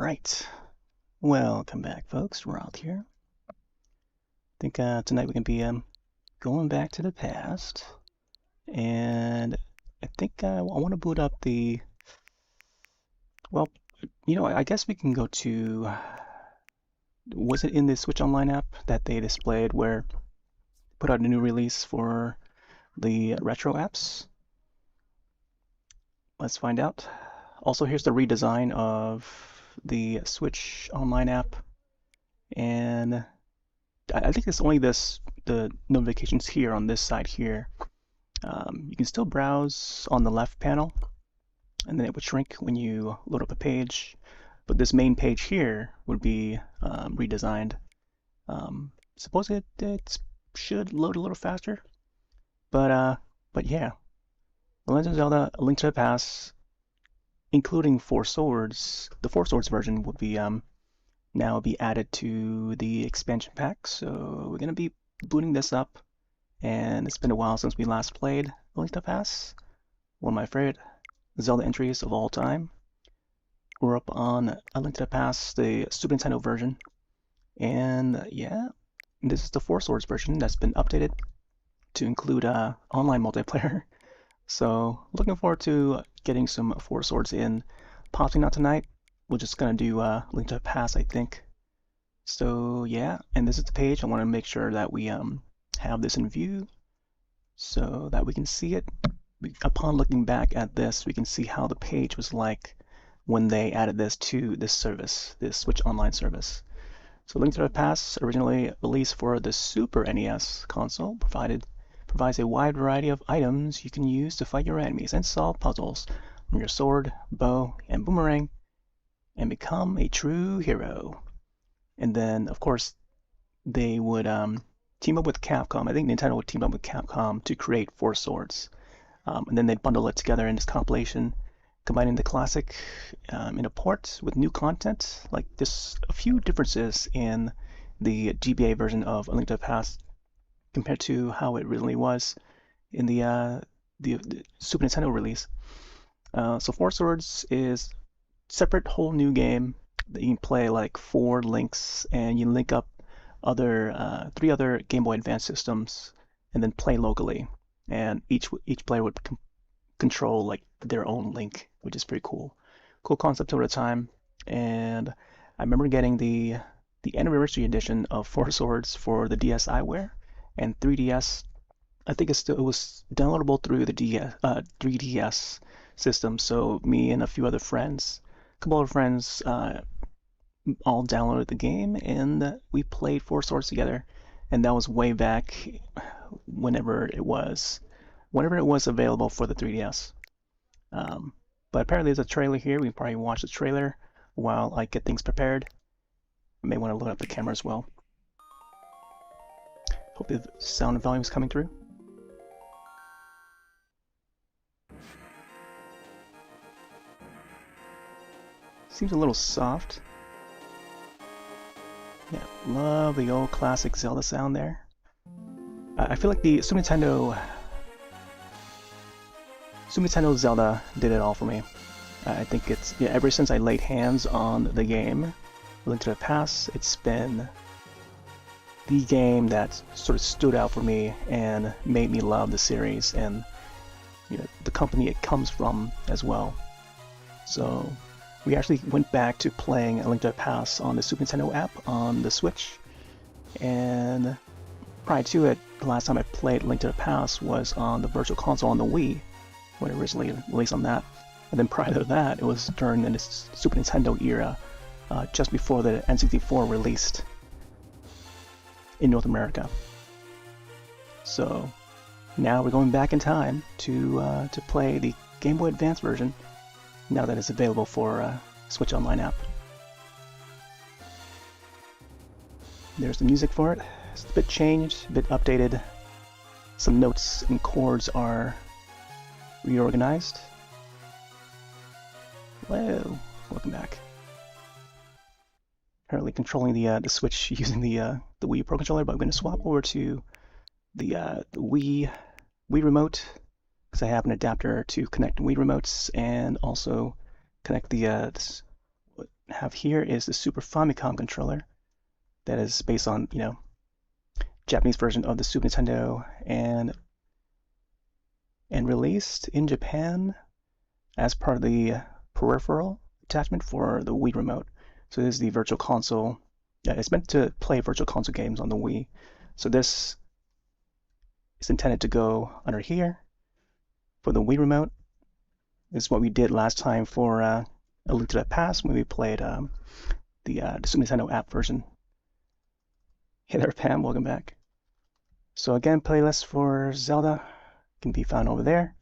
right. Welcome back, folks. Roth here. I think tonight we can be going back to the past, and I think I want to boot up the. Well, I guess we can go to. Was it in the Switch Online app that they displayed where put out a new release for the retro apps? Let's find out. Also, here's the redesign of the Switch Online app, and I think it's only the notifications here on this side here. You can still browse on the left panel, and then it would shrink when you load up a page. But this main page here would be redesigned. Suppose it should load a little faster, but yeah, The Legend of Zelda: A Link to the Past, including Four Swords, the Four Swords version would be now be added to the expansion pack. So we're gonna be booting this up, and it's been a while since we last played A Link to the Past, one of my favorite Zelda entries of all time. We're up on A Link to the Past, the Super Nintendo version, and yeah, this is the Four Swords version that's been updated to include online multiplayer. So looking forward to getting some Four Swords in. Possibly not tonight. We're just gonna do Link to the Past, I think. So yeah, and this is the page. I want to make sure that we have this in view so that we can see it. Upon looking back at this, we can see how the page was like when they added this to this service, this Switch Online service. So Link to the Past, originally released for the Super NES console, provides a wide variety of items you can use to fight your enemies and solve puzzles from your sword, bow, and boomerang, and become a true hero. And then, of course, they would team up with Capcom. I think Nintendo would team up with Capcom to create Four Swords. And then they'd bundle it together in this compilation, combining the classic in a port with new content. Like there's a few differences in the GBA version of A Link to the Past compared to how it really was in the Super Nintendo release. So Four Swords is separate whole new game that you can play like 4 links, and you link up three other Game Boy Advance systems and then play locally. And each player would control like their own link, which is pretty cool. Cool concept over the time. And I remember getting the anniversary edition of Four Swords for the DSiWare and 3DS. I think it was downloadable through the 3DS system. So me and a few other friends, a couple of friends, all downloaded the game and we played Four Swords together. And that was way back whenever it was available for the 3DS. But apparently there's a trailer here. We can probably watch the trailer while I get things prepared. I may want to load up the camera as well. Hope the sound and volume is coming through. Seems a little soft. Yeah, love the old classic Zelda sound there. I feel like the Super Nintendo Zelda did it all for me. I think it's, yeah, ever since I laid hands on the game, Link to the Past, it's been the game that sort of stood out for me and made me love the series and the company it comes from as well. So we actually went back to playing A Link to the Past on the Super Nintendo app on the Switch, and prior to it, the last time I played Link to the Past was on the Virtual Console on the Wii, when it originally released on that. And then prior to that, it was during the Super Nintendo era, just before the N64 released in North America. So now we're going back in time to play the Game Boy Advance version, now that it's available for Switch Online app. There's the music for it. It's a bit changed, a bit updated. Some notes and chords are reorganized. Hello, welcome back. Apparently controlling the Switch using the Wii Pro Controller, but I'm going to swap over to the Wii Remote because I have an adapter to connect Wii remotes and also connect the have here is the Super Famicom controller that is based on, Japanese version of the Super Nintendo and released in Japan as part of the peripheral attachment for the Wii remote. So this is the virtual console. It's meant to play virtual console games on the Wii. So this is intended to go under here for the Wii remote. This is what we did last time for A Link to the Past when we played the Super Nintendo app version. Hey there, Pam, welcome back. So again, playlist for Zelda can be found over there.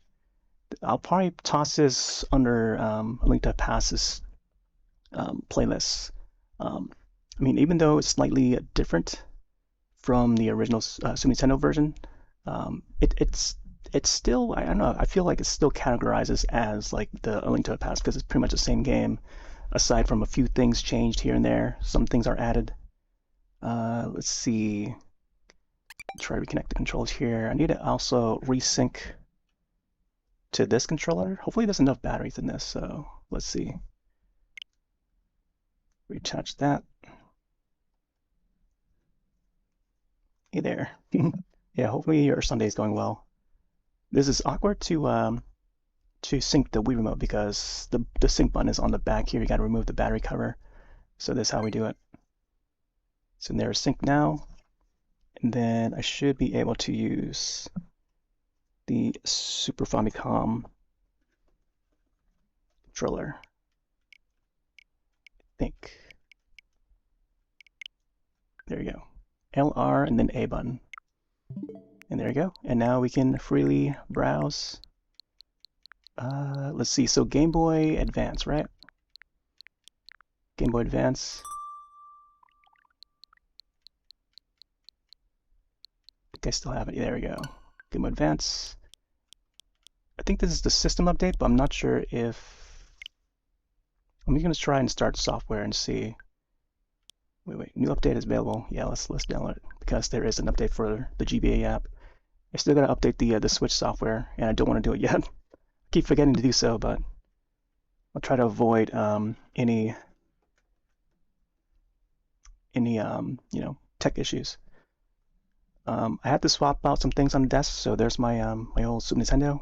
I'll probably toss this under A Link to the Past's playlists. I mean, even though it's slightly different from the original Super Nintendo version, it's still, I don't know, I feel like it still categorizes as like the A Link to the Past because it's pretty much the same game, aside from a few things changed here and there. Some things are added. Let's see. Try to reconnect the controls here. I need to also resync to this controller. Hopefully there's enough batteries in this, so let's see. Retouch that. Hey there. Yeah, hopefully your Sunday's going well. This is awkward to sync the Wii remote because the sync button is on the back here. You got to remove the battery cover. So this is how we do it. So there's sync now. And then I should be able to use the Super Famicom controller. I think. There you go. LR and then A button. And there you go. And now we can freely browse. Let's see. So Game Boy Advance, right? Game Boy Advance. I think I still have it. There we go. Game Boy Advance. I think this is the system update, but I'm not sure if... I'm going to try and start software and see. Wait. New update is available. Yeah, let's download it because there is an update for the GBA app. I still got to update the Switch software, and I don't want to do it yet. I keep forgetting to do so, but I'll try to avoid any tech issues. I had to swap out some things on the desk, so there's my my old Super Nintendo.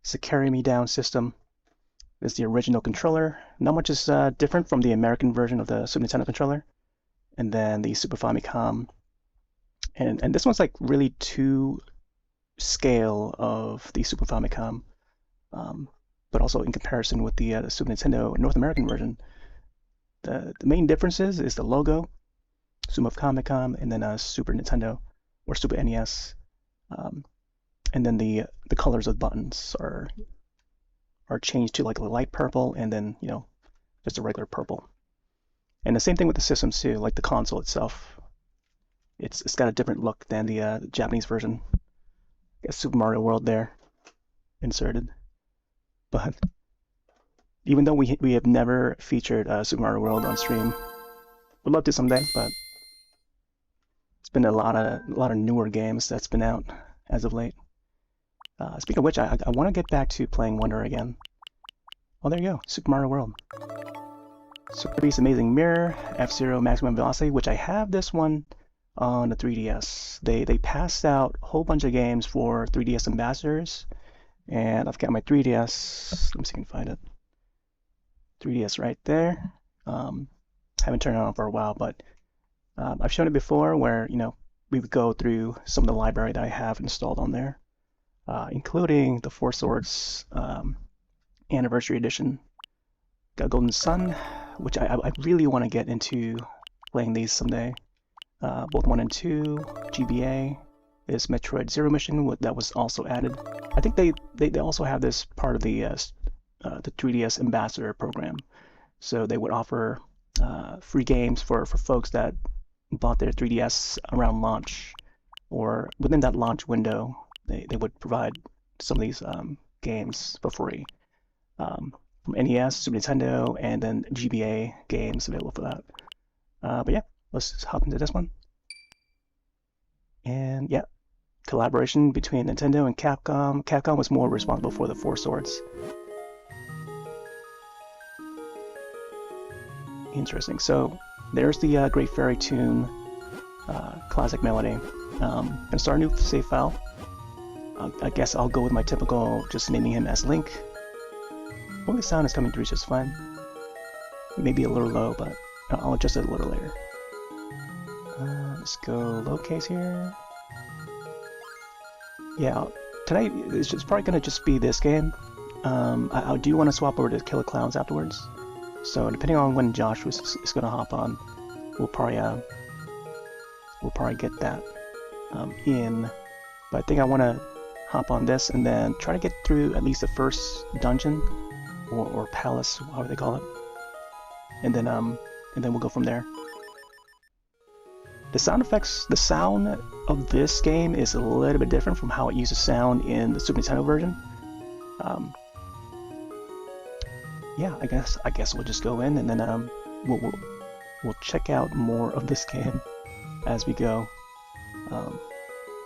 It's a carry me down system. This is the original controller. Not much is different from the American version of the Super Nintendo controller. And then the Super Famicom. And this one's like really to scale of the Super Famicom, but also in comparison with the Super Nintendo North American version. The main differences is the logo, Super Famicom, and then Super Nintendo or Super NES, and then the colors of the buttons are changed to like a light purple and then just a regular purple. And the same thing with the systems too, like the console itself. It's got a different look than the Japanese version. Got Super Mario World there inserted. But even though we have never featured Super Mario World on stream, would love to someday. But it's been a lot of newer games that's been out as of late. Speaking of which, I want to get back to playing Wonder again. Oh, there you go, Super Mario World. Super Beast Amazing Mirror, F-Zero Maximum Velocity, which I have this one on the 3DS. They passed out a whole bunch of games for 3DS ambassadors, and I've got my 3DS. Let me see if I can find it. 3DS right there. Haven't turned it on for a while, but I've shown it before where we would go through some of the library that I have installed on there, including the Four Swords Anniversary Edition. Got Golden Sun, which I really want to get into playing these someday. Both 1 and 2, GBA, this Metroid Zero Mission that was also added. I think they also have this part of the 3DS Ambassador program. So they would offer free games for folks that bought their 3DS around launch, or within that launch window, they would provide some of these games for free. From NES, Super Nintendo, and then GBA games available for that. But yeah, let's just hop into this one. And yeah, collaboration between Nintendo and Capcom. Capcom was more responsible for the Four Swords. Interesting. So there's the Great Fairy tune, classic melody. Gonna start a new save file. I guess I'll go with my typical, just naming him as Link. Well, the sound is coming through just fine. Maybe a little low, but I'll adjust it a little later. Let's go low case here. Yeah, tonight it's probably gonna just be this game. I do want to swap over to Killer Clowns afterwards. So depending on when Josh is gonna hop on, we'll probably get that in. But I think I want to hop on this and then try to get through at least the first dungeon or palace, however they call it, and then we'll go from there. The sound effects, the sound of this game is a little bit different from how it used to sound in the Super Nintendo version. Yeah, I guess we'll just go in and then we'll check out more of this game as we go.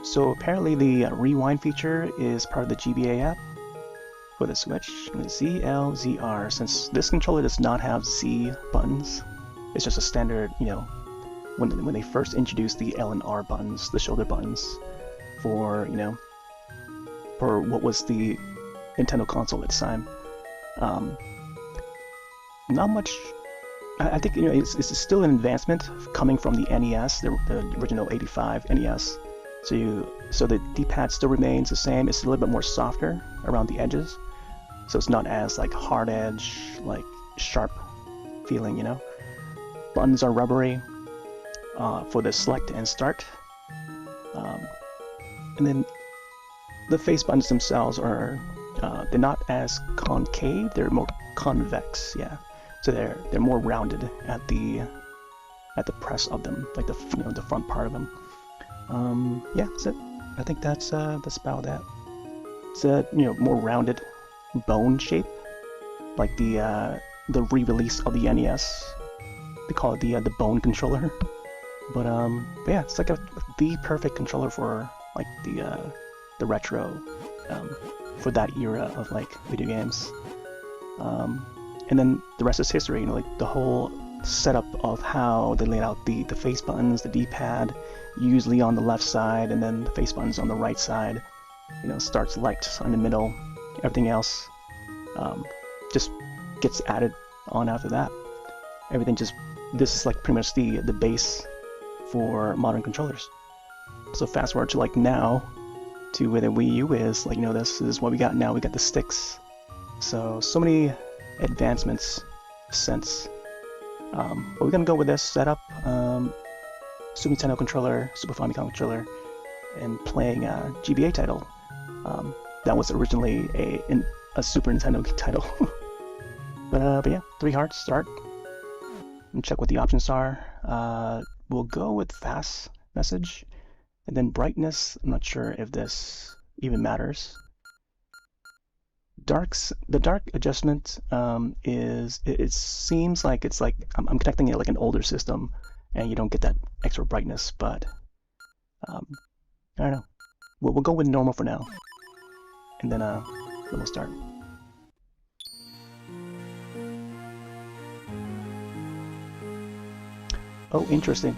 So apparently the rewind feature is part of the GBA app for the Switch. ZLZR. Since this controller does not have Z buttons, it's just a standard, you know, when they first introduced the L and R buttons, the shoulder buttons, for, you know, for what was the Nintendo console at the time. Not much. I think, you know, it's still an advancement coming from the NES, the original '85 NES. So the D-pad still remains the same. It's a little bit more softer around the edges, so it's not as like hard edge, like sharp feeling, you know. Buttons are rubbery for the select and start, and then the face buttons themselves are they're not as concave. They're more convex, yeah. So they're more rounded at the press of them, like the, you know, the front part of them. Yeah, that's it. I think that's about that. It's a, you know, more rounded bone shape, like the re-release of the NES. They call it the bone controller. But yeah, it's like the perfect controller for like the retro, for that era of like video games. And then the rest is history, you know, like the whole setup of how they laid out the face buttons, the D-pad, usually on the left side, and then the face buttons on the right side. You know, start select on the middle. Everything else just gets added on after that. Everything just, this is like pretty much the base for modern controllers. So fast forward to like now, to where the Wii U is, like, you know, this is what we got now. We got the sticks. So many advancements since. But we're gonna go with this setup. Super Nintendo controller, Super Famicom controller, and playing a GBA title. That was originally a Super Nintendo title. but yeah, 3 hearts, start. And check what the options are. We'll go with fast message. And then brightness, I'm not sure if this even matters. The dark adjustment it seems like it's like I'm connecting it like an older system, and you don't get that extra brightness. But I don't know. We'll go with normal for now, and then we'll start. Oh, interesting.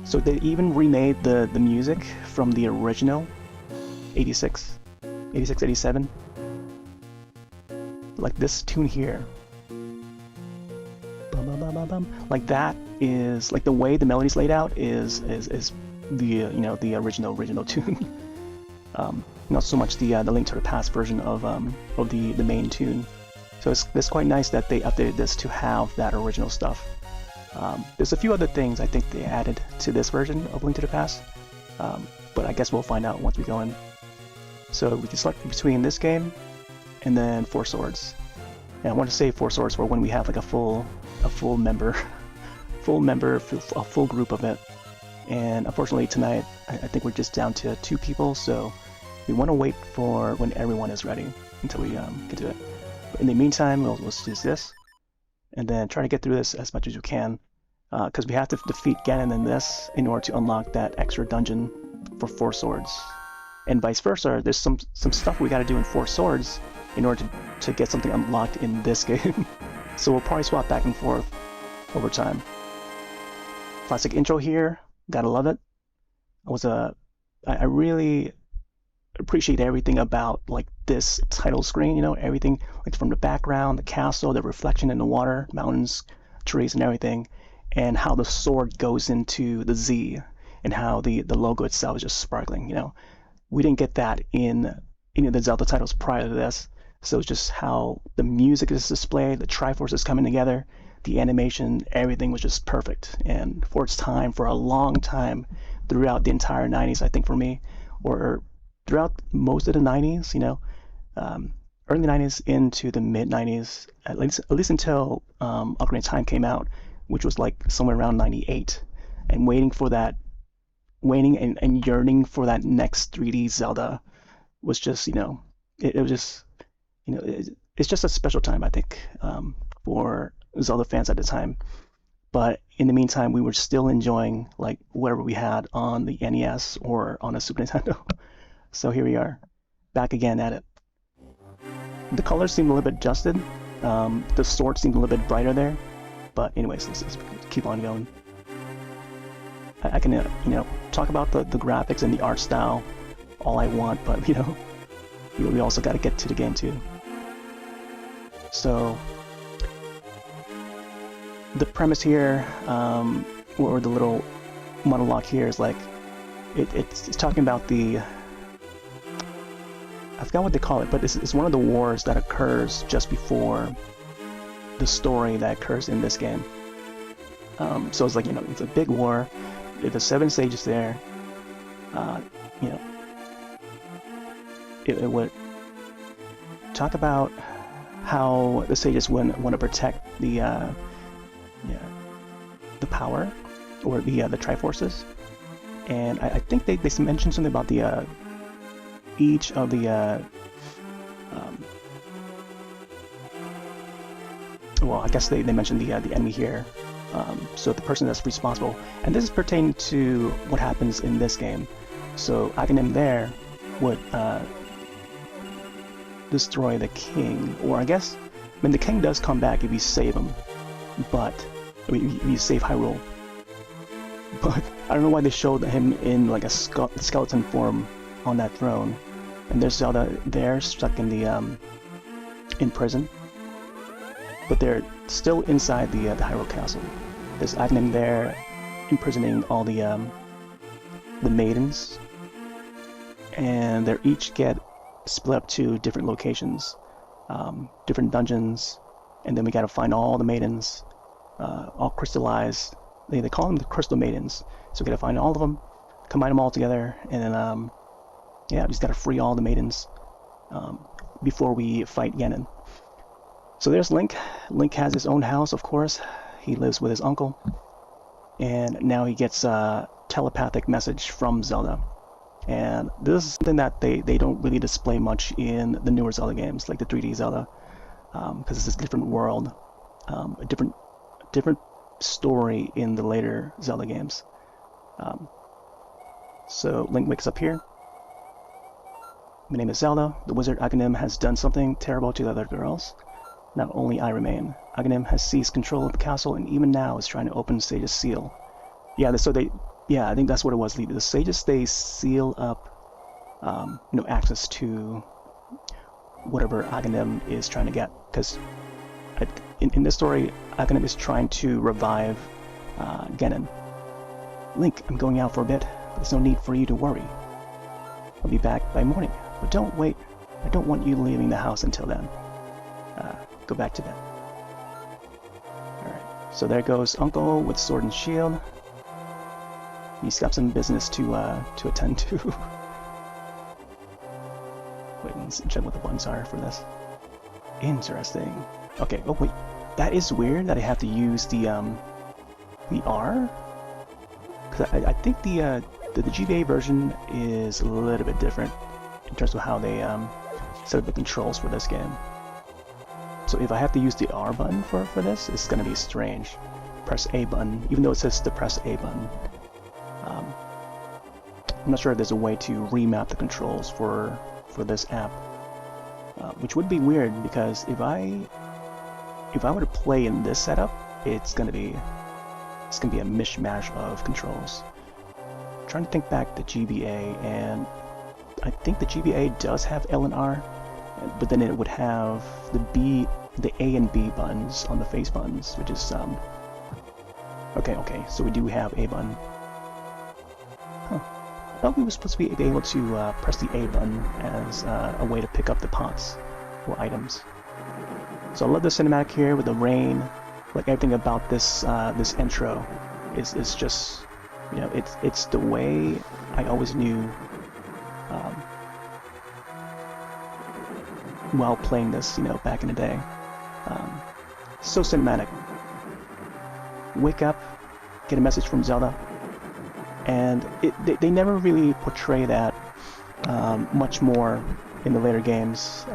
So they even remade the music from the original 86, 87. Like this tune here, bum, bum, bum, bum, bum. Like that is like the way the melody's laid out is the, you know, the original tune. Not so much the Link to the Past version of the main tune. So it's quite nice that they updated this to have that original stuff. There's a few other things I think they added to this version of Link to the Past, but I guess we'll find out once we go in. So we can select between this game and then 4 Swords. And I want to save 4 Swords for when we have like a full member, a full group of it. And unfortunately tonight, I think we're just down to 2 people, so we want to wait for when everyone is ready until we get to it. But in the meantime, we'll use this, and then try to get through this as much as we can, because we have to defeat Ganon in this in order to unlock that extra dungeon for 4 Swords. And vice versa, there's some stuff we got to do in 4 Swords in order to get something unlocked in this game. So we'll probably swap back and forth over time. Classic intro here, gotta love it. I really appreciate everything about like this title screen, you know, everything like from the background, the castle, the reflection in the water, mountains, trees, and everything, and how the sword goes into the Z, and how the logo itself is just sparkling. You know, we didn't get that in any of the Zelda titles prior to this, so it's just how the music is displayed, the Triforce is coming together, the animation, everything was just perfect. And for its time, for a long time, throughout the entire 90s, I think for me, or throughout most of the 90s, you know, early 90s into the mid 90s, at least until Ocarina of Time came out, which was like somewhere around 98, and waiting and yearning for that next 3D Zelda was just, you know, it was just, you know, it's just a special time, I think, for Zelda fans at the time. But in the meantime, we were still enjoying like whatever we had on the NES or on a Super Nintendo. So here we are, back again at it. The colors seemed a little bit adjusted. The sword seemed a little bit brighter there. But anyways, let's keep on going. I can, you know, talk about the graphics and the art style all I want, but, you know, we also got to get to the game too. So, the premise here, or the little monologue here is like, it's talking about the, I forgot what they call it, but it's one of the wars that occurs just before the story that occurs in this game. So it's like, you know, it's a big war. There's 7 sages there. You know, it would talk about how the sages want to protect the power, or the Triforces. And I think they mentioned something about the each of the well, I guess they mentioned the enemy here. So the person that's responsible, and this is pertaining to what happens in this game. So Aghanim there would destroy the king, or I guess, I mean, the king does come back if you save him, but you save Hyrule. But I don't know why they showed him in like a skeleton form on that throne, and there's Zelda there stuck in the in prison, but they're still inside the Hyrule Castle. There's Aghanim there imprisoning all the maidens, and they each get split up to different locations, different dungeons, and then we gotta find all the maidens, all crystallized. They call them the Crystal Maidens, so we gotta find all of them, combine them all together, and then yeah, we just gotta free all the maidens before we fight Ganon. So there's Link. Link has his own house, of course. He lives with his uncle, and now he gets a telepathic message from Zelda. And this is something that they don't really display much in the newer Zelda games, like the 3D Zelda, because it's this different world, a different story in the later Zelda games. So Link wakes up here. My name is Zelda. The wizard Aghanim has done something terrible to the other girls. Now only I remain. Aghanim has seized control of the castle, and even now is trying to open the sage's seal. Yeah, so yeah, I think that's what it was. The sages, they seal up, you know, access to whatever Aghanim is trying to get. Because in this story, Aghanim is trying to revive Ganon. Link, I'm going out for a bit, but there's no need for you to worry. I'll be back by morning, but don't wait. I don't want you leaving the house until then. Go back to bed. Alright, so there goes Uncle with sword and shield. He's got some business to attend to. Wait, let's check what the buttons are for this. Interesting. Okay, oh wait, that is weird that I have to use the R? Because I think the GBA version is a little bit different in terms of how they set up the controls for this game. So if I have to use the R button for this, it's going to be strange. Press A button, even though it says to press A button. I'm not sure if there's a way to remap the controls for this app, which would be weird, because if I were to play in this setup, it's gonna be a mishmash of controls. I'm trying to think back to GBA, and I think the GBA does have L and R, but then it would have the A and B buttons on the face buttons, which is okay. So we do have A button. Huh. I thought we were supposed to be able to press the A button as a way to pick up the pots or items. So I love the cinematic here with the rain. Like everything about this this intro is just, you know, it's the way I always knew while playing this, you know, back in the day. So cinematic. Wake up, get a message from Zelda, and they never really portray that much more in the later games.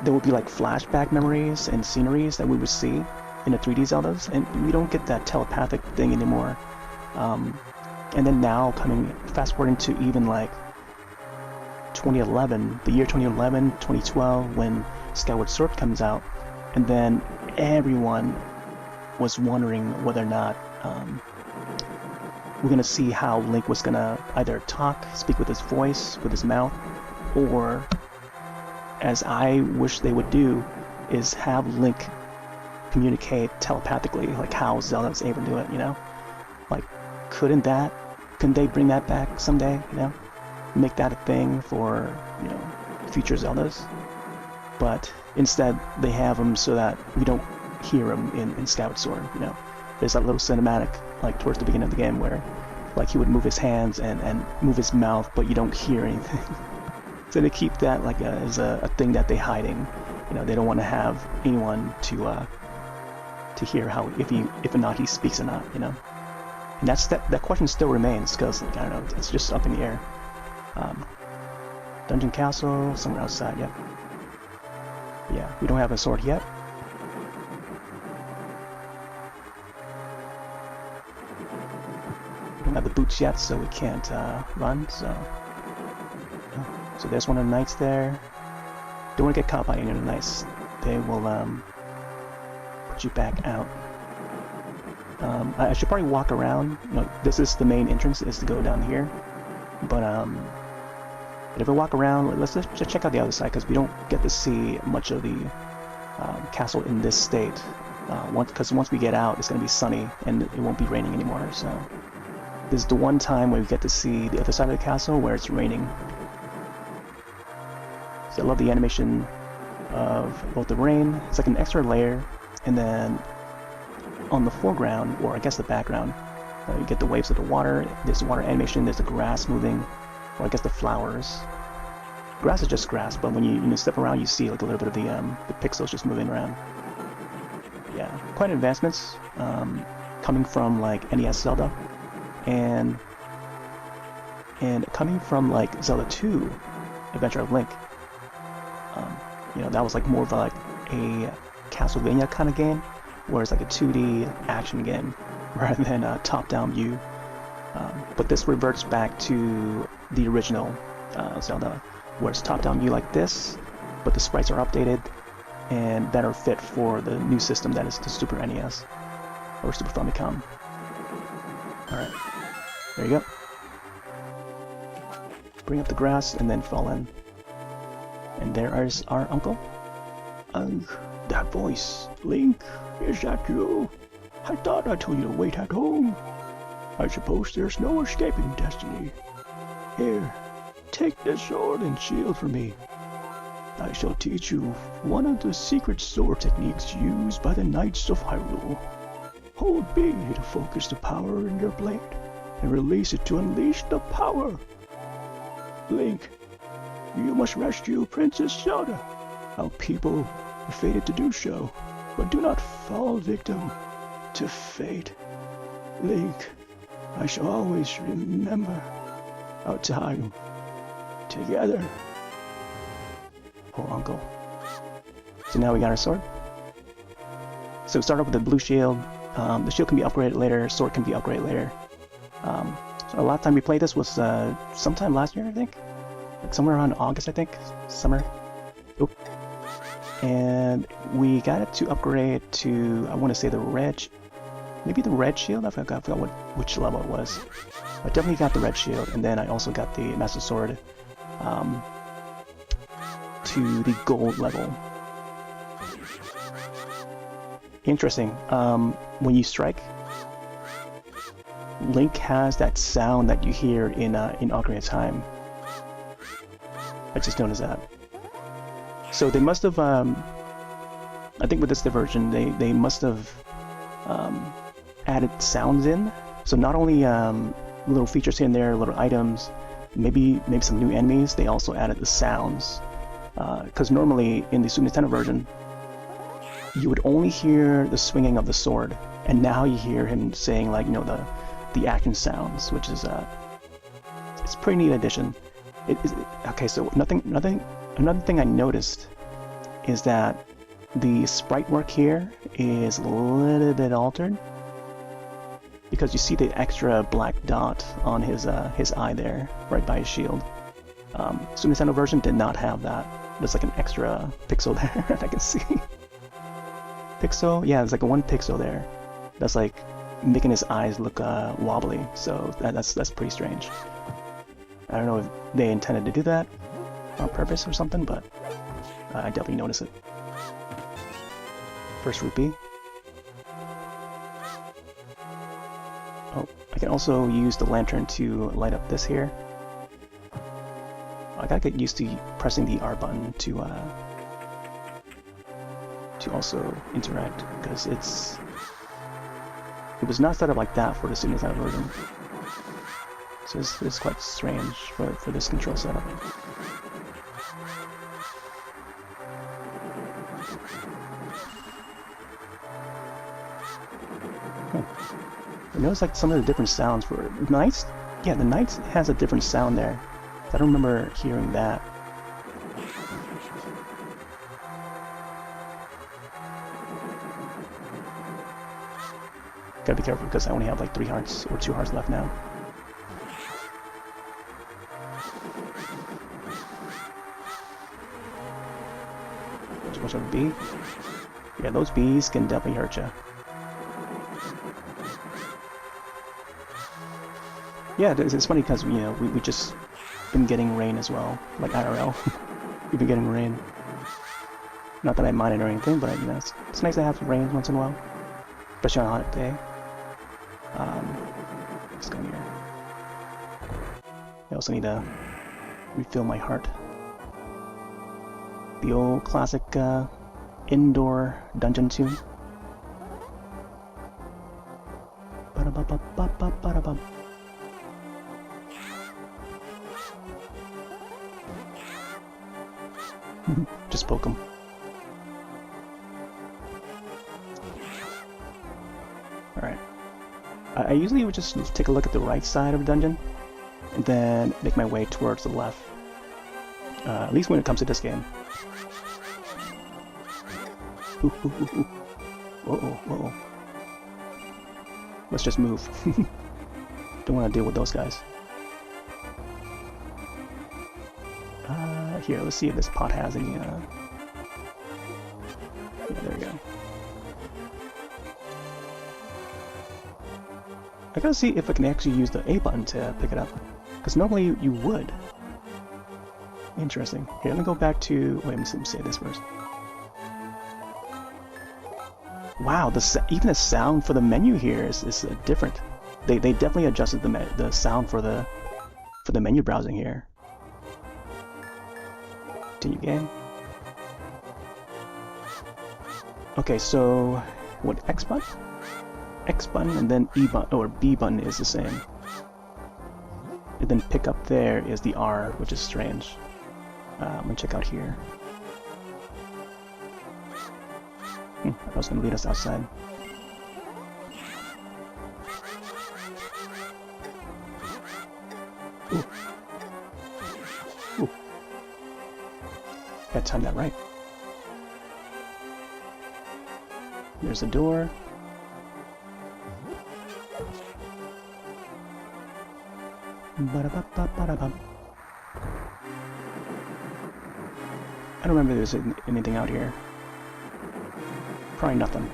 There would be like flashback memories and sceneries that we would see in the 3D Zeldas, and we don't get that telepathic thing anymore. And then now fast forwarding to even like 2011, the year 2011, 2012, when Skyward Sword comes out, and then everyone was wondering whether or not we're gonna see how Link was gonna either speak with his voice, with his mouth, or, as I wish they would do, is have Link communicate telepathically, like how Zelda's able to do it, you know? Like, couldn't they bring that back someday, you know? Make that a thing for, you know, future Zeldas? But instead, they have them so that we don't hear him in Skyward Sword, you know? There's that little cinematic, like, towards the beginning of the game where, like, he would move his hands and move his mouth, but you don't hear anything. So they keep that like as a thing that they're hiding. You know, they don't want to have anyone to hear how if or not he speaks or not. You know, and that question still remains because, like, I don't know, it's just up in the air. Dungeon Castle somewhere outside. Yep. Yeah, we don't have a sword yet. We don't have the boots yet, so we can't run. So there's one of the knights there. Don't want to get caught by any of the knights. They will put you back out. I should probably walk around. You know, this is the main entrance, is to go down here. But if we walk around, let's just check out the other side, because we don't get to see much of the castle in this state. Because once we get out, it's going to be sunny and it won't be raining anymore. So this is the one time where we get to see the other side of the castle where it's raining. So I love the animation of both the rain. It's like an extra layer, and then on the foreground, or I guess the background, you get the waves of the water. There's the water animation. There's the grass moving, or I guess the flowers. Grass is just grass, but when you step around, you see like a little bit of the pixels just moving around. Yeah, quite advancements coming from like NES Zelda, and coming from like Zelda 2, Adventure of Link. You know, that was like more of like a Castlevania kind of game, where it's like a 2D action game rather than a top-down view. But this reverts back to the original Zelda, where it's top-down view like this, but the sprites are updated and better fit for the new system that is the Super NES or Super Famicom. Alright, there you go. Bring up the grass and then fall in. And there is our uncle. Ugh, that voice. Link, is that you? I thought I told you to wait at home. I suppose there's no escaping destiny. Here, take this sword and shield from me. I shall teach you one of the secret sword techniques used by the Knights of Hyrule. Hold B to focus the power in your blade, and release it to unleash the power. Link, you must rescue Princess Zelda. Our people are fated to do so, but do not fall victim to fate. Link, I shall always remember our time together. Oh, uncle. So now we got our sword. So we start off with the blue shield. The shield can be upgraded later, sword can be upgraded later. So a lot of time we played this was sometime last year, I think. Like somewhere around August, I think. Summer. Oop. And we got it to upgrade to, I want to say the red, maybe the red shield? I forgot which level it was. I definitely got the red shield, and then I also got the Master Sword to the gold level. Interesting. When you strike, Link has that sound that you hear in Ocarina of Time. I just noticed that. So they must have, I think with this version, they must have added sounds in. So not only little features here and there, little items, maybe some new enemies, they also added the sounds. Because normally in the Super Nintendo version, you would only hear the swinging of the sword, and now you hear him saying, like, you know, the action sounds, which is it's a pretty neat addition. Okay, so another thing I noticed is that the sprite work here is a little bit altered, because you see the extra black dot on his eye there, right by his shield. Super Nintendo version did not have that. There's like an extra pixel there that I can see. Pixel? Yeah, there's like a 1 pixel there. That's like making his eyes look wobbly. So that's pretty strange. I don't know if they intended to do that on purpose or something, but I definitely noticed it. First rupee. Oh, I can also use the lantern to light up this here. I gotta get used to pressing the R button to also interact, because it was not set up like that for the Super Nintendo version. So it's quite strange for this control setup. I noticed like some of the different sounds for Knights. Yeah, the Knights has a different sound there. I don't remember hearing that. Gotta be careful because I only have like 3 hearts or 2 hearts left now. Watch out, bee. Yeah, those bees can definitely hurt you. Yeah, it's funny because, you know, we just been getting rain as well, like IRL. We've been getting rain. Not that I mind it or anything, but you know, it's nice to have rain once in a while, especially on a hot day. Let's go here. I also need to refill my heart. The old classic indoor dungeon tune. Ba-da-ba-ba-ba-ba-ba-da-bum. Just poke him. Alright. I usually would just take a look at the right side of the dungeon, and then make my way towards the left. At least when it comes to this game. Whoa. Let's just move. Don't want to deal with those guys. Here, let's see if this pot has any, yeah, there we go. I gotta see if I can actually use the A button to pick it up, because normally you would. Interesting. Here, let me go back to, wait, let me say this first. Wow, even the sound for the menu here is different. They definitely adjusted the sound for the menu browsing here. Continue game. Okay, so what, X button? X button and then E button or B button is the same. And then pick up there is the R, which is strange. I'm gonna check out here. I was gonna lead us outside. Ooh. Ooh. Gotta time that right. There's the door. Ba-da-ba-ba-ba-da-bum. I don't remember if there's anything out here. Probably nothing.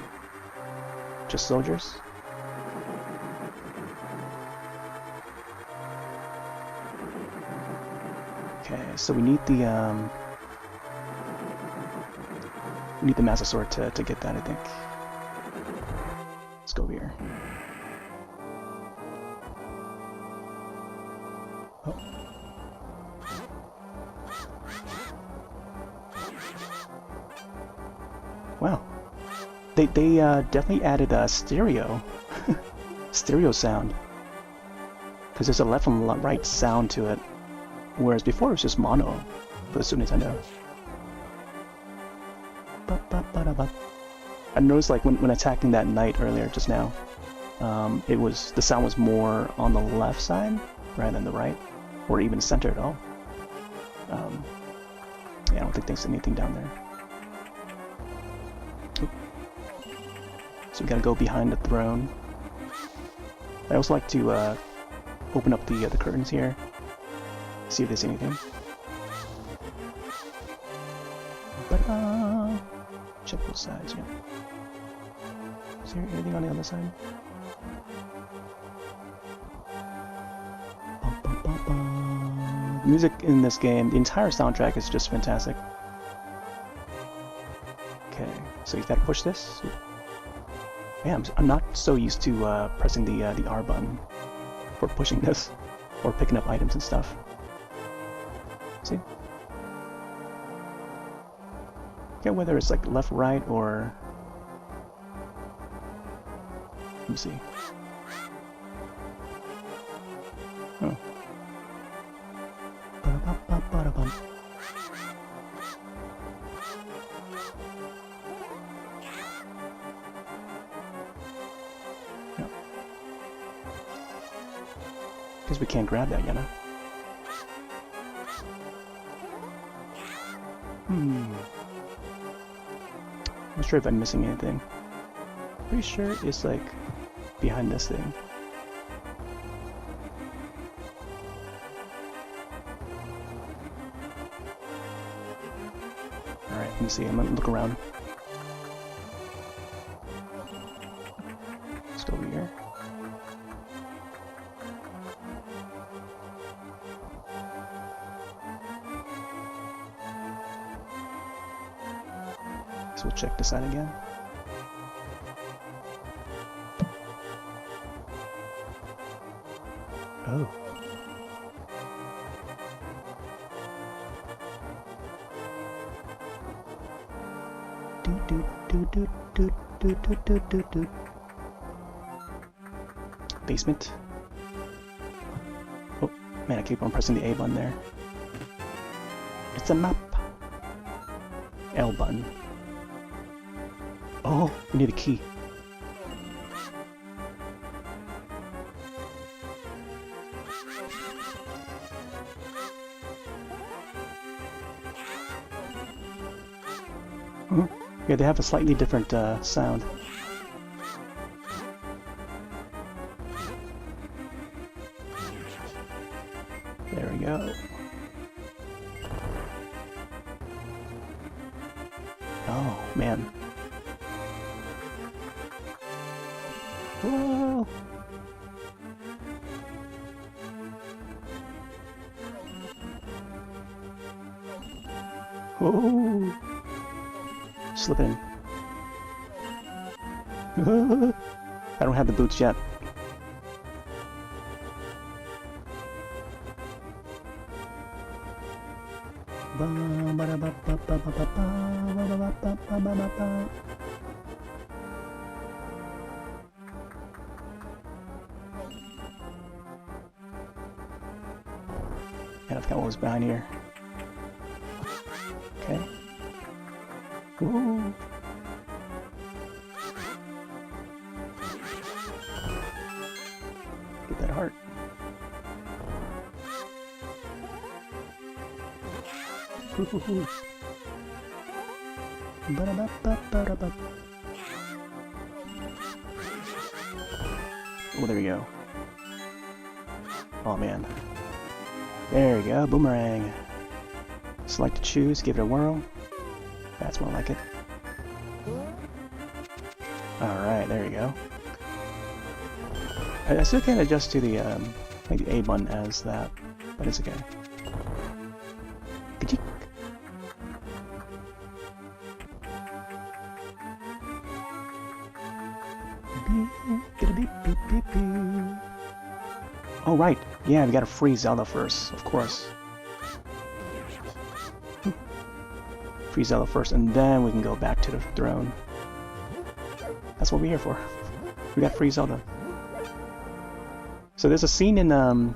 Just soldiers? Okay, so we need the Master Sword to get that, I think. Let's go over here. Oh. Wow. They definitely added a stereo sound. Because there's a left and right sound to it. Whereas before it was just mono for the Super Nintendo. I noticed like when attacking that knight earlier just now, the sound was more on the left side rather than the right, or even center at all. Yeah, I don't think there's anything down there. Oop. So we gotta go behind the throne. I also like to open up the curtains here, see if there's anything. Check both sides, yeah. Is there anything on the other side? Music in this game, the entire soundtrack is just fantastic. Okay, so you gotta push this. Yeah, I'm not so used to pressing the R button for pushing this or picking up items and stuff. See? Forget whether it's like left, right, or let me see. Oh. Ba-da-ba-ba-ba-da-bum. Yeah. Guess we can't grab that yet, huh? Not sure if I'm missing anything. Pretty sure it's like behind this thing. Alright, let me see. I'm gonna look around. Let's go over here. So we'll check this out again. Oh. Basement. Oh man, I keep on pressing the A button there. It's a map. L button. Oh, we need a key. Yeah, they have a slightly different sound. There we go. Oh, man. Whoa! Whoa! Slipping. I don't have the boots yet. And I forgot what was behind here. Okay. Woo! Get that heart. Oh, there we go. Oh man. There we go, boomerang. Select to choose, give it a whirl. That's more like it. Alright, there you go. I still can't adjust to the like the A button as that, but it's okay. Ka-chik. Oh right, yeah, we gotta free Zelda first, of course. Free Zelda first, and then we can go back to the throne. That's what we're here for. We got free Zelda. So there's a scene in oh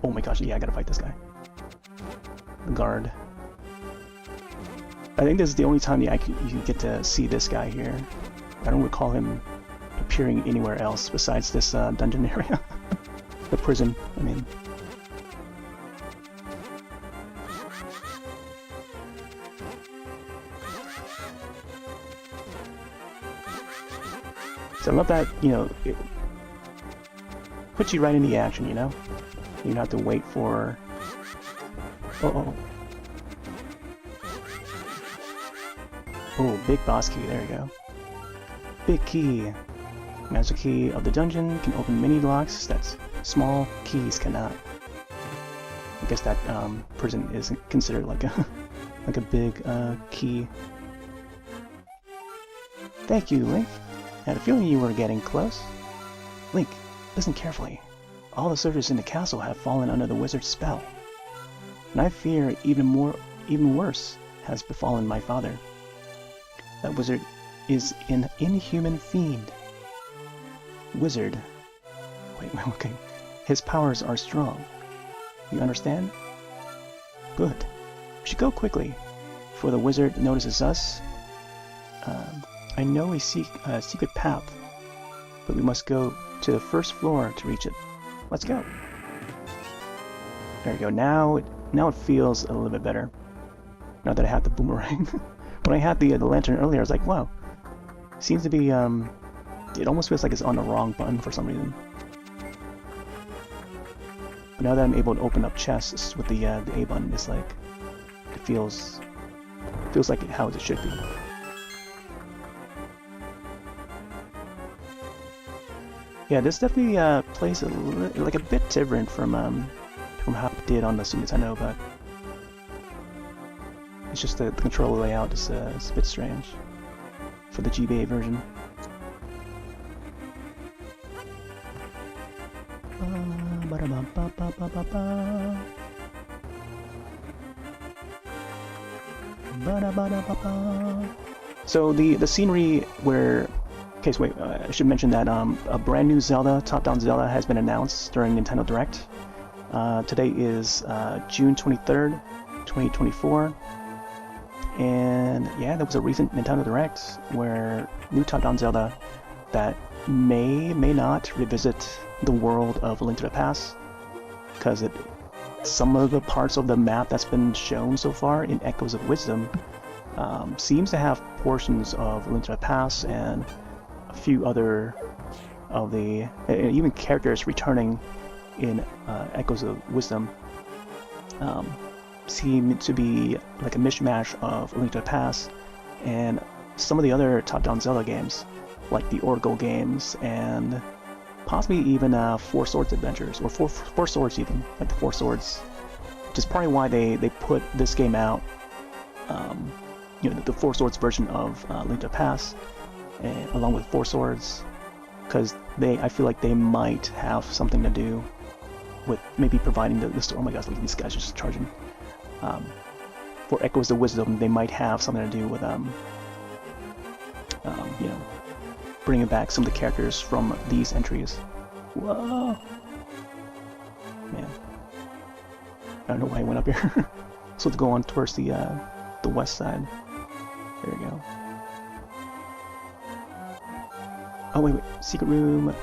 my gosh, yeah, I gotta fight this guy. The guard. I think this is the only time you get to see this guy here. I don't recall him appearing anywhere else besides this dungeon area. The prison, I mean. So I love that, you know, it puts you right in the action, you know? You don't have to wait for... Uh-oh. Oh, big boss key, there you go. Big key. Master key of the dungeon can open many locks that small keys cannot. I guess that prison is considered like a like a big key. Thank you, Link. I had a feeling you were getting close. Link, listen carefully. All the soldiers in the castle have fallen under the wizard's spell. And I fear even worse has befallen my father. That wizard is an inhuman fiend. Wizard. Wait, okay. His powers are strong. You understand? Good. We should go quickly, for the wizard notices us. I know a secret path, but we must go to the first floor to reach it. Let's go. There we go. Now it feels a little bit better. Now that I have the boomerang. When I had the lantern earlier, I was like, wow. Seems to be it almost feels like it's on the wrong button for some reason. But now that I'm able to open up chests with the A button, it's like it feels like how it should be. Yeah, this definitely plays like a bit different from how it did on the Super Nintendo, but it's just the controller layout is a bit strange for the GBA version. So the scenery where... Okay, so wait, I should mention that a brand new Zelda, top-down Zelda, has been announced during Nintendo Direct. Today is June 23rd, 2024. And yeah, there was a recent Nintendo Direct where new top-down Zelda that may not revisit the world of A Link to the Past, because some of the parts of the map that's been shown so far in Echoes of Wisdom seems to have portions of A Link to the Past and a few other of the even characters returning in Echoes of Wisdom seem to be like a mishmash of A Link to the Past and some of the other top-down Zelda games, like the Oracle games and possibly even Four Swords Adventures, or Four Swords even, like the Four Swords, which is probably why they put this game out, you know, the Four Swords version of Link to the Past, and along with Four Swords, because I feel like they might have something to do with maybe providing the story. Oh my gosh, look at these guys just charging. For Echoes of Wisdom, they might have something to do with you know, bringing back some of the characters from these entries. Whoa! Man. I don't know why I went up here. So to go on towards the west side. There we go. Oh wait, secret room,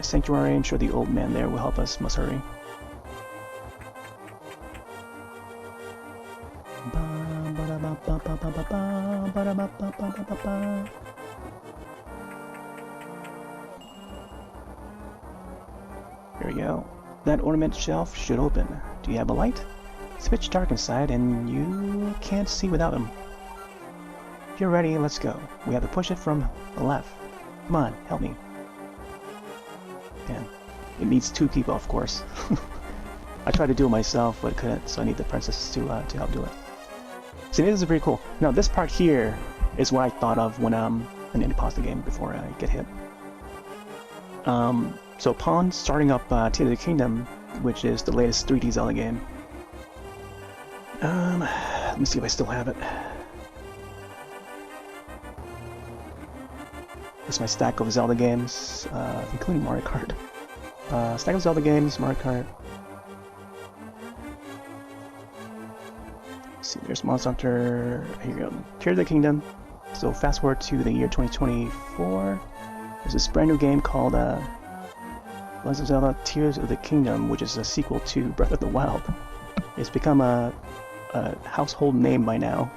sanctuary. I'm sure the old man there will help us. Must hurry. There we go. That ornament shelf should open. Do you have a light? It's pitch dark inside and you can't see without them. If you're ready, let's go. We have to push it from the left. Come on, help me. Man, it needs 2 people, of course. I tried to do it myself, but couldn't, so I need the princess to help do it. See, this is pretty cool. Now, this part here is what I thought of when I need to pause the game before I get hit. So upon starting up Tears of the Kingdom, which is the latest 3D Zelda game, let me see if I still have it. It's my stack of Zelda games, including Mario Kart. Stack of Zelda games, Mario Kart. Let's see, there's Monster Hunter. Here you go. Tears of the Kingdom. So fast forward to the year 2024. There's this brand new game called Legend of Zelda Tears of the Kingdom, which is a sequel to Breath of the Wild. It's become a household name by now,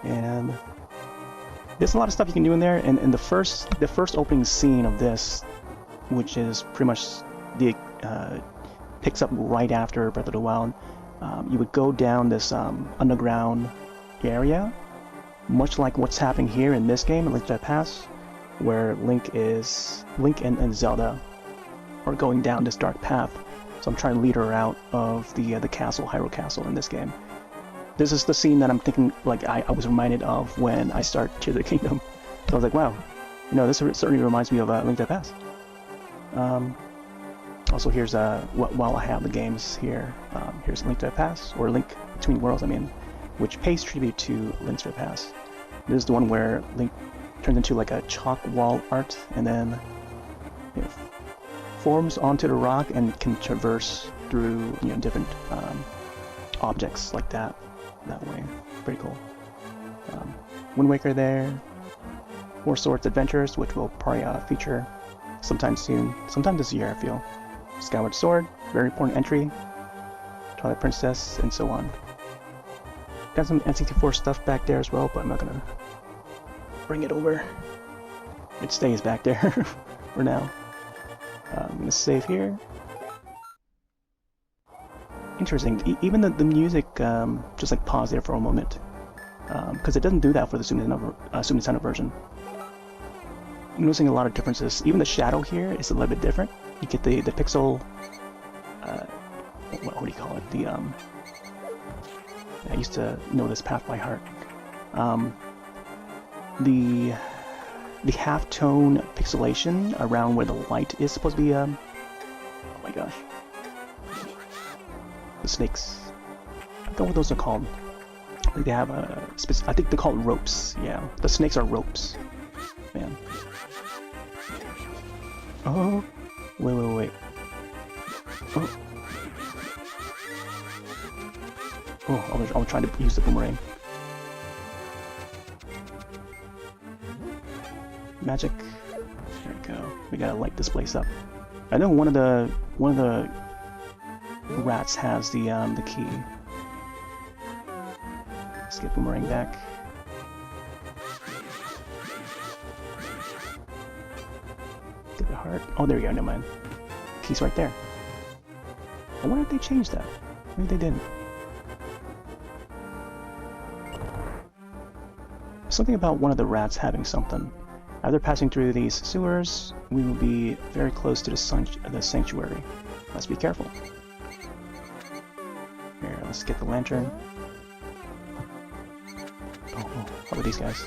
and there's a lot of stuff you can do in there. And the first opening scene of this, which is pretty much picks up right after Breath of the Wild, you would go down this underground area, much like what's happening here in this game, Link to the Past, where Link and Zelda are going down this dark path. So I'm trying to lead her out of the castle, Hyrule Castle, in this game. This is the scene that I'm thinking, like, I was reminded of when I started Tears of the Kingdom. So I was like, wow, this certainly reminds me of Link to the Past. Also, here's while I have the games here, here's Link to the Past, or Link Between Worlds, I mean, which pays tribute to Link to the Past. This is the one where Link turns into like a chalk wall art, and then forms onto the rock and can traverse through different objects like that way. Pretty cool. Wind Waker there. More Swords Adventures, which will probably feature sometime soon, sometime this year I feel. Skyward Sword, very important entry. Twilight Princess, and so on. Got some N64 stuff back there as well, but I'm not gonna bring it over. It stays back there for now. I'm gonna save here. Interesting. Even the music just like pause there for a moment, because it doesn't do that for the Super Nintendo version. I'm noticing a lot of differences. Even the shadow here is a little bit different. You get the pixel. What do you call it? I used to know this path by heart. The half-tone pixelation around where the light is supposed to be. Oh my gosh. The snakes. I don't know what those are called. I think they have I think they're called ropes. Yeah, the snakes are ropes. Man. Oh, wait. Oh. Oh, I'll try to use the boomerang. Magic. There we go. We gotta light this place up. I know one of the rats has the key. Let's get boomerang back. Get the heart. Oh, there we go. Never mind. Key's right there. I wonder if they changed that. Maybe they didn't. Something about one of the rats having something. After passing through these sewers, we will be very close to the sanctuary. Let's be careful. Here, let's get the lantern. Oh, how about these guys?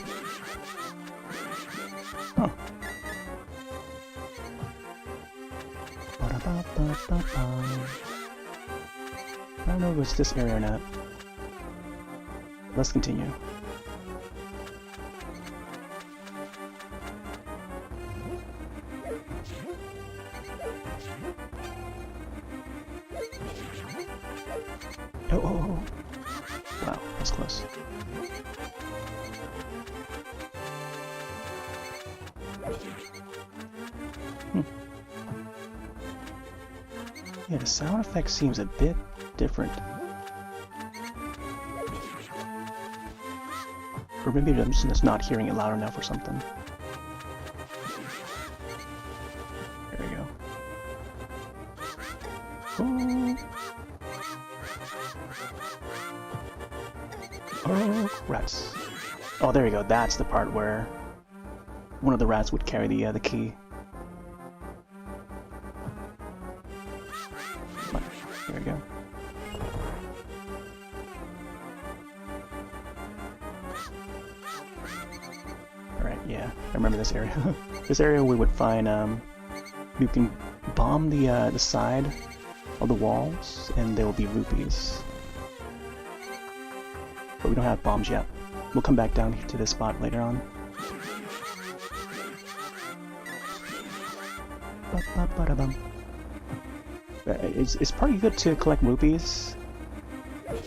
Huh. I don't know if it's this area or not. Let's continue. Oh. Wow, that's close. Yeah, the sound effect seems a bit different. Or maybe I'm just not hearing it loud enough or something. There we go. Oh, rats. Oh, there we go. That's the part where one of the rats would carry the key. There we go. Alright, yeah, I remember this area. This area we would find, you can bomb the side of the walls, and there will be rupees. But we don't have bombs yet. We'll come back down here to this spot later on. It's pretty good to collect rupees,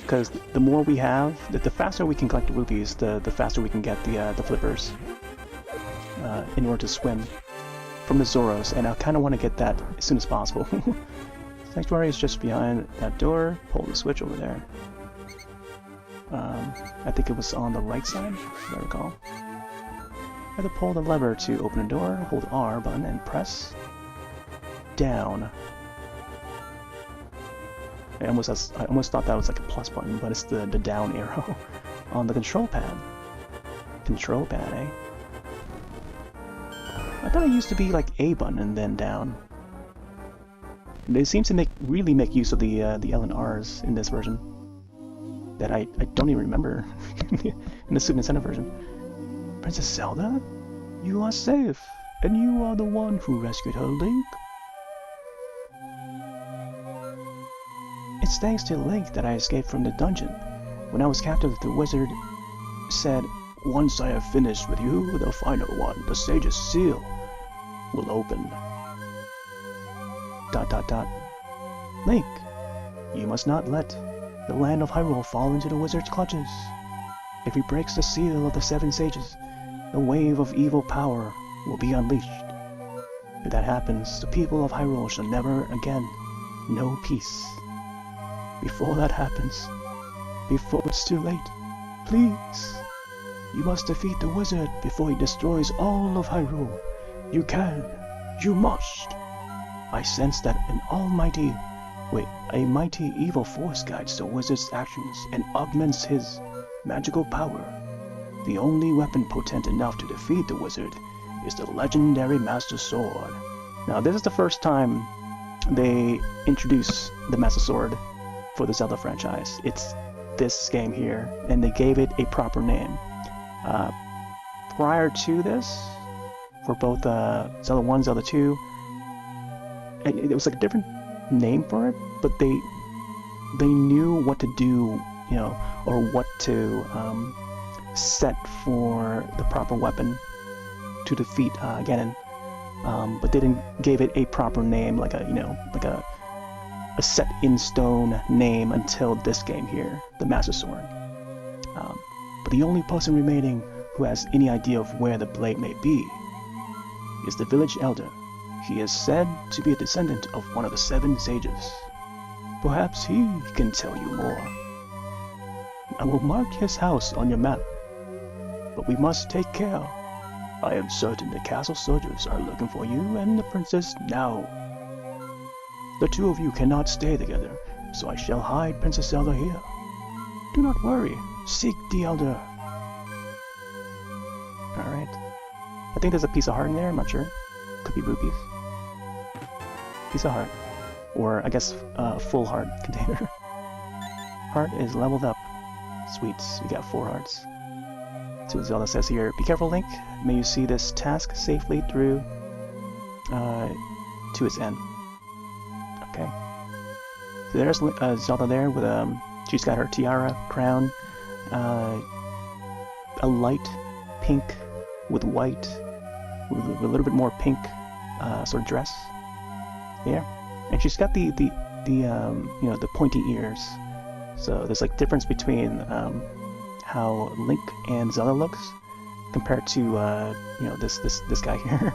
because the more we have, the faster we can collect the rupees, the faster we can get the flippers in order to swim from the Zoros, and I kind of want to get that as soon as possible. Sanctuary is just behind that door. Pull the switch over there. I think it was on the right side, if I recall. I have to pull the lever to open a door, hold R button, and press down. I almost thought that was like a plus button, but it's the down arrow on the control pad. Control pad, eh? I thought it used to be like A button and then down. They seem to really make use of the L and R's in this version that I don't even remember in the Super Nintendo version. Princess Zelda, you are safe, and you are the one who rescued her, Link. It's thanks to Link that I escaped from the dungeon. When I was captive, the wizard said, "Once I have finished with you, the final one, the sage's seal, will open." ... Link, you must not let the land of Hyrule fall into the wizard's clutches. If he breaks the seal of the 7 sages, the wave of evil power will be unleashed. If that happens, the people of Hyrule shall never again know peace. Before that happens, before it's too late, please, you must defeat the wizard before he destroys all of Hyrule. You can. You must. I sense that a mighty evil force guides the wizard's actions and augments his magical power. The only weapon potent enough to defeat the wizard is the legendary Master Sword. Now, this is the first time they introduce the Master Sword for the Zelda franchise. It's this game here, and they gave it a proper name. Prior to this, for both Zelda 1, Zelda 2, it was like a different name for it, but they knew what to do, you know, or what to set for the proper weapon to defeat Ganon. But they didn't give it a proper name, like a set in stone name until this game here, the Master Sword. But the only person remaining who has any idea of where the blade may be is the village elder. He is said to be a descendant of one of the 7 sages. Perhaps he can tell you more. I will mark his house on your map, but we must take care. I am certain the castle soldiers are looking for you and the princess now. The two of you cannot stay together, so I shall hide Princess Zelda here. Do not worry, seek the elder. Alright. I think there's a piece of heart in there, I'm not sure. Could be rupees. Piece of heart. Or, I guess, full heart container. Heart is leveled up. Sweet, we got 4 hearts. So what Zelda says here, be careful, Link. May you see this task safely through to its end. Okay. So there's Zelda there with she's got her tiara, crown, a light pink with white, with a little bit more pink sort of dress. Yeah, and she's got the pointy ears. So there's like difference between how Link and Zelda looks compared to this guy here,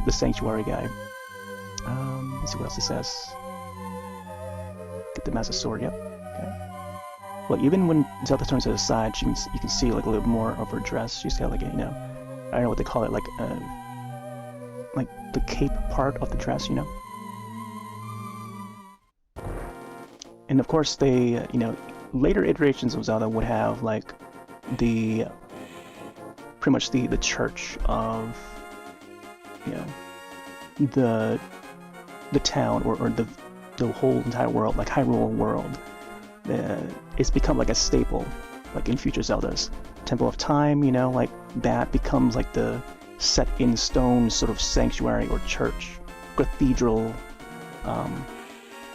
the Sanctuary guy. Let's see what else it says. Get the Master Sword. Yep. Okay. Well, even when Zelda turns to the side, you can see like a little more of her dress. She's got like a, I don't know what they call it, like the cape part of the dress, And of course, they, later iterations of Zelda would have like the pretty much the church of, you know, the town or the whole entire world, like Hyrule world. It's become like a staple, like in future Zeldas. Temple of Time, you know, like that becomes like the set in stone sort of sanctuary or church, cathedral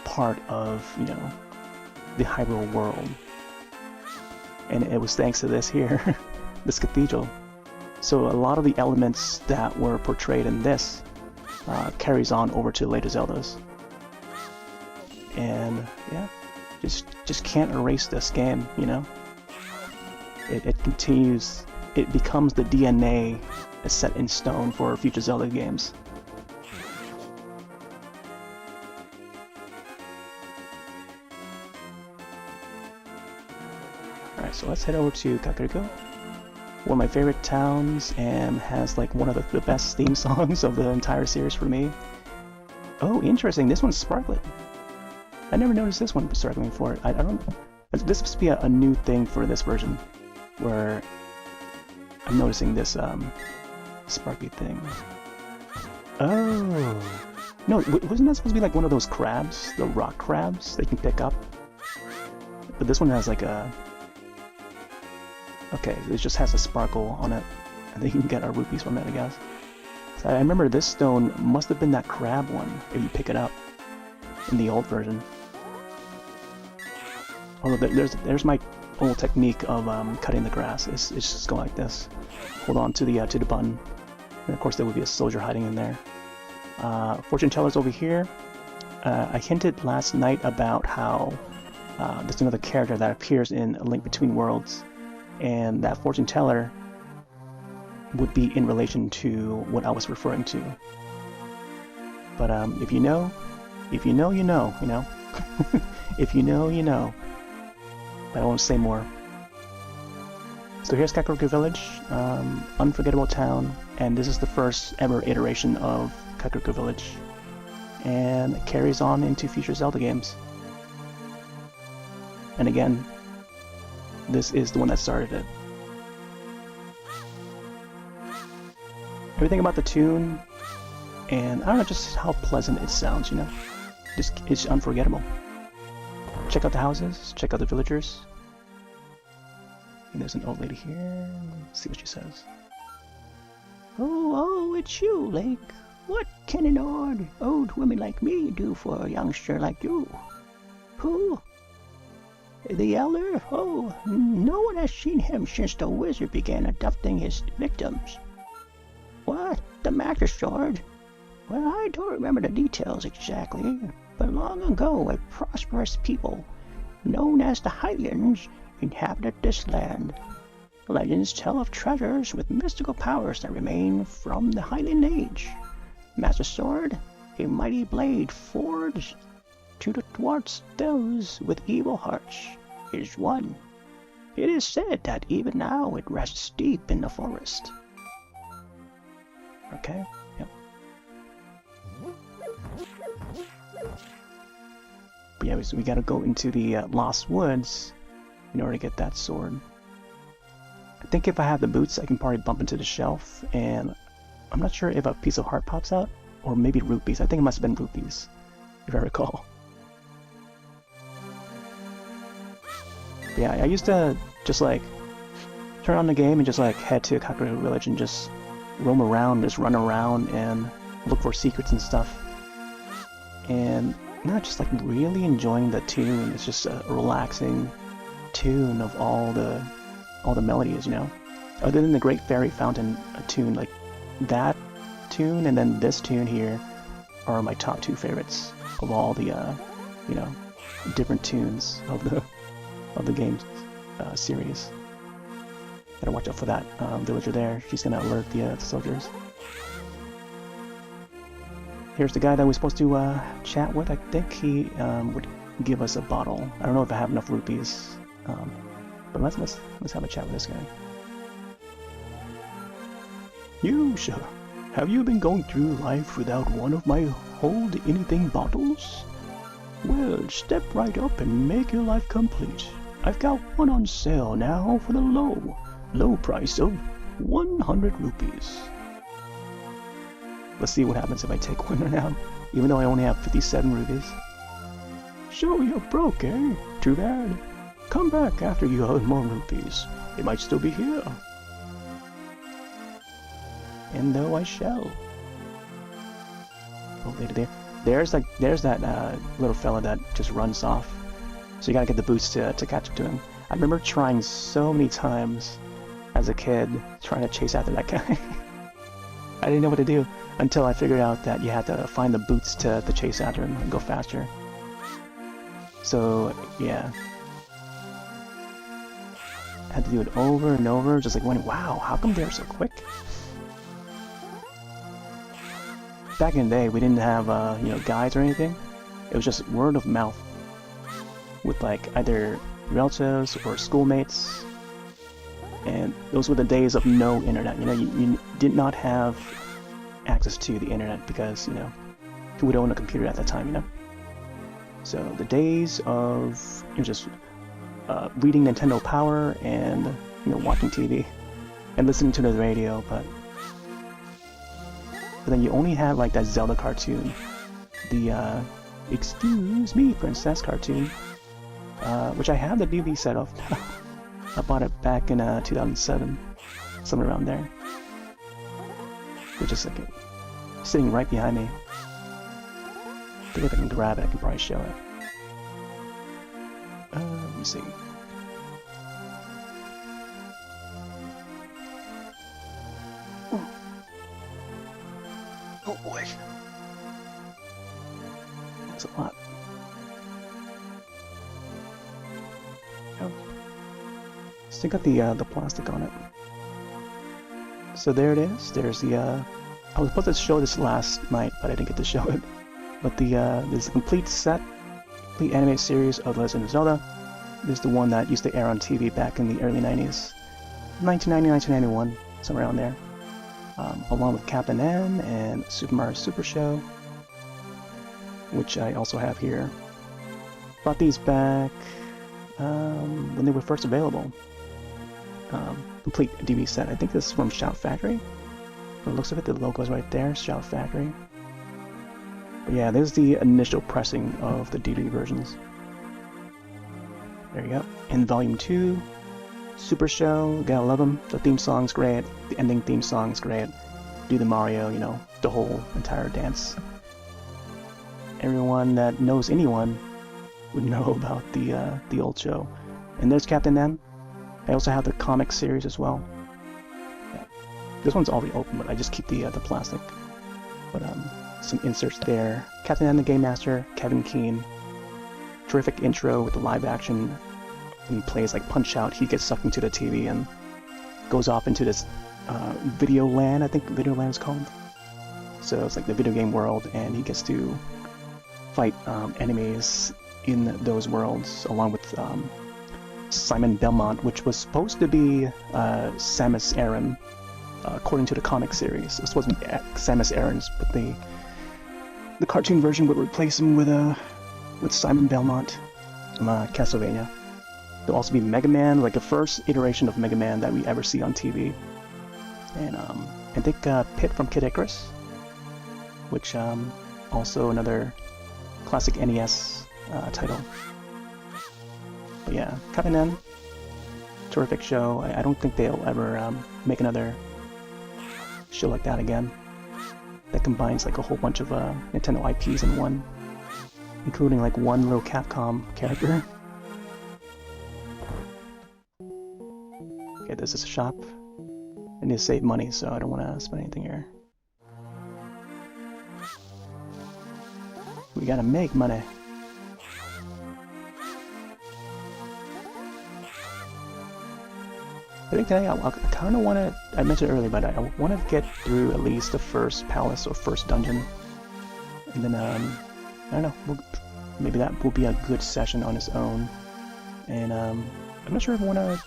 part of, you know, the Hyrule world. And it was thanks to this here, this cathedral. So a lot of the elements that were portrayed in this carries on over to later Zeldas. And yeah, just can't erase this game, you know? It continues, it becomes the DNA that's set in stone for future Zelda games. Alright, so let's head over to Kakariko, one of my favorite towns, and has like one of the best theme songs of the entire series for me. Oh, interesting, this one's sparkling. I never noticed this one sparkling before. I don't... This must be a new thing for this version, where I'm noticing this sparkly thing. Oh! No, wasn't that supposed to be like one of those crabs? The rock crabs that you can pick up? But this one has like a... Okay, it just has a sparkle on it. I think you can get our rupees from it, I guess. So I remember this stone must have been that crab one, if you pick it up in the old version. Although there's my old technique of cutting the grass. It's just go like this. Hold on to the button. And of course there would be a soldier hiding in there. Fortune teller's over here. I hinted last night about how there's another character that appears in A Link Between Worlds, and that fortune teller would be in relation to what I was referring to. But if you know, you know, you know. If you know, you know. But I won't say more. So here's Kakariko Village, unforgettable town, and this is the first ever iteration of Kakariko Village, and it carries on into future Zelda games. And again, this is the one that started it. Everything about the tune, and I don't know, just how pleasant it sounds, you know? Just, it's unforgettable. Check out the houses, check out the villagers. And there's an old lady here. Let's see what she says. Oh, it's you, Lake. What can an old woman like me do for a youngster like you? Who? The elder? Oh, no one has seen him since the wizard began abducting his victims. What? The Master Sword? Well, I don't remember the details exactly, but long ago a prosperous people, known as the Highlands, inhabited this land. Legends tell of treasures with mystical powers that remain from the Highland Age. Master Sword, a mighty blade forged to thwart those with evil hearts, is one. It is said that even now it rests deep in the forest. Okay, yep. But yeah, we gotta go into the Lost Woods in order to get that sword. I think if I have the boots, I can probably bump into the shelf, and I'm not sure if a piece of heart pops out, or maybe rupees. I think it must have been rupees, if I recall. But yeah, I used to just like turn on the game and just like head to Kakariko Village and just roam around, just run around and look for secrets and stuff. And not just like really enjoying the tune. It's just a relaxing tune of all the melodies, you know. Other than the Great Fairy Fountain tune, like that tune and then this tune here are my top two favorites of all the you know, different tunes of the game series. Gotta watch out for that villager there. She's gonna alert the soldiers. Here's the guy that we're supposed to chat with. I think he would give us a bottle. I don't know if I have enough rupees, but let's have a chat with this guy. You, sir, have you been going through life without one of my hold anything bottles? Well, step right up and make your life complete. I've got one on sale now for the low price of 100 rupees. Let's see what happens if I take one now, even though I only have 57 rupees. So you're broke, eh? Too bad. Come back after you earn more rupees. It might still be here. And though I shall. Oh, there's that little fella that just runs off. So you gotta get the boots to catch up to him. I remember trying so many times as a kid trying to chase after that guy. I didn't know what to do until I figured out that you had to find the boots to chase after him and go faster. So yeah, I had to do it over and over, just like wondering, wow, how come they're so quick? Back in the day, we didn't have guides or anything. It was just word of mouth with like either relatives or schoolmates, and those were the days of no internet. You did not have access to the internet because who would own a computer at that time, So the days of just reading Nintendo Power and watching TV and listening to the radio, but then you only had like that Zelda cartoon, the Excuse Me Princess cartoon, which I have the DVD set of now. I bought it back in 2007, somewhere around there. Which is like sitting right behind me. I think if I can grab it, I can probably show it. Let me see. Oh boy. That's a lot. Oh. Still got the plastic on it. So there it is. There's the I was supposed to show this last night, but I didn't get to show it. But this is a complete set, complete animated series of Legend of Zelda. This is the one that used to air on TV back in the early 90s. 1990, 1991, somewhere around there. Along with Captain N and Super Mario Super Show, which I also have here. Bought these back when they were first available. Complete DVD set. I think this is from Shout Factory. From the looks of it, the logo is right there, Shout Factory. But yeah, there's the initial pressing of the DVD versions. There you go. In Volume 2, Super Show, gotta love them. The theme song's great, the ending theme song's great. Do the Mario, the whole entire dance. Everyone that knows anyone would know about the old show. And there's Captain N. I also have the comic series as well. Yeah. This one's already open, but I just keep the plastic. But some inserts there. Captain N, the Game Master, Kevin Keane. Terrific intro with the live action. When he plays like Punch Out, he gets sucked into the TV and goes off into this video land, I think video land is called. So it's like the video game world, and he gets to fight enemies in those worlds, along with Simon Belmont, which was supposed to be Samus Aran, according to the comic series. This wasn't Samus Aran's, but the cartoon version would replace him with Simon Belmont from Castlevania. There'll also be Mega Man, like the first iteration of Mega Man that we ever see on TV. And I think Pit from Kid Icarus, which also another classic NES title. But yeah, Captain N, terrific show. I don't think they'll ever make another show like that again. That combines like a whole bunch of Nintendo IPs in one, including like one little Capcom character. Okay, this is a shop. I need to save money, so I don't want to spend anything here. We gotta make money. I think today I kind of want to, I mentioned earlier, but I want to get through at least the first palace or first dungeon. And then, I don't know, maybe that will be a good session on its own. And I'm not sure if I want to,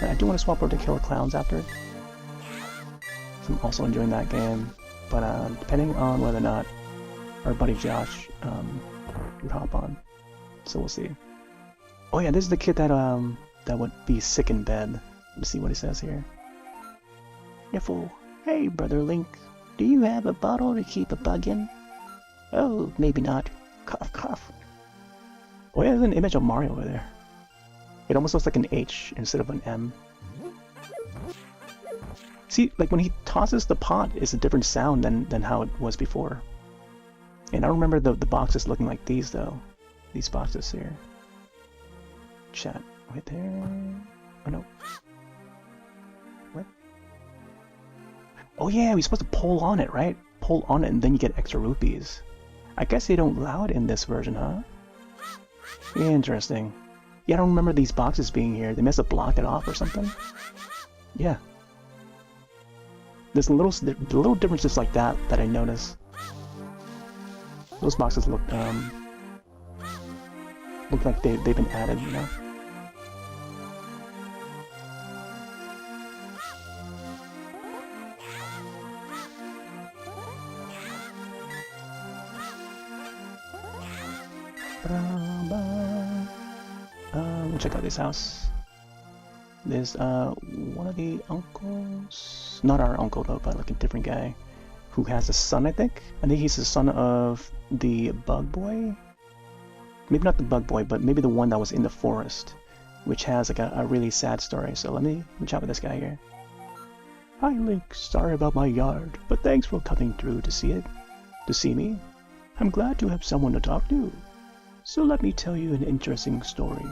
I do want to swap over to Killer Clowns after. So I'm also enjoying that game. But depending on whether or not our buddy Josh would hop on. So we'll see. Oh yeah, this is the kid that that would be sick in bed. Let's see what he says here. wonderful. Hey, Brother Link, do you have a bottle to keep a bug in? Oh, maybe not. Cough, cough. Oh yeah, there's an image of Mario over there. It almost looks like an H instead of an M. See, like when he tosses the pot, it's a different sound than how it was before. And I remember the boxes looking like these though. These boxes here. Chat. Right there. Oh no. What? Oh yeah, we're supposed to pull on it, right? Pull on it and then you get extra rupees. I guess they don't allow it in this version, huh? Interesting. Yeah, I don't remember these boxes being here. They must have blocked it off or something. Yeah. There's little differences like that that I notice. Those boxes look like they've been added, you know. We'll check out this house. There's one of the uncles, not our uncle though, but like a different guy, who has a son, I think. I think he's the son of the bug boy. Maybe not the bug boy, but maybe the one that was in the forest, which has like a really sad story. So let me chat with this guy here. Hi Link, sorry about my yard, but thanks for coming through to see me. I'm glad to have someone to talk to. So let me tell you an interesting story.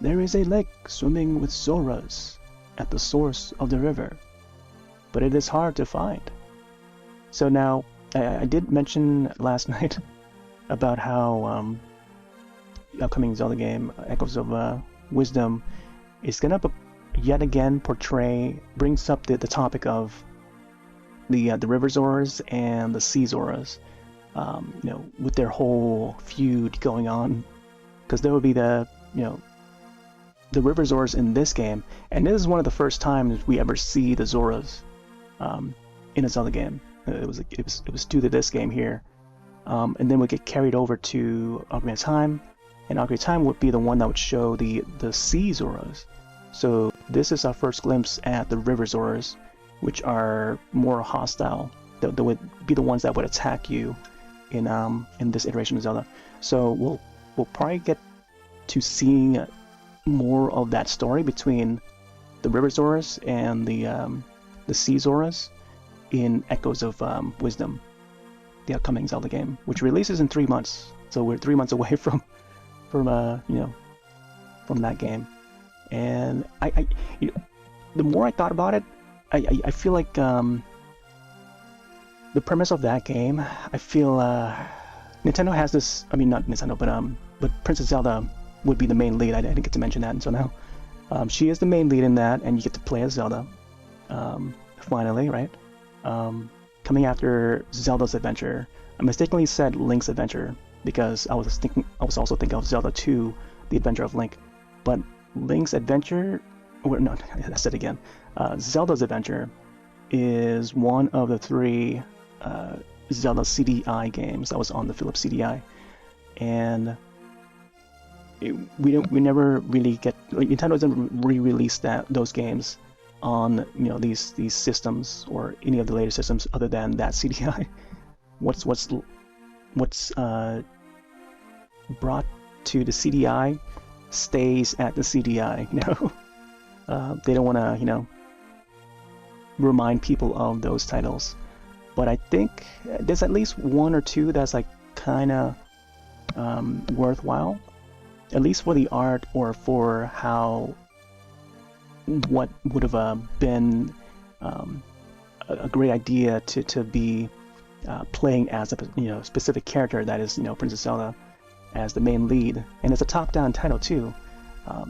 There is a lake swimming with Zoras at the source of the river, but it is hard to find. So now, I did mention last night about how the upcoming Zelda game, Echoes of Wisdom, is gonna yet again brings up the topic of the river Zoras and the sea Zoras, you know, with their whole feud going on, because there would be the river Zoras in this game, and this is one of the first times we ever see the Zoras in a Zelda game. It was due to this game here, and then we get carried over to Ocarina of Time, and Ocarina of Time would be the one that would show the sea Zoras. So this is our first glimpse at the river Zoras, which are more hostile. They would be the ones that would attack you in this iteration of Zelda. So we'll probably get to seeing more of that story between the river Zoras and the sea Zoras in Echoes of Wisdom, the upcoming Zelda game, which releases in 3 months. So we're 3 months away from that game. And the more I thought about it, I feel like the premise of that game, I feel Nintendo has this. I mean, not Nintendo, but Princess Zelda would be the main lead. I didn't get to mention that until now. She is the main lead in that, and you get to play as Zelda. Finally, right? Coming after Zelda's Adventure. I mistakenly said Link's Adventure because I was also thinking of Zelda 2, The Adventure of Link. But Link's Adventure, or no, I said it again. Zelda's Adventure is one of the 3 Zelda CDI games that was on the Philips CDI, and we never really get, like, Nintendo doesn't re-release those games on these systems or any of the later systems other than that CDI. What's brought to the CDI stays at the CDI. They don't want to remind people of those titles. But I think there's at least 1 or 2 that's like kind of worthwhile, at least for the art or for how what would have been a great idea to be playing as a specific character that is Princess Zelda as the main lead, and it's a top-down title too,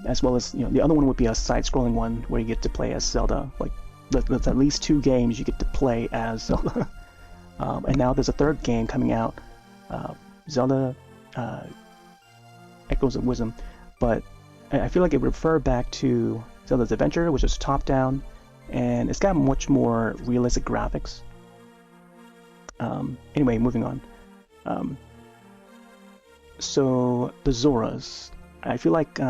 as well as the other one would be a side-scrolling one where you get to play as Zelda. Like there's at least 2 games you get to play as Zelda. And now there's a 3rd game coming out, Zelda Echoes of Wisdom, but I feel like it would refer back to Zelda's Adventure, which is top-down, and it's got much more realistic graphics. Anyway, moving on. So the Zoras, I feel like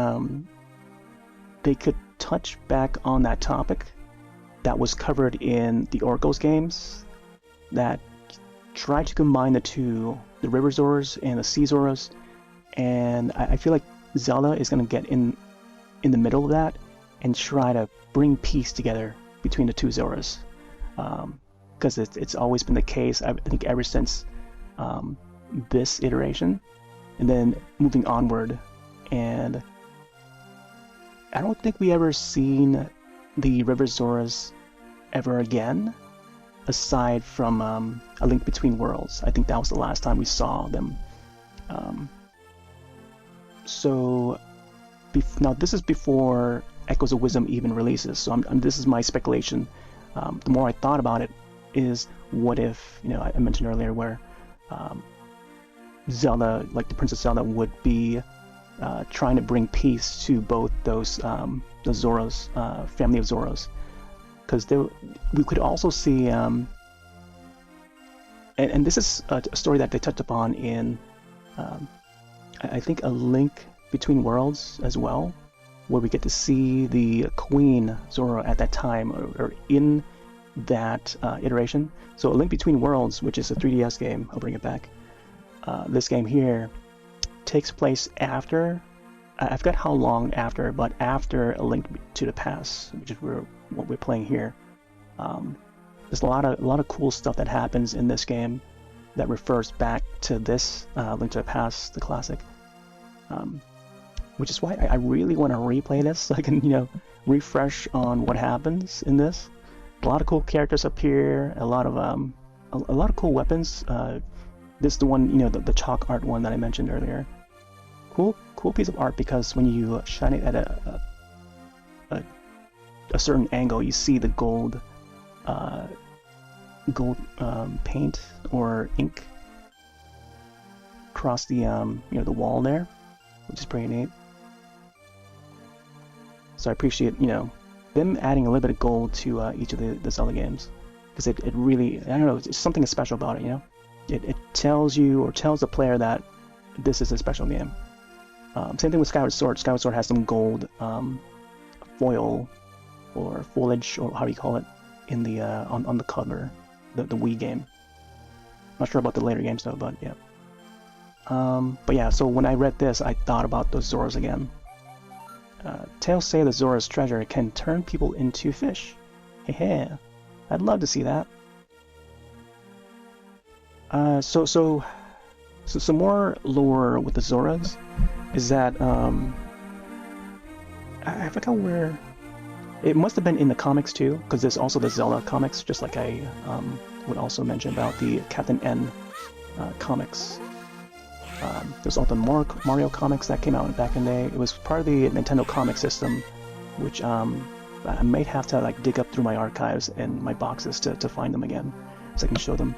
they could touch back on that topic that was covered in the Oracles games that tried to combine the two, the River Zoras and the Sea Zoras, and I feel like Zelda is going to get in the middle of that and try to bring peace together between the two Zoras, because it's always been the case, I think, ever since this iteration, and then moving onward. And I don't think we ever seen the River Zoras ever again, aside from A Link Between Worlds. I think that was the last time we saw them. So now this is before Echoes of Wisdom even releases, so this is my speculation. The more I thought about it is, what if, I mentioned earlier where Zelda, like the Princess Zelda, would be trying to bring peace to both those the Zoras, family of Zoras, because we could also see, and this is a story that they touched upon in, I think, A Link Between Worlds as well, where we get to see the Queen Zora at that time, or in that iteration. So A Link Between Worlds, which is a 3DS game, I'll bring it back. This game here takes place after, I forgot how long after, but after A Link to the Past, which is what we're playing here. There's a lot of cool stuff that happens in this game that refers back to this Link to the Past, the classic. Which is why I really want to replay this, so I can, refresh on what happens in this. A lot of cool characters appear, a lot of cool weapons. This is the one, the chalk art one that I mentioned earlier. Cool piece of art, because when you shine it at a certain angle, you see the gold paint or ink across the the wall there, which is pretty neat. So I appreciate, them adding a little bit of gold to each of the Zelda games, because it really, I don't know, it's something special about it, It tells you, or tells the player, that this is a special game. Same thing with Skyward Sword. Skyward Sword has some gold foil or foliage, or how do you call it, in the on the cover, the Wii game. Not sure about the later games though, but yeah. But yeah, so when I read this, I thought about those Zoras again. Tales say the Zora's treasure can turn people into fish. Hey, I'd love to see that. So some more lore with the Zoras is that I forgot where. It must have been in the comics too, because there's also the Zelda comics, just like I would also mention about the Captain N comics. There's also the Mario comics that came out back in the day. It was part of the Nintendo comic system, which I might have to dig up through my archives and my boxes to find them again, so I can show them.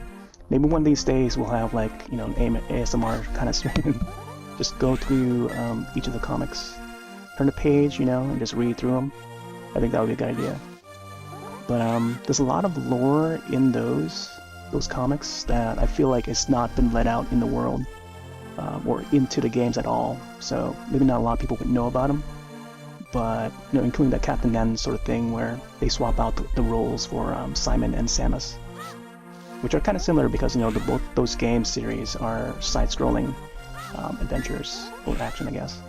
Maybe one of these days we'll have an ASMR kind of stream. Just go through each of the comics, turn the page, and just read through them. I think that would be a good idea. But there's a lot of lore in those comics that I feel like it's not been let out in the world, or into the games at all. So maybe not a lot of people would know about them. But including that Captain N sort of thing, where they swap out the roles for Simon and Samus, which are kind of similar because both those game series are side-scrolling adventures or action, I guess.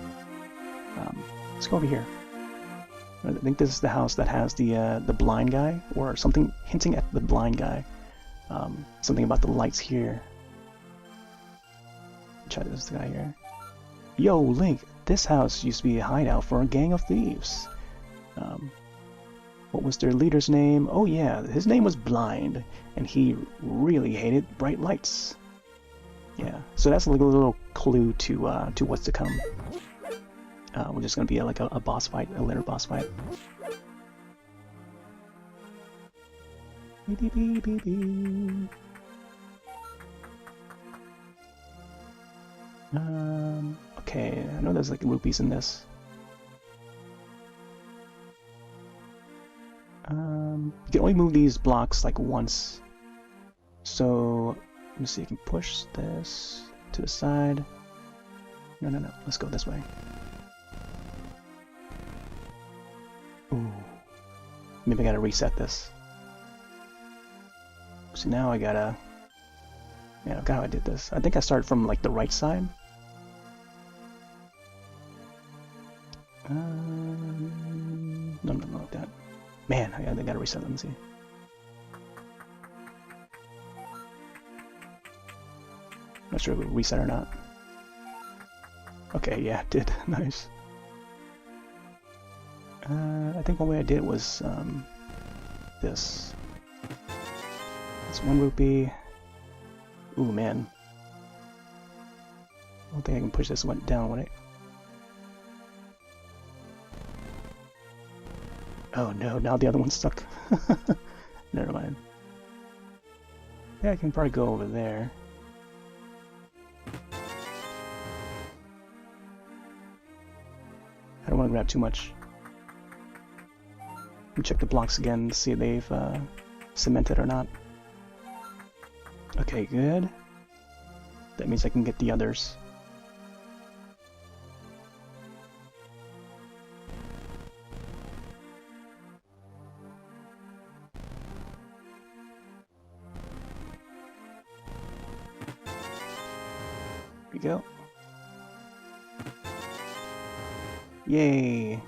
Let's go over here. I think this is the house that has the blind guy, or something hinting at the blind guy. Something about the lights here. Try this guy here. Yo, Link, this house used to be a hideout for a gang of thieves. What was their leader's name? Oh yeah, his name was Blind, and he really hated bright lights. Yeah, so that's like a little clue to what's to come. We're just gonna be a boss fight, a later boss fight. Okay, I know there's rupees in this. You can only move these blocks once. So let me see, I can push this to the side. No, let's go this way. Ooh. Maybe I gotta reset this. So now I gotta... Yeah, I forgot how I did this. I think I started from like the right side. No, not that. Man, I gotta reset. Let me see. Not sure if it will reset or not. Okay, yeah, it did. Nice. I think one way I did it was this. It's 1 rupee. Ooh, man. I don't think I can push this one down, would it? Oh no, now the other one's stuck. Never mind. Yeah, I can probably go over there. I don't want to grab too much. Let me check the blocks again to see if they've cemented or not. Okay, good. That means I can get the others. Here we go. Yay!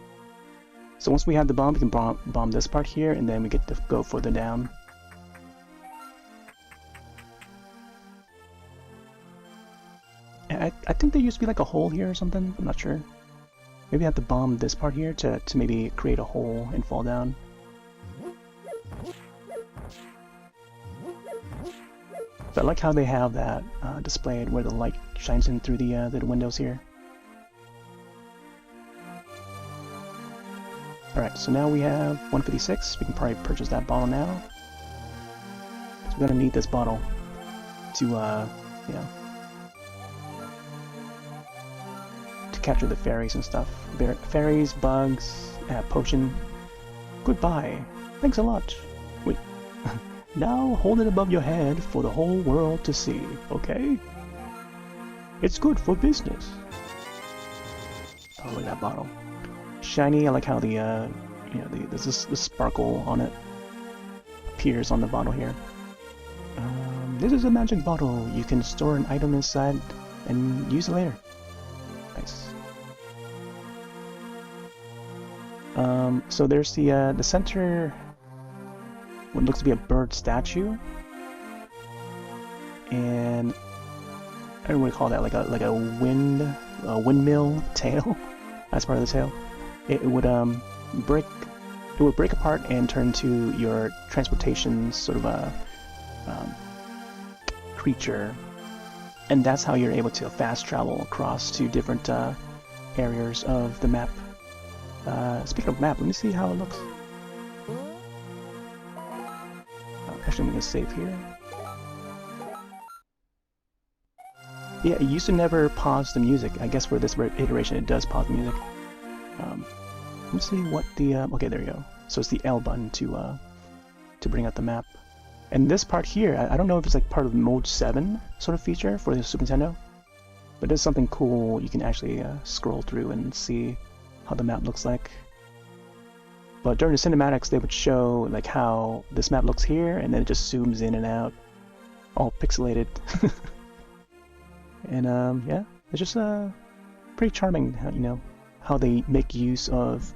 So once we have the bomb, we can bomb this part here, and then we get to go further down. I think there used to be like a hole here or something. I'm not sure. Maybe I have to bomb this part here to maybe create a hole and fall down. But I like how they have that displayed where the light shines in through the windows here. Alright, so now we have 156. We can probably purchase that bottle now. So we're gonna need this bottle to, you know, to capture the fairies and stuff. Fairies, bugs, potion. Goodbye. Thanks a lot. Wait. Now hold it above your head for the whole world to see, okay? It's good for business. Oh, look at that bottle. Shiny. I like how the you know, there's this sparkle on it appears on the bottle here. This is a magic bottle. You can store an item inside and use it later. Nice. So there's the center, what looks to be a bird statue, and I don't know what to call that, like a windmill tail. That's part of the tail. It would break apart and turn into your transportation sort of a creature, and that's how you're able to fast travel across to different areas of the map. Speaking of map, let me see how it looks. Actually, I'm gonna save here. Yeah, it used to never pause the music. I guess for this iteration, it does pause the music. Let me see what the okay, there you go. So it's the L button to bring out the map. And this part here, I don't know if it's like part of the Mode 7 sort of feature for the Super Nintendo, but there's something cool. You can actually scroll through and see how the map looks like. But during the cinematics, they would show like how this map looks here, and then it just zooms in and out, all pixelated. And yeah, it's just pretty charming, you know, how they make use of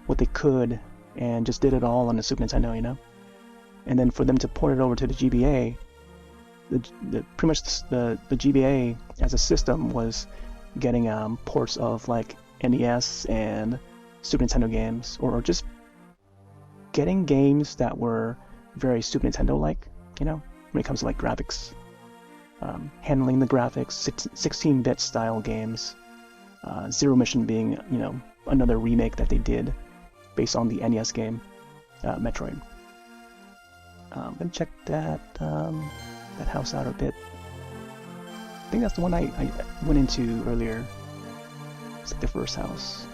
what they could and just did it all on the Super Nintendo, you know. And then for them to port it over to the GBA, pretty much the GBA as a system was getting ports of like NES and Super Nintendo games, or just getting games that were very Super Nintendo-like, you know, when it comes to like graphics, handling the graphics, 16-bit style games. Zero Mission being, you know, another remake that they did based on the NES game, Metroid. I'm gonna check that house out a bit. I think that's the one I went into earlier. It's like the first house.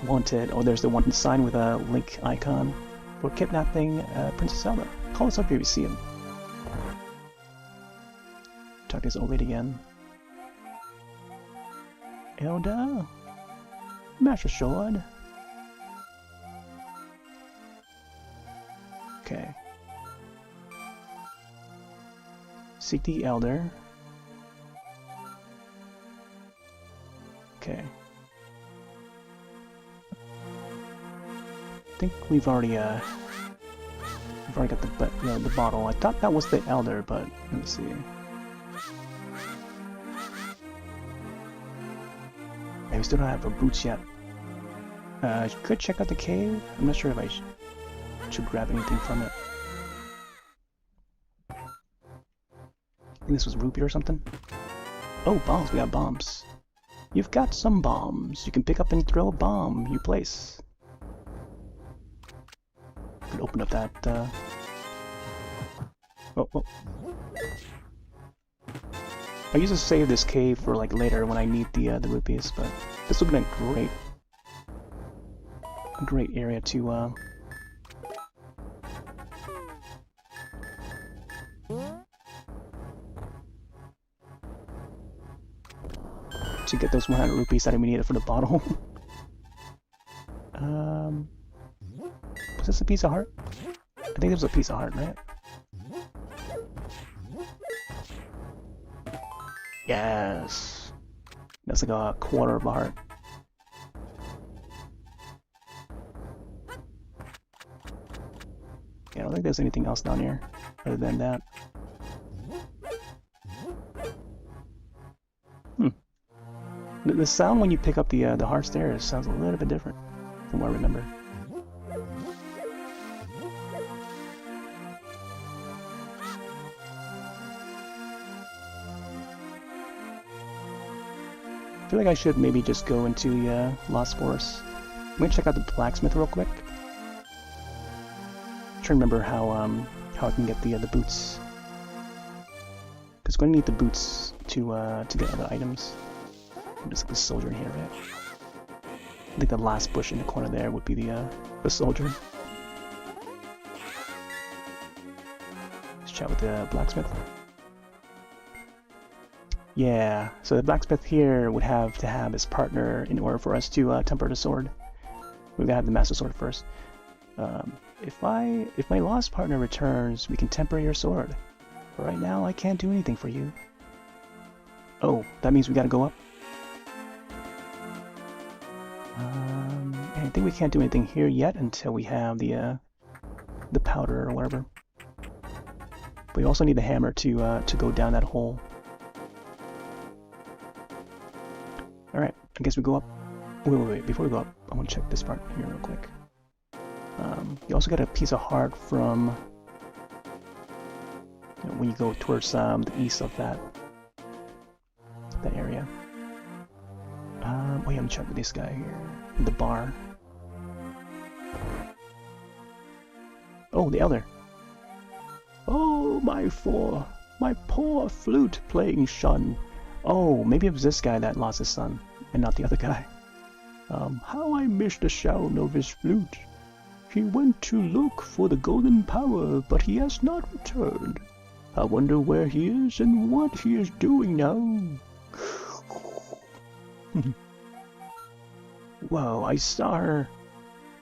Wanted. Oh, there's the wanted sign with a Link icon for kidnapping Princess Zelda. Call us up if you see him. Talk to this old lady again. Elda, Master Sword. Okay. Seek the Elder. Okay. I think we've already got the bottle. I thought that was the Elder, but let me see. Yeah, we still don't have our boots yet. Could check out the cave. I'm not sure if I should grab anything from it. I think this was rupee or something. Oh, bombs. We got bombs. You've got some bombs. You can pick up and throw a bomb you place. Could open up that. Oh. I used to save this cave for like later when I need the rupees, but this would have been a great area to get those 100 rupees that I needed for the bottle. Was this a piece of heart? I think it was a piece of heart, right? Yes! That's like a quarter of a heart. Yeah, I don't think there's anything else down here other than that. The sound when you pick up the hearts there sounds a little bit different from what I remember. I feel like I should maybe just go into the Lost Forest. I'm gonna check out the blacksmith real quick. Try to remember how I can get the boots. Because I'm gonna need the boots to get other items. There's like a soldier in here, right? I think the last bush in the corner there would be the soldier. Let's chat with the blacksmith. Yeah, so the blacksmith here would have to have his partner in order for us to temper the sword. We've got to have the master sword first. If my lost partner returns, we can temper your sword. But right now, I can't do anything for you. Oh, that means we gotta go up. I think we can't do anything here yet until we have the powder or whatever. But we also need the hammer to go down that hole. All right, I guess we go up. Wait! Before we go up, I want to check this part here real quick. You also get a piece of heart from when you go towards the east of that area. Oh yeah, I'm checking this guy here in the bar. Oh, the elder. Oh, my poor flute-playing son. Oh, maybe it was this guy that lost his son, and not the other guy. How I miss the sound of his flute. He went to look for the golden power, but he has not returned. I wonder where he is and what he is doing now. Whoa, I saw her.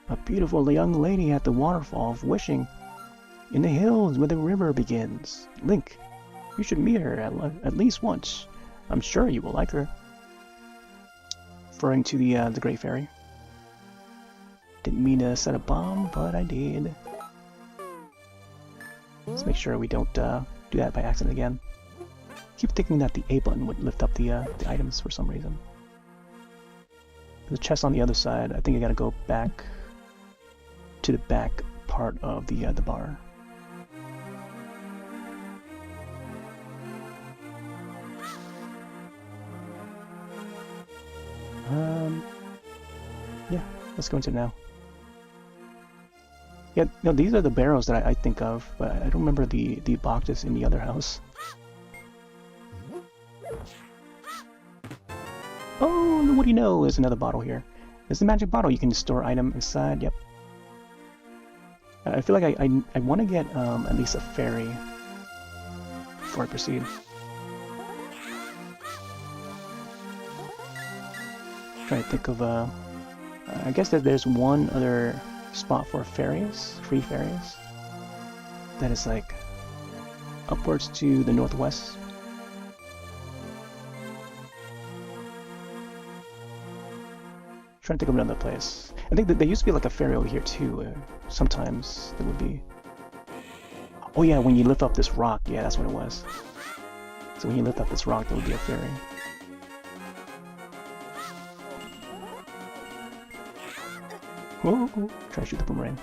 A beautiful young lady at the waterfall of Wishing. In the hills where the river begins. Link, you should meet her at least once. I'm sure you will like her. Referring to the Great Fairy. Didn't mean to set a bomb, but I did. Let's make sure we don't do that by accident again. Keep thinking that the A button would lift up the items for some reason. The chest on the other side, I think I gotta go back to the back part of the bar. Yeah, let's go into it now. Yeah, no, these are the barrels that I think of, but I don't remember the boxes in the other house. Oh, what do you know? There's another bottle here. There's the magic bottle. You can store item inside. Yep. I feel like I want to get at least a fairy before I proceed. Trying to think of I guess that there's one other spot for fairies, free fairies. that is like upwards to the northwest. Trying to think of another place. I think that there used to be like a ferry over here too. Sometimes there would be. Oh yeah, when you lift up this rock, yeah, that's what it was. So when you lift up this rock, there would be a ferry. Whoa! Try to shoot the boomerang.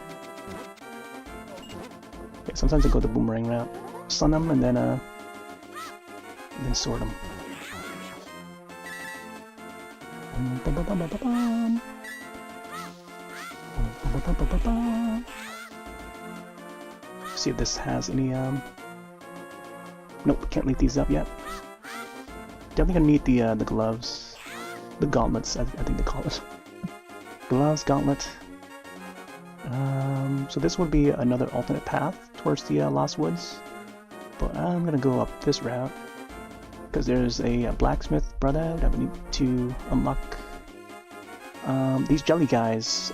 Yeah, sometimes I go the boomerang route, stun them, and then sword them. See if this has any, nope, can't leave these up yet. Definitely gonna need the gloves. The gauntlets, I think they call it. Gloves, gauntlet. So this would be another alternate path towards the Lost Woods. But I'm gonna go up this route. Because there's a blacksmith brother that we need to unlock. These jelly guys,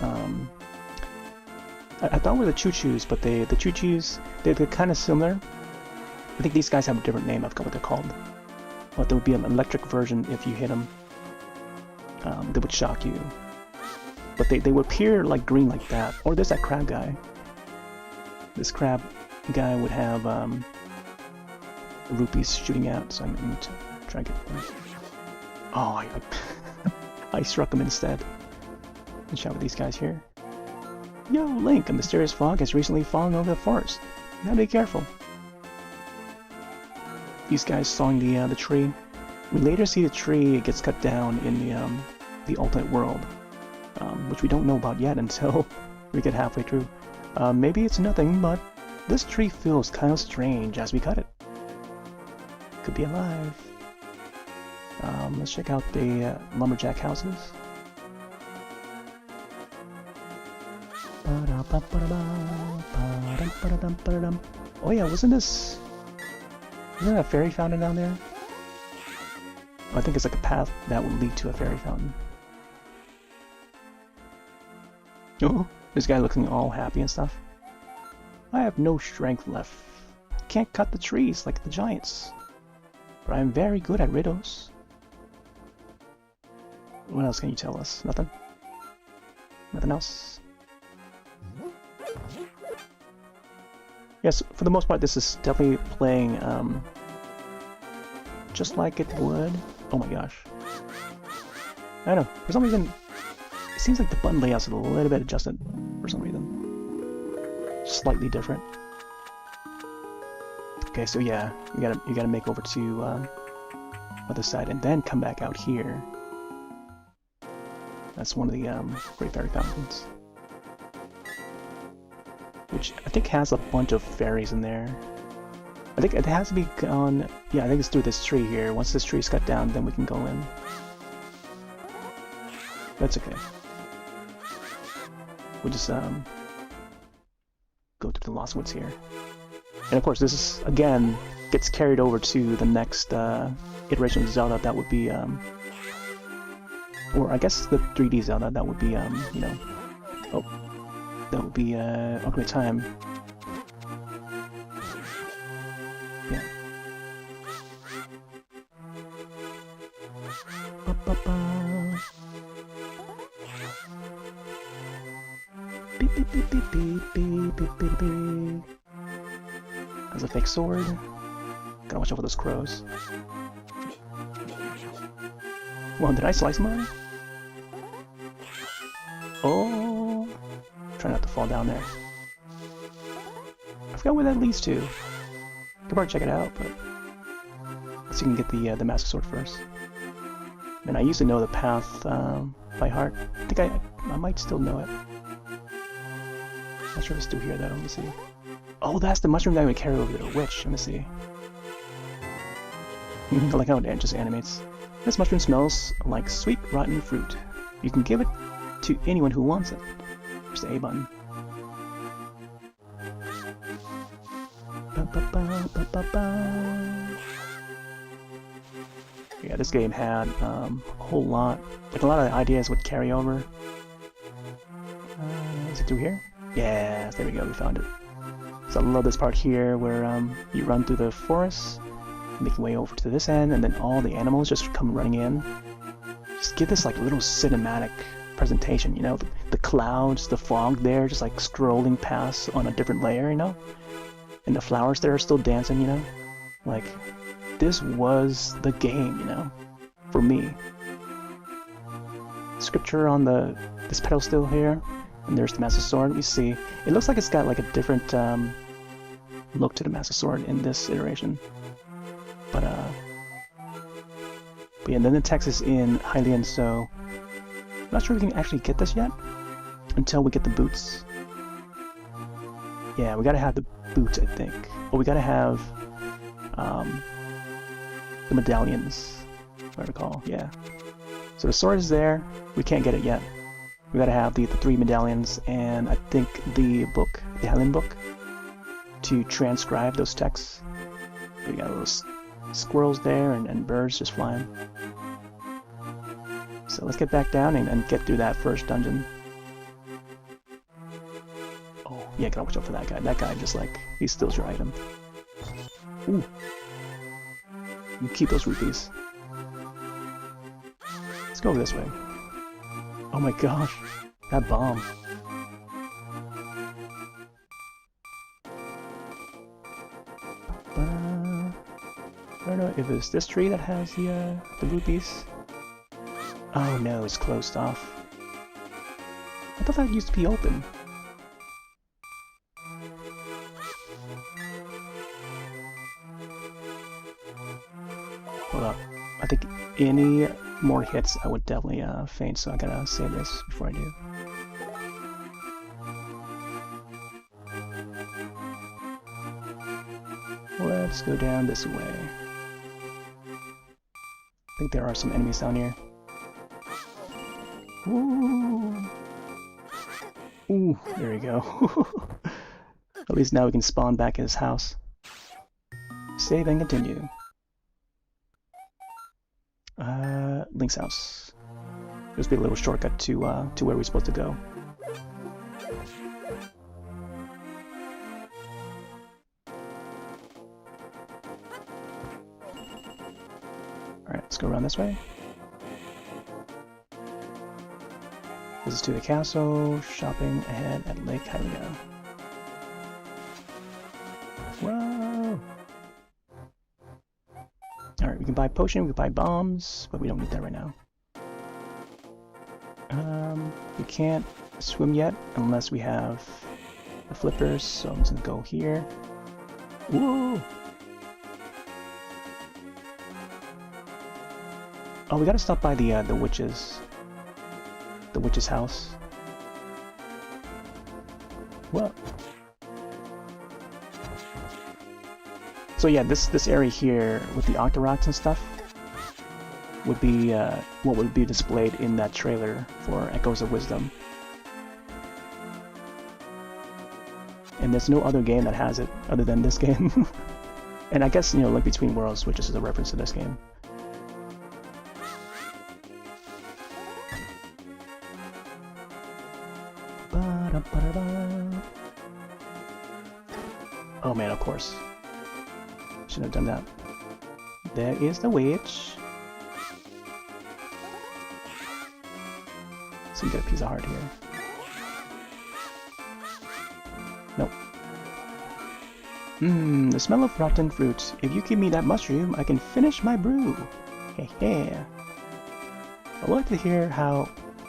I thought were the choo-choos, but the choo-choos, they're kind of similar. I think these guys have a different name, I forgot what they're called. But there would be an electric version if you hit them. They would shock you. But they would appear like green like that. Or there's that crab guy. This crab guy would have rupees shooting out, so I'm going to try and get one. Oh, I struck him instead. And shot with these guys here. Yo, Link, a mysterious fog has recently fallen over the forest. You gotta be careful. These guys sawing the tree. We later see the tree gets cut down in the alternate world, which we don't know about yet until we get halfway through. Maybe it's nothing, but this tree feels kind of strange as we cut it. Could be alive. Let's check out the lumberjack houses. Oh yeah, wasn't there a fairy fountain down there? I think it's like a path that would lead to a fairy fountain. Oh, this guy looking all happy and stuff. I have no strength left. Can't cut the trees like the giants. But I'm very good at riddles. What else can you tell us? Nothing? Nothing else? Yes, for the most part this is definitely playing just like it would. Oh my gosh. I don't know, for some reason it seems like the button layout's a little bit adjusted for some reason. Slightly different. Okay, so yeah, you gotta make over to other side and then come back out here. That's one of the Great Fairy Fountains, which I think has a bunch of fairies in there. I think it has to be on. Yeah, I think it's through this tree here. Once this tree is cut down, then we can go in. That's okay. We'll just go to the Lost Woods here. And of course, this is, again, gets carried over to the next iteration of Zelda. That would be, or I guess the 3D Zelda. That would be, you know, oh, that would be Ocarina of Time. Yeah. Ba-ba-ba. Beep beep beep beep beep beep beep beep beep. There's a fake sword. Gotta watch out for those crows. Well, did I slice mine? Oh! Try not to fall down there. I forgot where that leads to. Could probably check it out, but let's see if we can get the Master Sword first. And I used to know the path by heart. I think I might still know it. Not sure if it's still here though. Let me see. Oh, that's the mushroom that we carry over to the witch. Let me see. I like how it just animates. This mushroom smells like sweet, rotten fruit. You can give it to anyone who wants it. There's the A button. Ba, ba, ba, ba, ba, ba. Yeah, this game had a whole lot, like a lot of the ideas would carry over. Is it through here? Yeah, there we go, we found it. So I love this part here where you run through the forest, make your way over to this end, and then all the animals just come running in. Just give this like little cinematic presentation, you know, the clouds, the fog there, just like scrolling past on a different layer, you know, and the flowers there are still dancing, you know, like this was the game, you know, for me. Scripture on this pedestal here, and there's the Master Sword. We see it looks like it's got like a different look to the Master Sword in this iteration, but yeah, and then the text is in Hylian, so I'm not sure we can actually get this yet until we get the boots. Yeah, we gotta have the boots, I think. Or we gotta have the medallions, if I recall. Yeah. So the sword is there. We can't get it yet. We gotta have the 3 medallions and I think the book, the Hylian book, to transcribe those texts. We got those squirrels there and birds just flying. So let's get back down and get through that first dungeon. Oh, yeah, gotta watch out for that guy. That guy just like, he steals your item. Ooh. You keep those rupees. Let's go over this way. Oh my gosh, that bomb. I don't know if it's this tree that has the rupees. Oh no, it's closed off. I thought that used to be open. Hold up. I think any more hits I would definitely faint, so I gotta save this before I do. Let's go down this way. I think there are some enemies down here. Ooh. Ooh, there we go. At least now we can spawn back at his house. Save and continue. Link's house. There's be a little shortcut to where we're supposed to go. Alright, let's go around this way. This is to the castle, shopping ahead at Lake Hylia. Whoa! Alright, we can buy potion, we can buy bombs, but we don't need that right now. We can't swim yet unless we have the flippers, so I'm just gonna go here. Whoa! Oh, we gotta stop by the witch's house. What? So yeah, this area here with the Octoroks and stuff would be what would be displayed in that trailer for Echoes of Wisdom. And there's no other game that has it other than this game. And I guess, you know, Link Between Worlds, which is a reference to this game. Oh man, of course. Shouldn't have done that. There is the witch. So you get a piece of heart here. Nope. The smell of rotten fruit. If you give me that mushroom, I can finish my brew. Heh. I would like to hear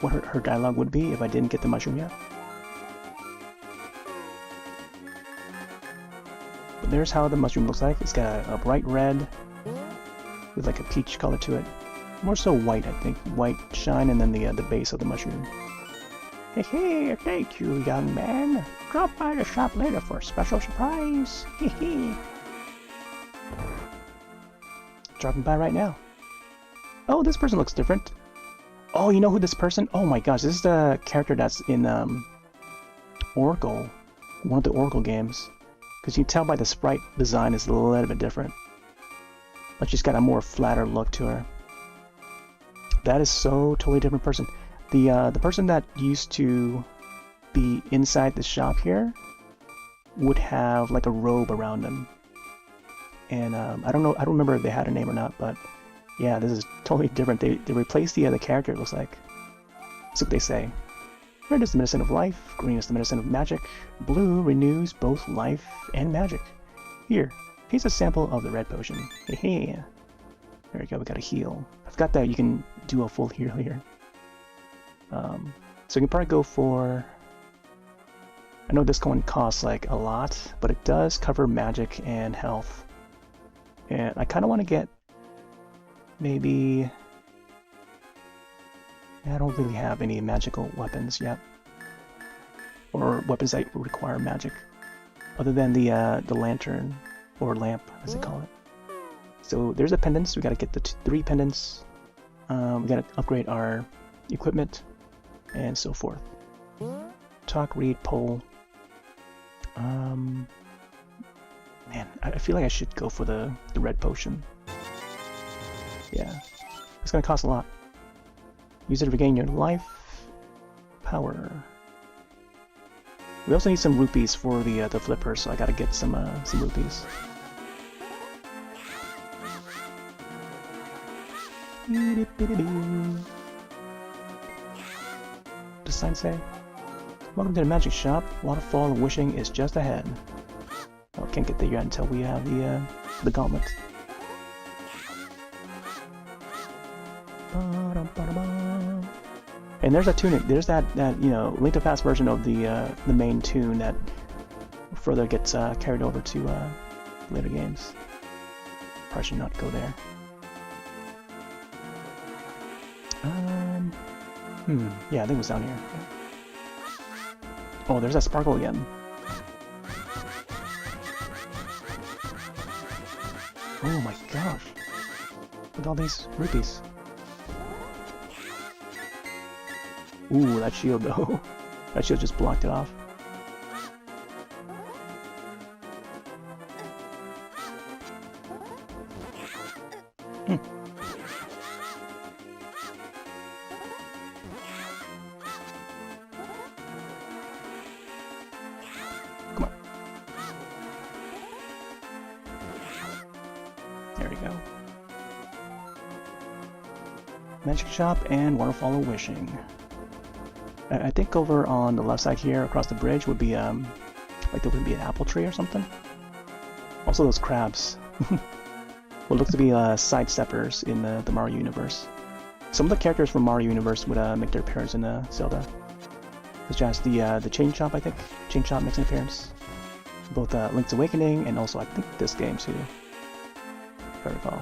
what her dialogue would be if I didn't get the mushroom yet. But there's how the mushroom looks like. It's got a bright red with like a peach color to it. More so white, I think. White shine and then the base of the mushroom. Hey, thank you, young man. Drop by the shop later for a special surprise. Dropping by right now. Oh, this person looks different. Oh, you know who this person? Oh my gosh, this is the character that's in Oracle, one of the Oracle games. Because you can tell by the sprite design is a little bit different. Like she's got a more flatter look to her. That is so totally different person. The person that used to be inside the shop here would have like a robe around them. And I don't know, I don't remember if they had a name or not, but yeah, this is totally different. They replaced the character, it looks like. That's what they say. Red is the medicine of life, green is the medicine of magic, blue renews both life and magic. Here, here's a sample of the red potion. Hey, there we go, we got a heal. I forgot that you can do a full heal here. So you can probably go for... I know this one costs like a lot, but it does cover magic and health. And I kind of want to get maybe... I don't really have any magical weapons yet. Or weapons that require magic. Other than the lantern, or lamp, as they call it. So there's the pendants, we gotta get the 3 pendants. We gotta upgrade our equipment, and so forth. Talk, read, poll. Man, I feel like I should go for the red potion. Yeah, it's gonna cost a lot. Use it to regain your life power. We also need some rupees for the flipper, so I gotta get some rupees. Does sign say? Welcome to the magic shop. Waterfall of wishing is just ahead. Oh, can't get there yet until we have the gauntlet. And there's that tunic. There's that you know, Link to Past version of the main tune that further gets carried over to later games. Probably should not go there. Yeah, I think it was down here. Oh, there's that sparkle again. Oh my gosh. Look at all these rupees. Ooh, that shield though. That shield just blocked it off. Come on. There we go. Magic Shop and Waterfall of Wishing. I think over on the left side here, across the bridge, would be like there would be an apple tree or something. Also those crabs. What looks to be sidesteppers in the Mario universe. Some of the characters from Mario universe would make their appearance in Zelda. Such as the Chain Chomp, I think. Chain Chomp makes an appearance. Both Link's Awakening and also I think this game too, if I recall.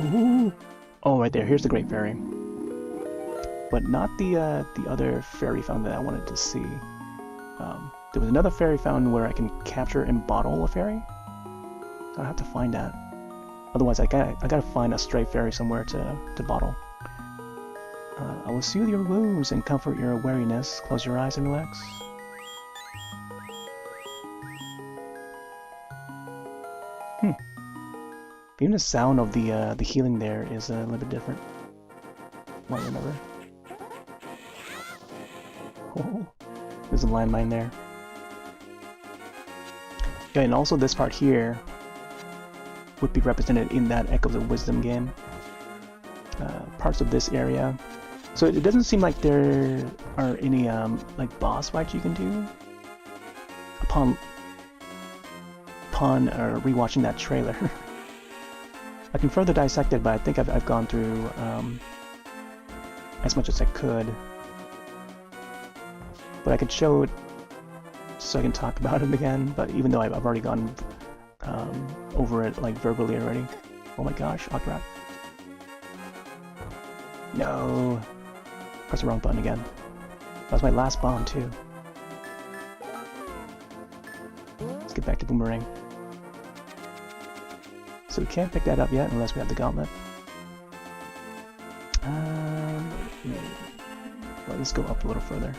Ooh! Oh, right there. Here's the Great Fairy. But not the other fairy fountain that I wanted to see. There was another fairy fountain where I can capture and bottle a fairy. So I have to find that. Otherwise, I gotta find a stray fairy somewhere to bottle. I will soothe your wounds and comfort your weariness. Close your eyes and relax. Even the sound of the healing there is a little bit different. Might remember. Oh, there's a landmine there. Yeah, and also this part here would be represented in that Echoes of Wisdom game. Parts of this area. So it doesn't seem like there are any like boss fights you can do upon rewatching that trailer. I can further dissect it, but I think I've gone through as much as I could. But I could show it so I can talk about it again, but even though I've already gone over it like verbally already. Oh my gosh, Octorock. No! Press the wrong button again. That was my last bomb too. Let's get back to Boomerang. So we can't pick that up yet unless we have the gauntlet. Well, let's go up a little further.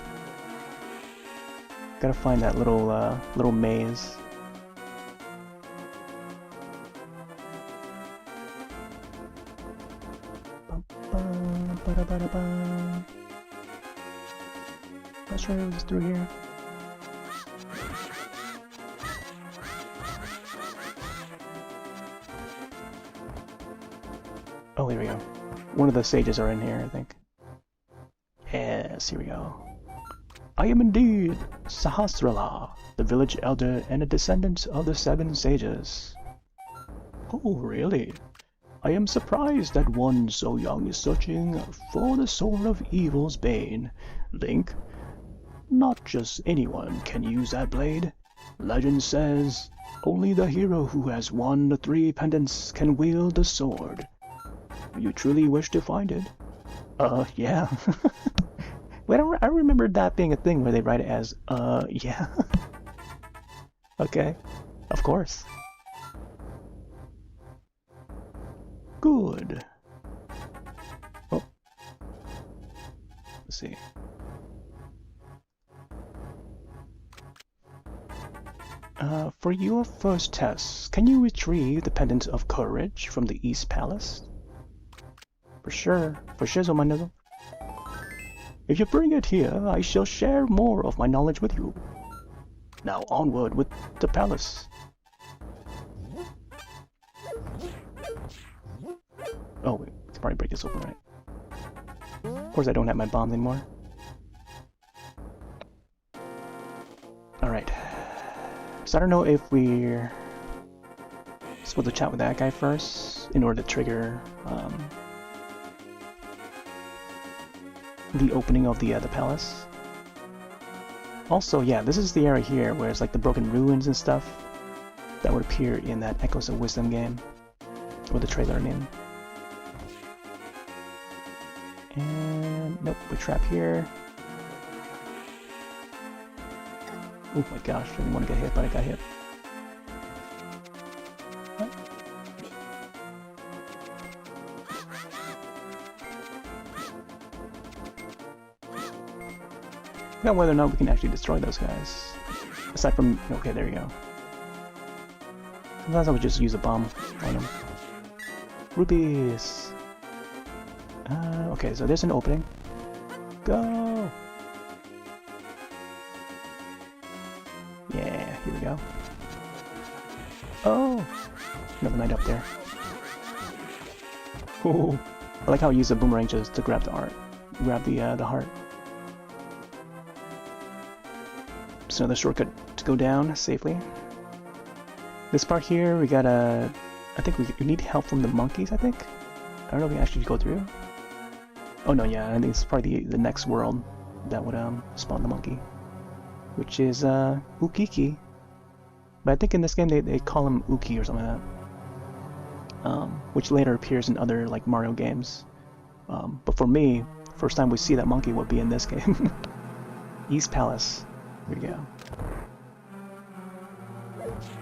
Gotta find that little maze. Not sure it was through here. Oh, here we go. One of the sages are in here, I think. Yes, here we go. I am indeed Sahasrara, the village elder and a descendant of the 7 sages. Oh, really? I am surprised that one so young is searching for the sword of evil's bane. Link, not just anyone can use that blade. Legend says only the hero who has won the 3 pendants can wield the sword. You truly wish to find it? Yeah. Well, I remember that being a thing where they write it as, yeah. Okay, of course. Good. Oh. Let's see. For your first test, can you retrieve the Pendant of Courage from the East Palace? For sure, my nizzle. If you bring it here, I shall share more of my knowledge with you. Now onward with the palace. Oh wait, I can probably break this open, right? Of course I don't have my bombs anymore. Alright. So I don't know if we're supposed to chat with that guy first in order to trigger the opening of the palace. Also, yeah, this is the area here where it's like the broken ruins and stuff that would appear in that Echoes of Wisdom game, or the trailer, I mean. And nope, we trap here. Oh my gosh, I didn't want to get hit, but I got hit. Now whether or not we can actually destroy those guys. Aside from, okay, there you go. Sometimes I would just use a bomb on them. Rupees! Okay, so there's an opening. Go! Yeah, here we go. Oh! Another knight up there. Oh! I like how I use the boomerang just to grab the art. Grab the heart. Just another shortcut to go down safely. This part here, we gotta... I think we need help from the monkeys, I think? I don't know if we actually go through. Oh no, yeah, I think it's probably the next world that would spawn the monkey. Which is Ukiki. But I think in this game they call him Uki or something like that. Which later appears in other like Mario games. But for me, first time we see that monkey would be in this game. East Palace. Here we go.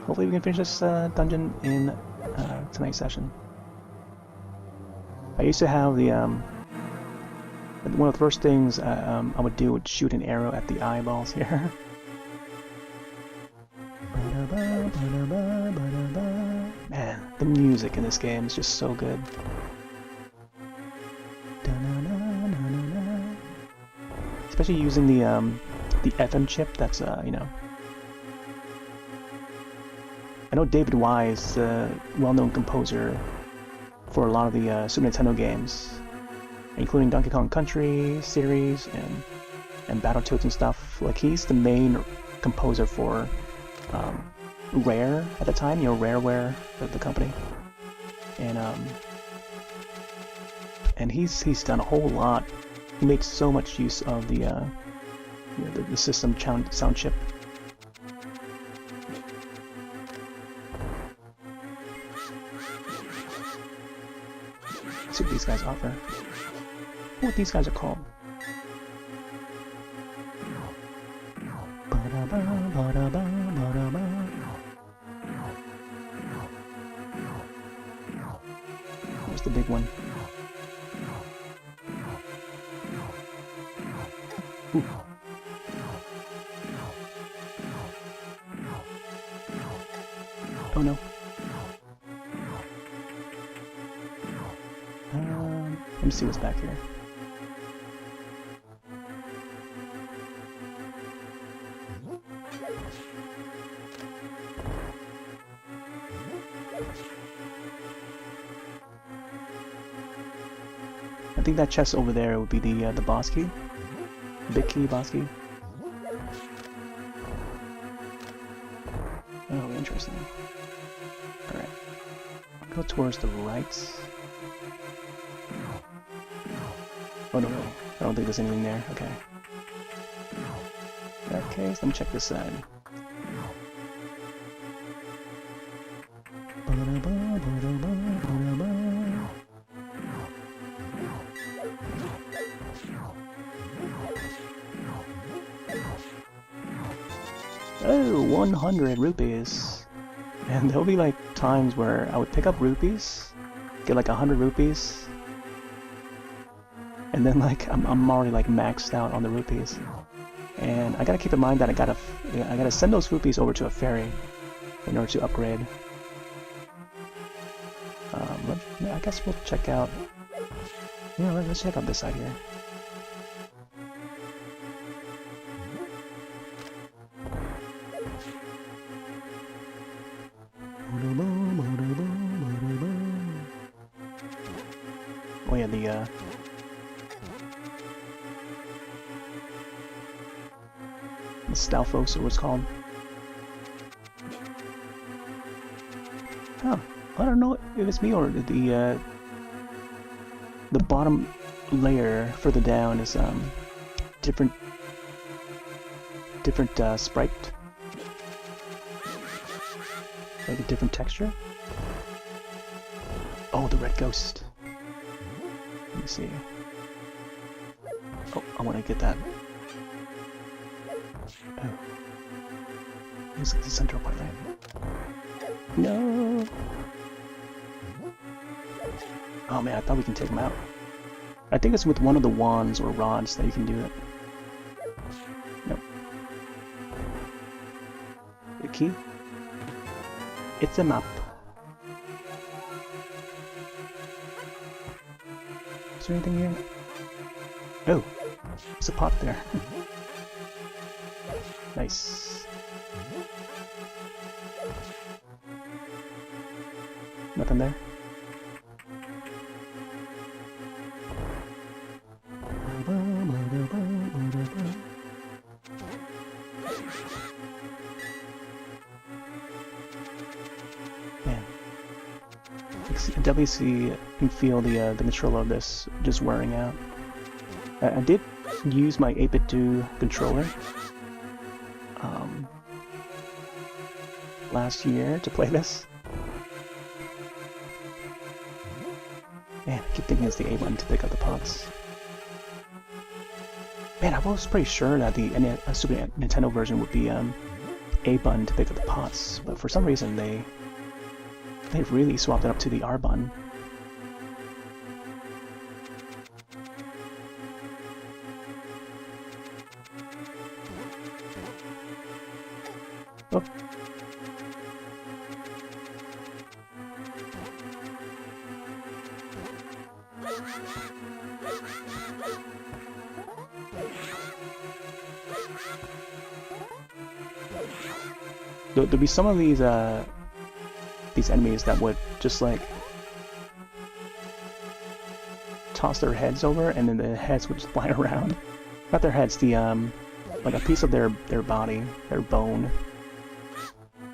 Hopefully we can finish this dungeon in tonight's session. I used to have the one of the first things I would do would shoot an arrow at the eyeballs here. Man, the music in this game is just so good. Especially using the FM chip. That's you know. I know David Wise is a well-known composer for a lot of the Super Nintendo games, including Donkey Kong Country series and Battletoads and stuff. Like, he's the main composer for Rare at the time, you know, Rareware, the company, and he's done a whole lot. He made so much use of the you know, the system sound chip. Let's see what these guys offer. What these guys are called. Where's the big one? Ooh. Oh no. Let me see what's back here. think that chest over there would be the boss key. Big key, boss key. Oh, interesting. Alright. Go towards the right. Oh no, no. I don't think there's anything there. Okay. In that case, let me check this side. Oh, 100 rupees. And there'll be like times where I would pick up rupees, get like 100 rupees, and then like I'm already like maxed out on the rupees. And I gotta keep in mind that I gotta send those rupees over to a ferry in order to upgrade. Yeah, I guess we'll check out. You know, let's check out this side here. Oh yeah, the Stalfos, or what's called. Huh. I don't know if it's me or the bottom layer further down is different sprite, like a different texture. Oh, the red ghost. Let me see. Oh, I want to get that. Oh, this is the central part, right? No. Oh man, I thought we can take him out. I think it's with one of the wands or rods that you can do it. Nope. The key? It's a map. Is there anything here? Oh, there's a pot there. Nice. Nothing there? Man, I definitely see and feel the controller of this just wearing out. I did use my 8-bit Do controller last year to play this. Man, I keep thinking it's the A button to pick up the pots. Man, I was pretty sure that the Super Nintendo version would be A button to pick up the pots, but for some reason they really swapped it up to the R button. Oh. There'll be some of these enemies that would just like toss their heads over, and then the heads would just fly around. Not their heads, the like a piece of their body, their bone,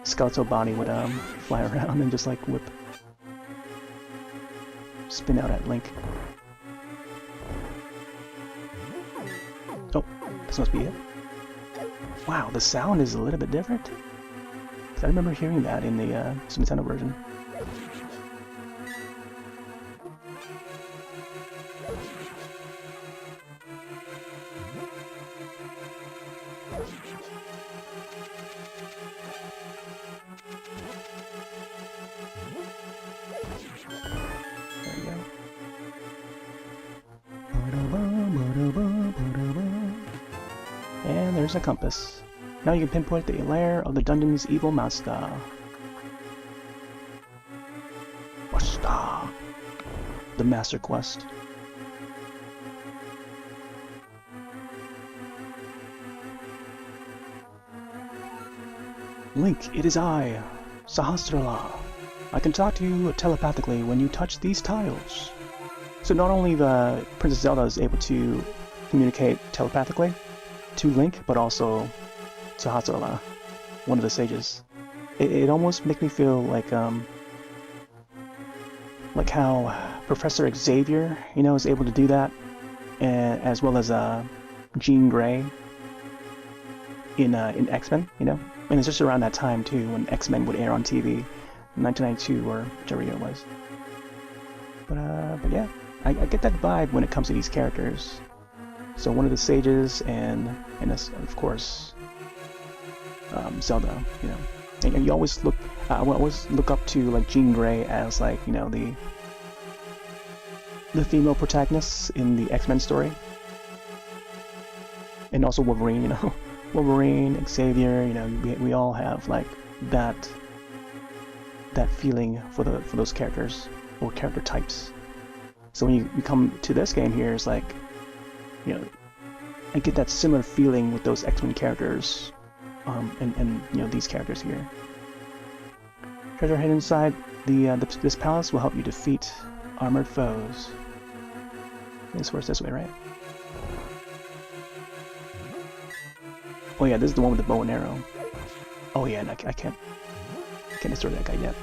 skeletal body would fly around and just like spin out at Link. Oh, this must be it. Wow, the sound is a little bit different. I remember hearing that in the Super Nintendo version. There we go. And there's a compass. Now you can pinpoint the lair of the dungeon's evil master. The Master Quest. Link, it is I, Sahasrara. I can talk to you telepathically when you touch these tiles. So not only the Princess Zelda is able to communicate telepathically to Link, but also to Hatsula, one of the sages. It almost makes me feel like how Professor Xavier, you know, is able to do that, and as well as Jean Grey in X-Men, you know, and it's just around that time too when X-Men would air on TV, 1992 or whichever year it was. But yeah, I get that vibe when it comes to these characters. So one of the sages and this, of course, Zelda, you know, and you always look, I always look up to like Jean Grey as like, you know, the female protagonists in the X-Men story, and also Wolverine, you know, Wolverine, Xavier, you know, we all have like that feeling for those characters or character types. So when you come to this game here, it's like, you know, I get that similar feeling with those X-Men characters, and you know, these characters here. Treasure hidden inside this palace will help you defeat armored foes. This works this way, right? Oh yeah, this is the one with the bow and arrow. Oh yeah, and I can't destroy that guy yet.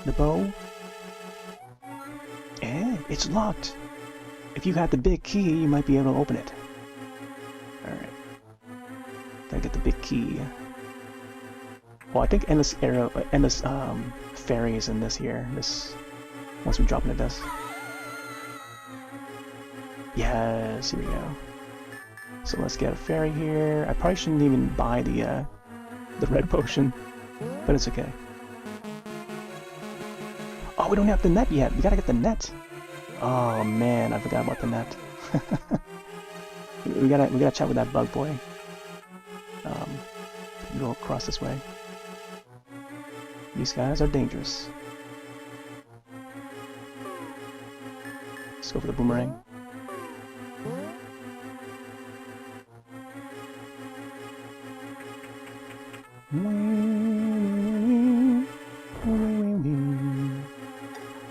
The bow. It's locked. If you had the big key, you might be able to open it. Alright. Gotta get the big key. Well, I think endless fairies in this here. This, once we drop into this. Yes, here we go. So let's get a fairy here. I probably shouldn't even buy the red potion, but it's okay. Oh, we don't have the net yet. We gotta get the net. Oh man, I forgot about the net. we gotta chat with that bug boy. Go across this way. These guys are dangerous. Let's go for the boomerang.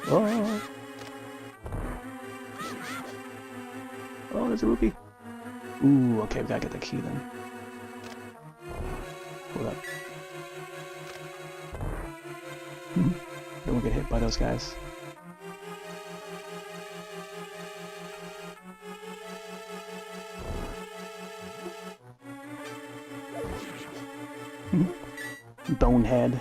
Oh. Oh, there's a rupee. Ooh, okay, we gotta get the key then. Hold up. Don't get hit by those guys. Bonehead.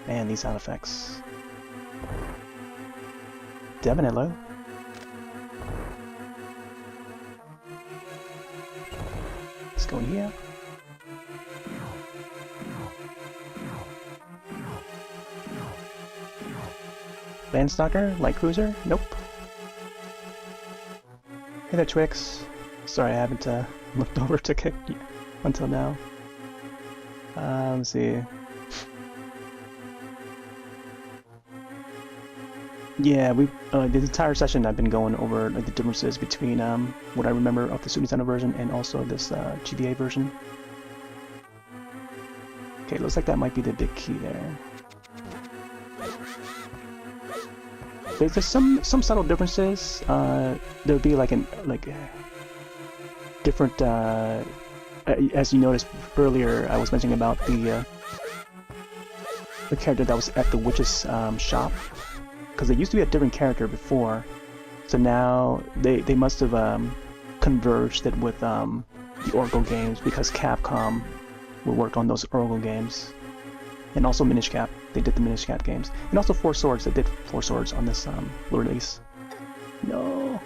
Man, these sound effects. Devin, hello. Let's go in here. Landstalker? Light Cruiser? Nope. Hey there, Twix. Sorry, I haven't looked over to kick until now. Let's see. Yeah, we the entire session I've been going over like the differences between what I remember of the Super Nintendo version and also this GBA version. Okay, looks like that might be the big key there. There's some subtle differences. There'll be like different. As you noticed earlier, I was mentioning about the character that was at the witch's shop, because they used to be a different character before, so now they must have converged it with the Oracle games, because Capcom will work on those Oracle games, and also Minish Cap. They did the Minish Cap games, and also Four Swords. They did Four Swords on this release. No.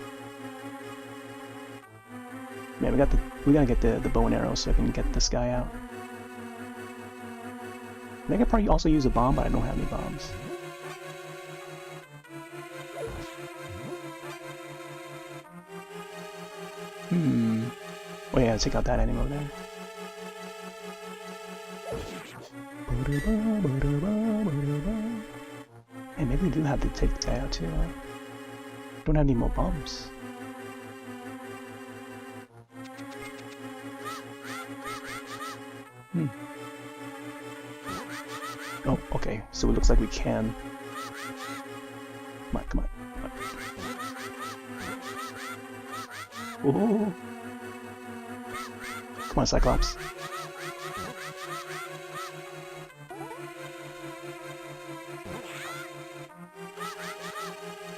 Man, we gotta get the bow and arrow so I can get this guy out. I think I probably also use a bomb, but I don't have any bombs. Oh yeah, take out that enemy over there. And maybe we do have to take the guy out too. Don't have any more bombs. Oh, okay. So it looks like we can. Come on, come on. Oh! Come on, Cyclops.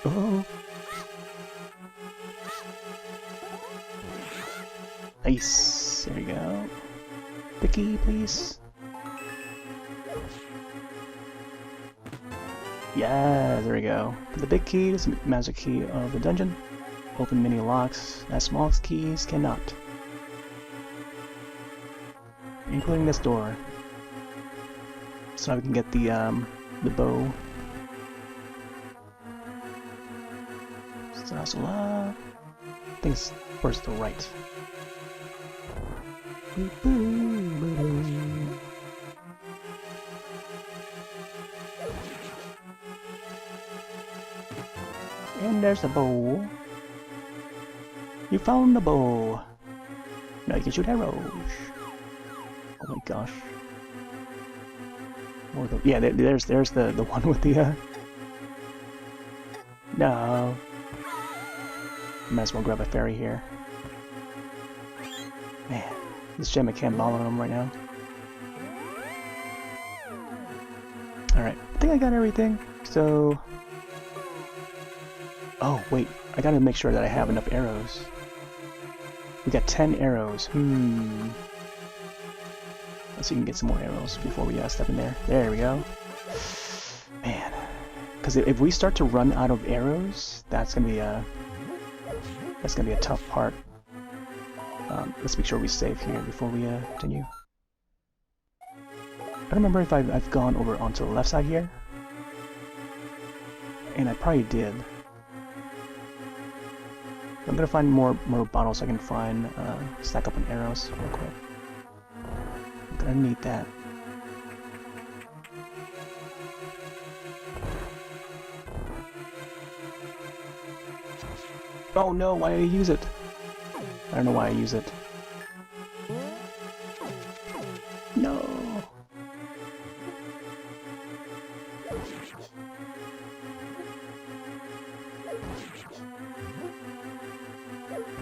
Oh! Nice. There you go. The key, please. Yeah, there we go. The big key is the magic key of the dungeon. Open many locks that small keys cannot. Including this door. So now we can get the bow. I think it's towards the right. And there's the bow. You found the bow. Now you can shoot arrows. Oh my gosh. Or the, yeah, there's the one with the No. Might as well grab a fairy here. Man, this gem I can't ball on him right now. Alright, I think I got everything. So... Oh, wait. I gotta make sure that I have enough arrows. We got 10 arrows. Let's see if we can get some more arrows before we step in there. There we go. Man. Because if we start to run out of arrows, that's gonna be a tough part. Let's make sure we save here before we continue. I don't remember if I've gone over onto the left side here. And I probably did. I'm gonna find more bottles so I can find stack up on arrows real quick. I'm gonna need that. Oh no, why did I use it? I don't know why I use it. No.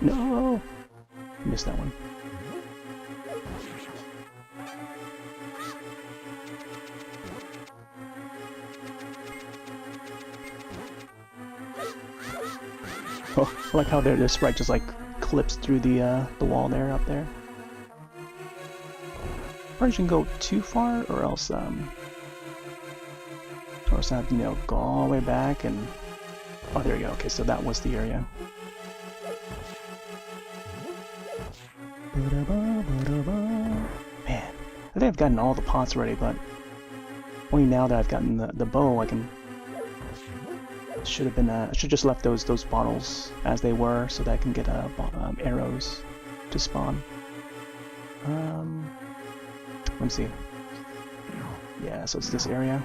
No. Missed that one. Oh, I like how their sprite just like clips through the wall there up there. Probably shouldn't go too far, or else I have to, you know, go all the way back and. Oh, there you go. Okay, so that was the area. Man, I think I've gotten all the pots already, but only now that I've gotten the bow, I can. Should have been. I should just left those bottles as they were, so that I can get arrows to spawn. Let me see. Yeah, so it's this area.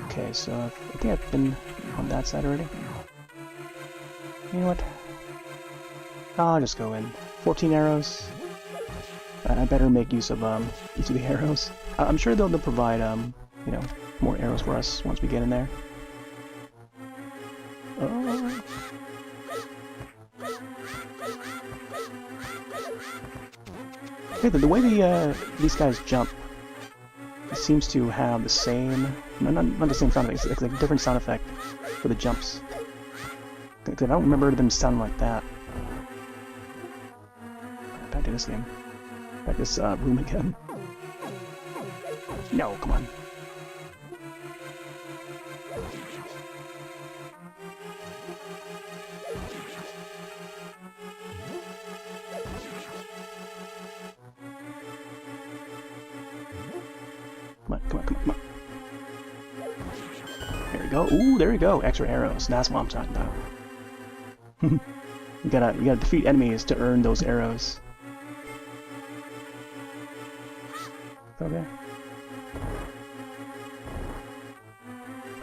Okay, so I think I've been on that side already. You know what? I'll just go in. 14 arrows. I better make use of each of the arrows. I'm sure they'll provide you know, more arrows for us once we get in there. Oh. Okay, the way these guys jump, it seems to have the same, not the same sound effect. It's like a different sound effect for the jumps. I don't remember them sounding like that. Back to this game. Back to this room again. No, come on. Come on. There we go. Ooh, there we go. Extra arrows. That's what I'm talking about. You gotta defeat enemies to earn those arrows. Okay.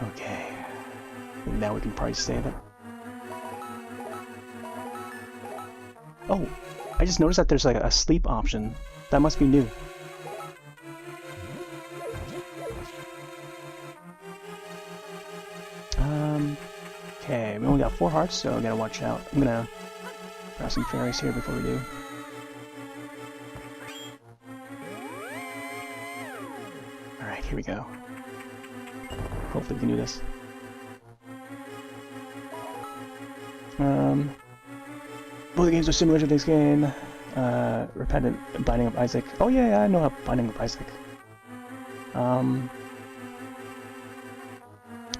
Okay. I think now we can probably save it. Oh, I just noticed that there's like a sleep option. That must be new. Okay, we only got 4 hearts, so I gotta watch out. I'm gonna grab some fairies here before we do. Alright, here we go. Hopefully we can do this. Both the games are similar to this game. Repentant Binding of Isaac. Oh yeah, I know how Binding of Isaac.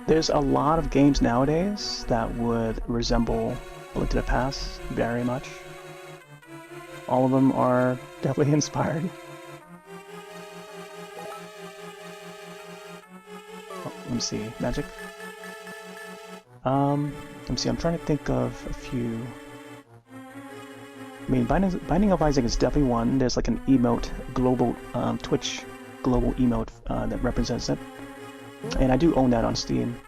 There's a lot of games nowadays that would resemble A Link to the Past very much. All of them are definitely inspired. Oh, let me see. Magic? Let me see. I'm trying to think of a few. I mean, Binding of Isaac is definitely one. There's like an emote, global Twitch global emote that represents it. And I do own that on Steam.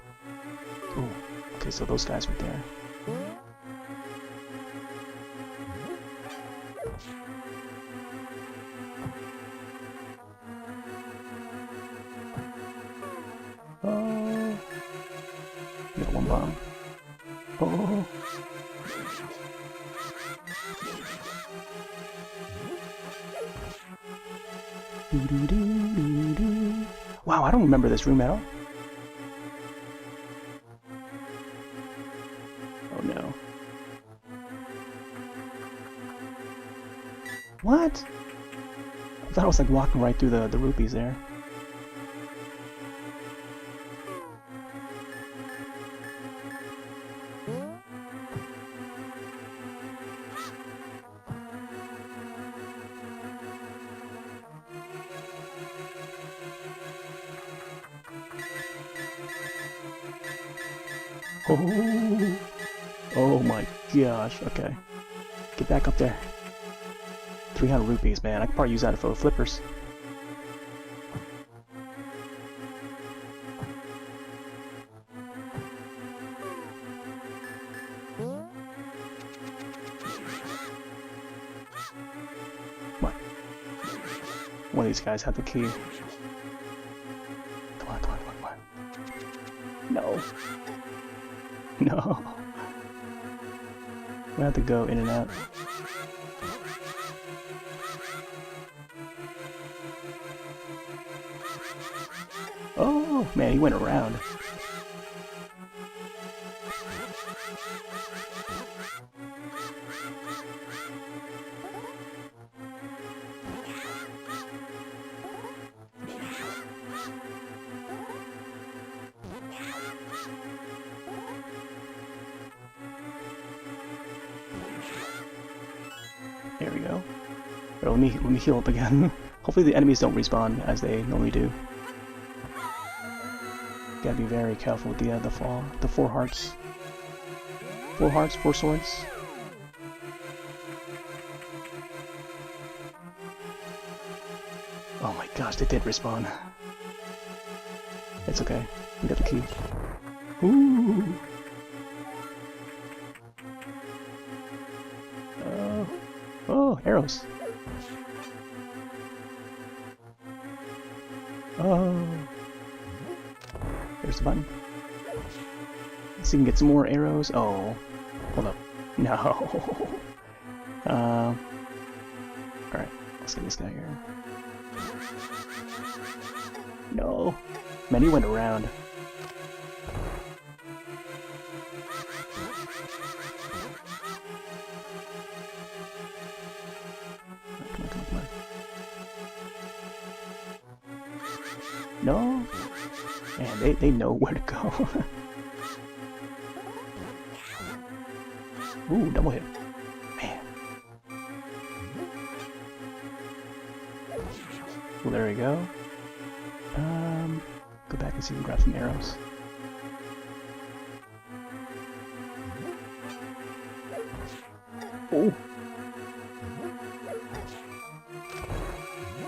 Ooh, okay, so those guys right there. Oh, we got one bomb. Oh. Wow, I don't remember this room at all. Oh no. What? I thought I was like walking right through the rupees there. Oh, oh my gosh, okay. Get back up there. 300 rupees, man. I could probably use that for flippers. Come on. One of these guys have the key. Come on, come on, come on, come on. No. No. We have to go in and out. Oh, man, he went around. There we go. But let me heal up again. Hopefully the enemies don't respawn as they normally do. Gotta be very careful with the 4 hearts. 4 hearts, 4 swords. Oh my gosh, they did respawn. It's okay. We got the key. Ooh. Oh, arrows. Oh. There's the button. Let's see if we can get some more arrows. Oh. Hold up. No. Alright. Let's get this guy here. No. Man, he went around. Come on, come on, come on. No. Man, they know where to go. Ooh, double hit. Man. Well, there we go. Go back and see if we can grab some arrows. Oh.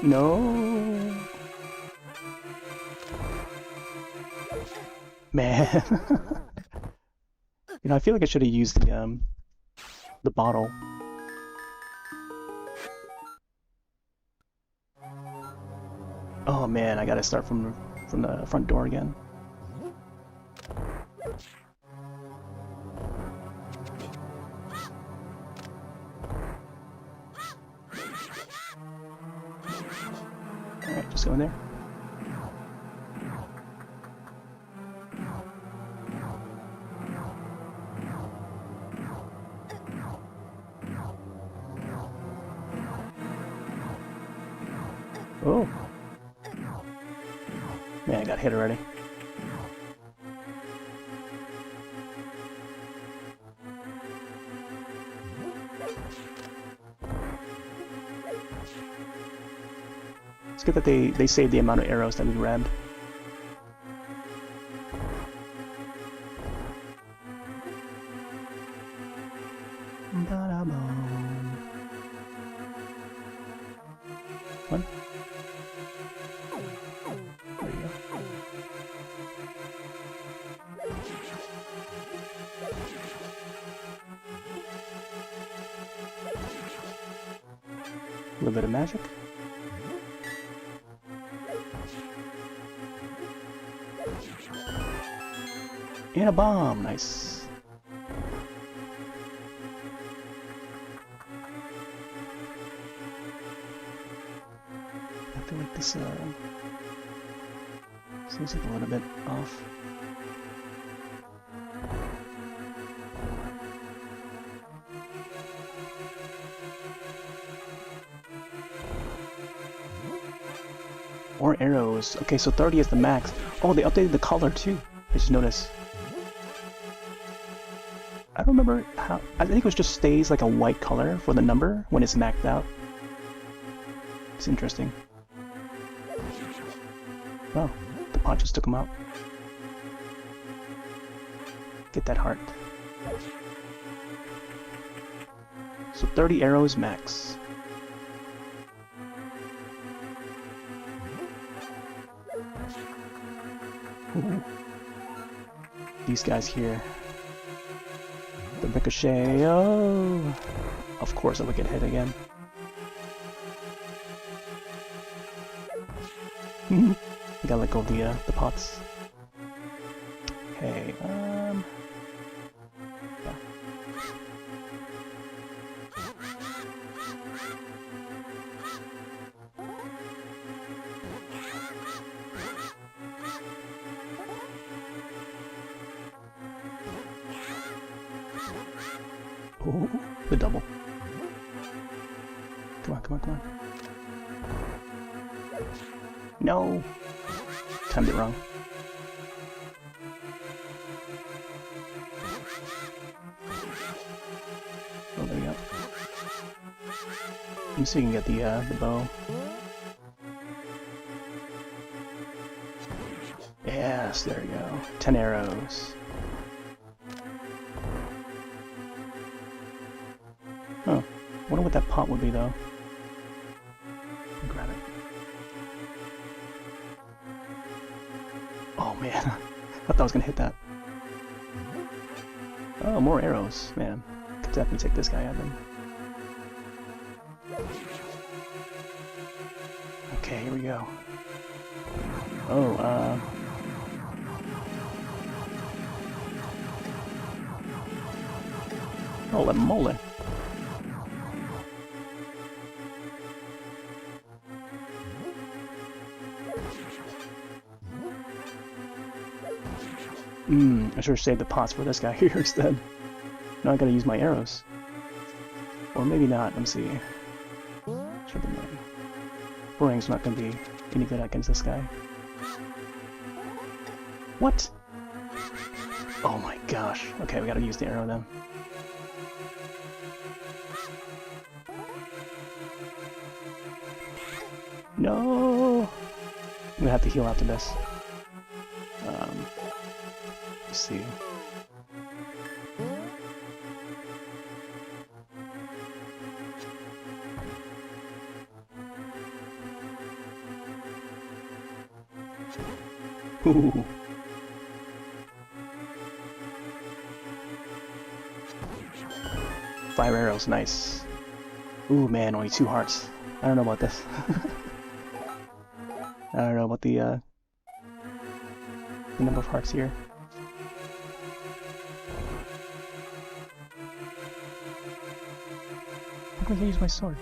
No. Man. You know, I feel like I should have used the bottle. Oh man, I gotta start from the front door again. Alright, just go in there. Oh. Man, I got hit already. It's good that they saved the amount of arrows that we grabbed. One. There you go. A little bit of magic. And a bomb, nice. I feel like this seems like a little bit off. More arrows. Okay, so 30 is the max. Oh, they updated the color too. I just noticed. I don't remember how. I think it was just stays like a white color for the number when it's maxed out. It's interesting. Oh, the pot just took him out. Get that heart. So 30 arrows max. Ooh. These guys here. The ricochet. Oh, of course I would get hit again. I gotta let go of the pots. Okay, yeah. Ooh, the double. Come on, come on, come on. No! Timed it wrong. Oh, there we go. Let me see if we can get the bow. Yes, there we go. 10 arrows. Huh. Wonder what that pot would be, though. Grab it. Oh, man. I thought I was gonna hit that. Oh, more arrows. Man. Could definitely take this guy out then. Okay, here we go. Oh, holy moly. I should have saved the pots for this guy here instead. Now I gotta use my arrows. Or maybe not, let me see. Should be my boring's not gonna be any good against this guy. What? Oh my gosh. Okay, we gotta use the arrow then. No! I'm gonna have to heal after this. Let's see. Ooh. 5 arrows, nice. Ooh man, only 2 hearts. I don't know about this. I don't know about the number of hearts here. How can I use my sword?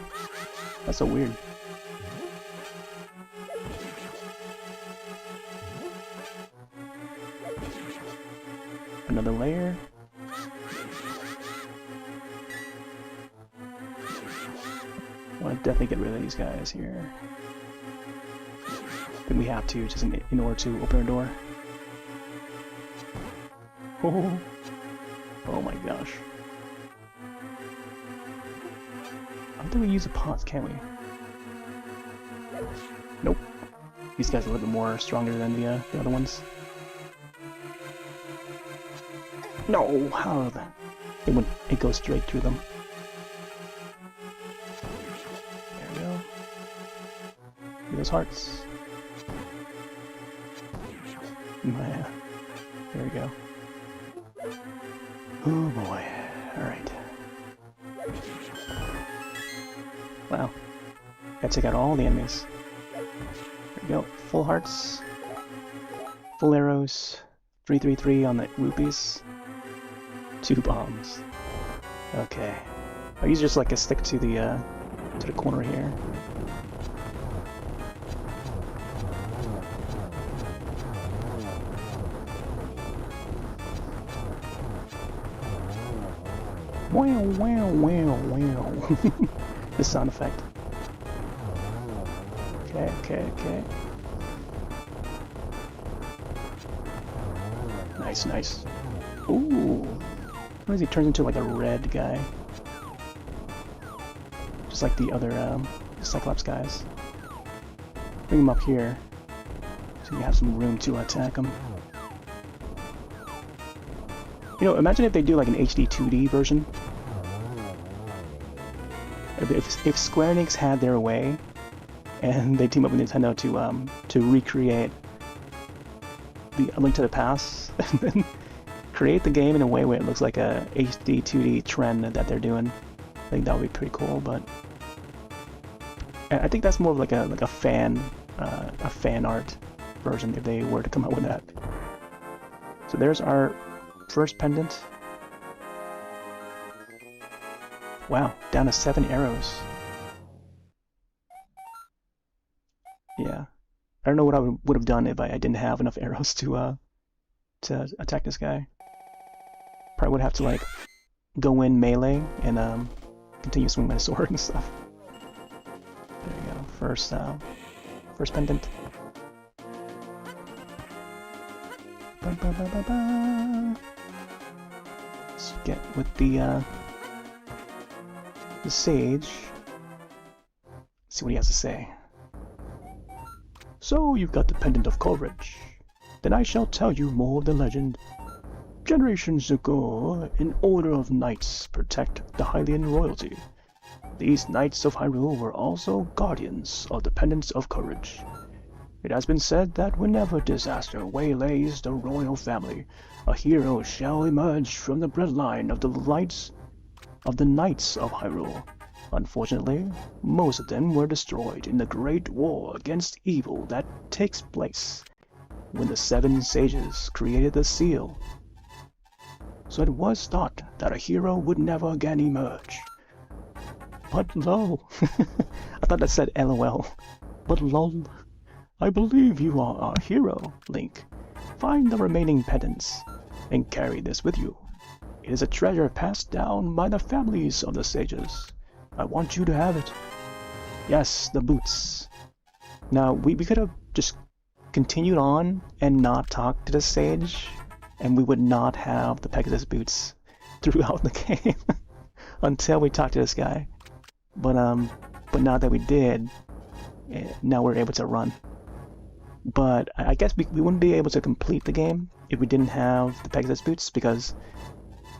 That's so weird. Another layer. I want to definitely get rid of these guys here. I think we have to, just in order to open our door. Oh, oh my gosh. I don't think we use the pots, can we? Nope. These guys are a little bit more stronger than the other ones. No, how it goes straight through them. There we go. Get those hearts. Yeah. There we go. Oh boy. Alright. Wow. Gotta take out all the enemies. There we go. Full hearts. Full arrows. 333 on the rupees. 2 bombs. Okay. I'll use just like a stick to the corner here. Wow, wow, wow, wow. The sound effect. Okay, okay, okay. Nice, nice. Ooh. What is he? Turns into like a red guy. Just like the other Cyclops guys. Bring him up here so you have some room to attack him. You know, imagine if they do like an HD 2D version. If Square Enix had their way, and they team up with Nintendo to recreate the A Link to the Past, and then create the game in a way where it looks like a HD 2D trend that they're doing. I think that would be pretty cool. But I think that's more of like a fan art version if they were to come out with that. So there's our first pendant. Wow, down to 7 arrows. Yeah, I don't know what I would have done if I didn't have enough arrows to attack this guy. Probably would have to like go in melee and continue swinging my sword and stuff. There you go. First pendant. Ba, ba, ba, ba, ba. Let's get with the sage. Let's see what he has to say. So you've got the pendant of courage. Then I shall tell you more of the legend. Generations ago, an order of knights protect the Hylian royalty. These knights of Hyrule were also guardians of the pendants of courage. It has been said that whenever disaster waylays the royal family, a hero shall emerge from the bloodline of the Knights of Hyrule. Unfortunately, most of them were destroyed in the Great War against evil that takes place when the 7 sages created the seal. So it was thought that a hero would never again emerge. But lo, I thought that said LOL. But lol, I believe you are our hero, Link. Find the remaining pendants and carry this with you. It is a treasure passed down by the families of the sages. I want you to have it. Yes, the boots. Now, we could have just continued on and not talked to the sage, and we would not have the Pegasus boots throughout the game until we talked to this guy. But now that we did, now we're able to run. But I guess we wouldn't be able to complete the game if we didn't have the Pegasus boots, because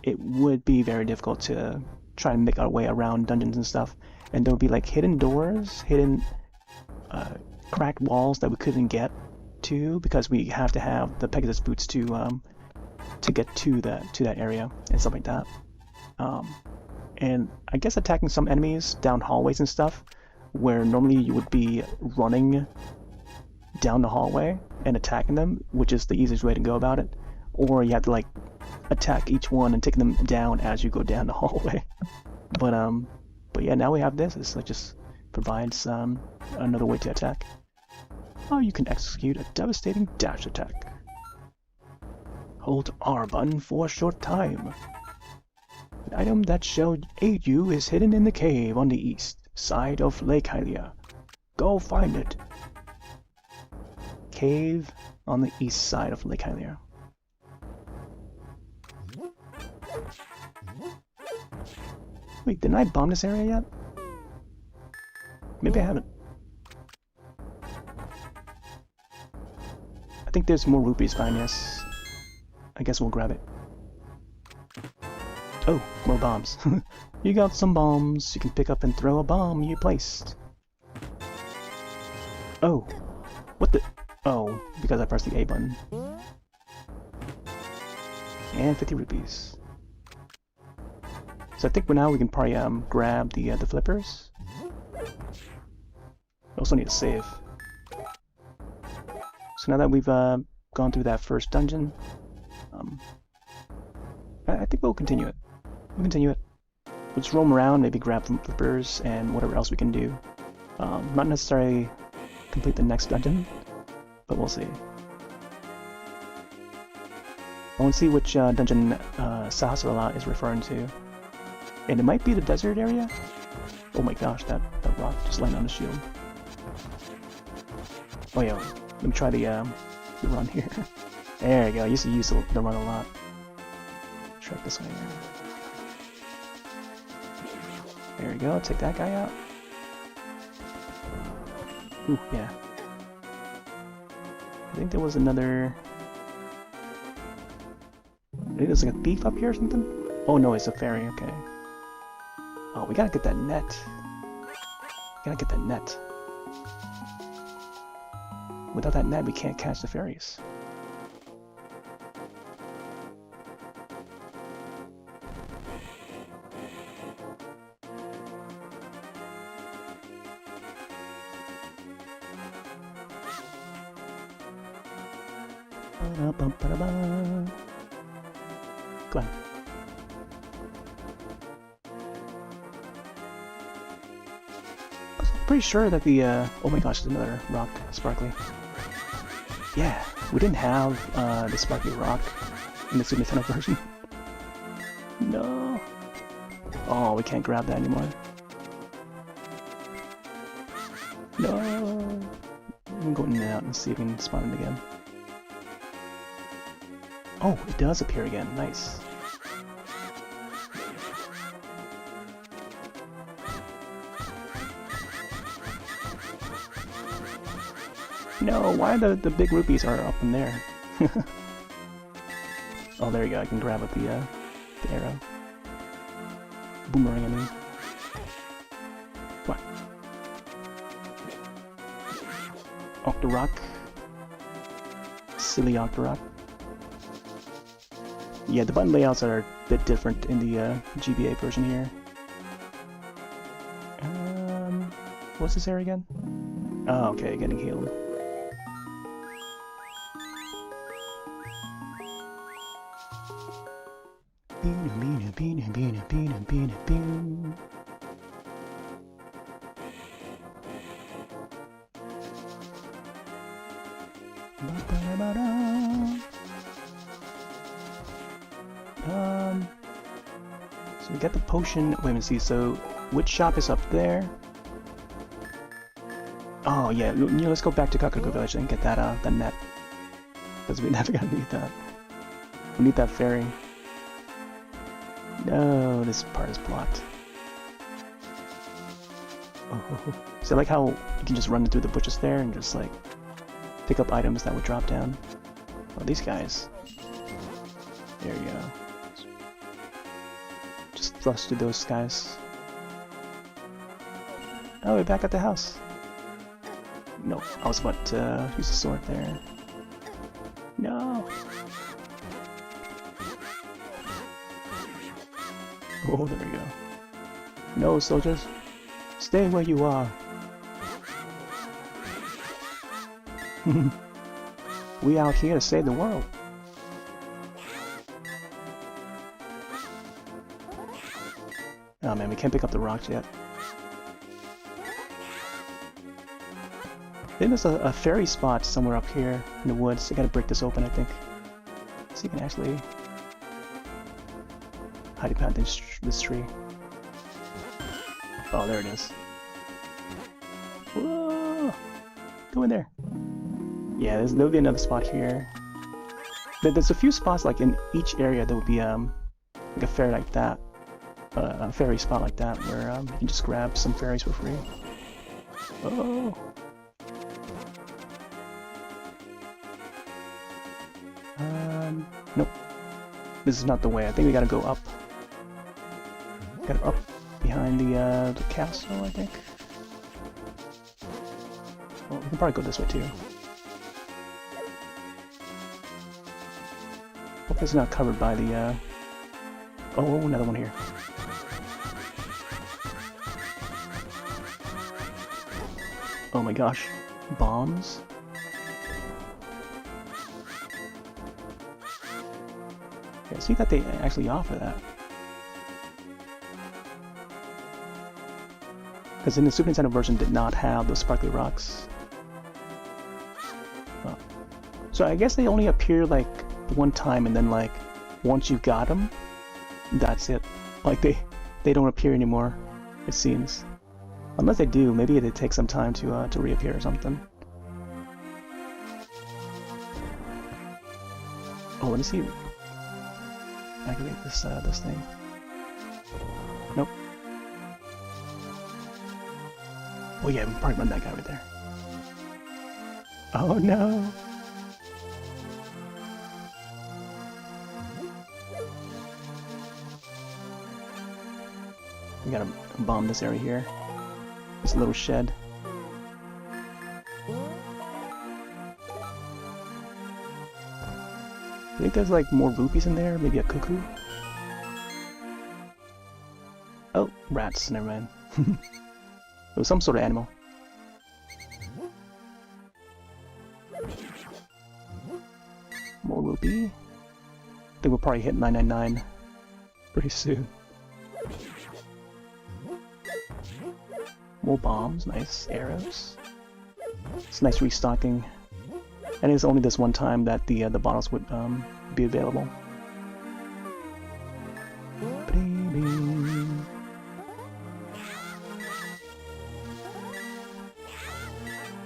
it would be very difficult to try and make our way around dungeons and stuff, and there would be like hidden doors, hidden cracked walls that we couldn't get to because we have to have the Pegasus boots to get to that area and stuff like that. and I guess attacking some enemies down hallways and stuff, where normally you would be running down the hallway and attacking them, which is the easiest way to go about it, or you have to like attack each one and take them down as you go down the hallway. But yeah, now we have this. This just provides another way to attack. Oh, you can execute a devastating dash attack. Hold R button for a short time. An item that shall aid you is hidden in the cave on the east side of Lake Hylia. Go find it. Cave on the east side of Lake Hylia. Wait, didn't I bomb this area yet? Maybe I haven't. I think there's more rupees behind this. I guess we'll grab it. Oh, more bombs. You got some bombs. You can pick up and throw a bomb you placed. Oh. What the? Oh, because I pressed the A button. And 50 rupees. So I think for now we can probably grab the flippers. Also need to save. So now that we've gone through that first dungeon, I think we'll continue it. We'll continue it. Let's roam around, maybe grab some flippers and whatever else we can do. Not necessarily complete the next dungeon, but we'll see. I want to see which dungeon Sahasrara is referring to. And it might be the desert area? Oh my gosh, that rock just landed on the shield. Oh yeah, let me try the run here. There you go, I used to use the run a lot. Trek this way here. There we go, take that guy out. Ooh, yeah. I think there was another... I think there's like a thief up here or something? Oh no, it's a fairy, okay. Oh, we gotta get that net. We gotta get that net. Without that net, we can't catch the fairies. Go on. I'm pretty sure that the oh my gosh, there's another rock sparkly. Yeah, we didn't have the sparkly rock in the Super Nintendo version. No. Oh, we can't grab that anymore. No. I'm going in and out and see if we can spawn it again. Oh, it does appear again. Nice. No, why the big rupees are up in there? Oh, there you go. I can grab with the arrow. Boomerang, I mean. What? Octorok. Silly Octorok. Yeah, the button layouts are a bit different in the GBA version here. What's this area again? Oh, okay, getting healed. So we got the potion. Wait a minute, see. So which shop is up there? Oh yeah, let's go back to Kakariko Village and get that the net, because we never gonna need that. We need that fairy. No, this part is blocked. Oh, so I like how you can just run through the bushes there and just like pick up items that would drop down. Oh, these guys. There you go. Just thrust through those guys. Oh, we're back at the house. No, I was about to use the sword there. No. Oh, there we go. No, soldiers. Stay where you are. We out here to save the world. Oh man, we can't pick up the rocks yet. Then there's a fairy spot somewhere up here in the woods. I gotta break this open, I think. So you can actually hide behind this tree. Oh, there it is. Whoa! Go in there. Yeah, there'll be another spot here. But there's a few spots like in each area that would be like a fairy like that, a fairy spot like that where you can just grab some fairies for free. Oh. Nope. This is not the way. I think we gotta go up. Gotta up behind the castle, I think. Well, we can probably go this way too. Hope it's not covered by the oh, another one here. Oh my gosh. Bombs? Yeah, see that they actually offer that. Because in the Super Nintendo version did not have those sparkly rocks. Oh. So I guess they only appear like one time, and then like once you got them, that's it. Like they don't appear anymore, it seems. Unless they do, maybe they take some time to reappear or something. Oh, let me see. Activate this this thing. Nope. Oh yeah, we probably run that guy right there. Oh no! We gotta bomb this area here. This little shed. I think there's like more rupees in there, maybe a cuckoo. Oh, rats, never mind. It was some sort of animal. More rupee. I think we'll probably hit 999 pretty soon. More bombs, nice arrows. It's nice restocking. And it's only this one time that the bottles would be available.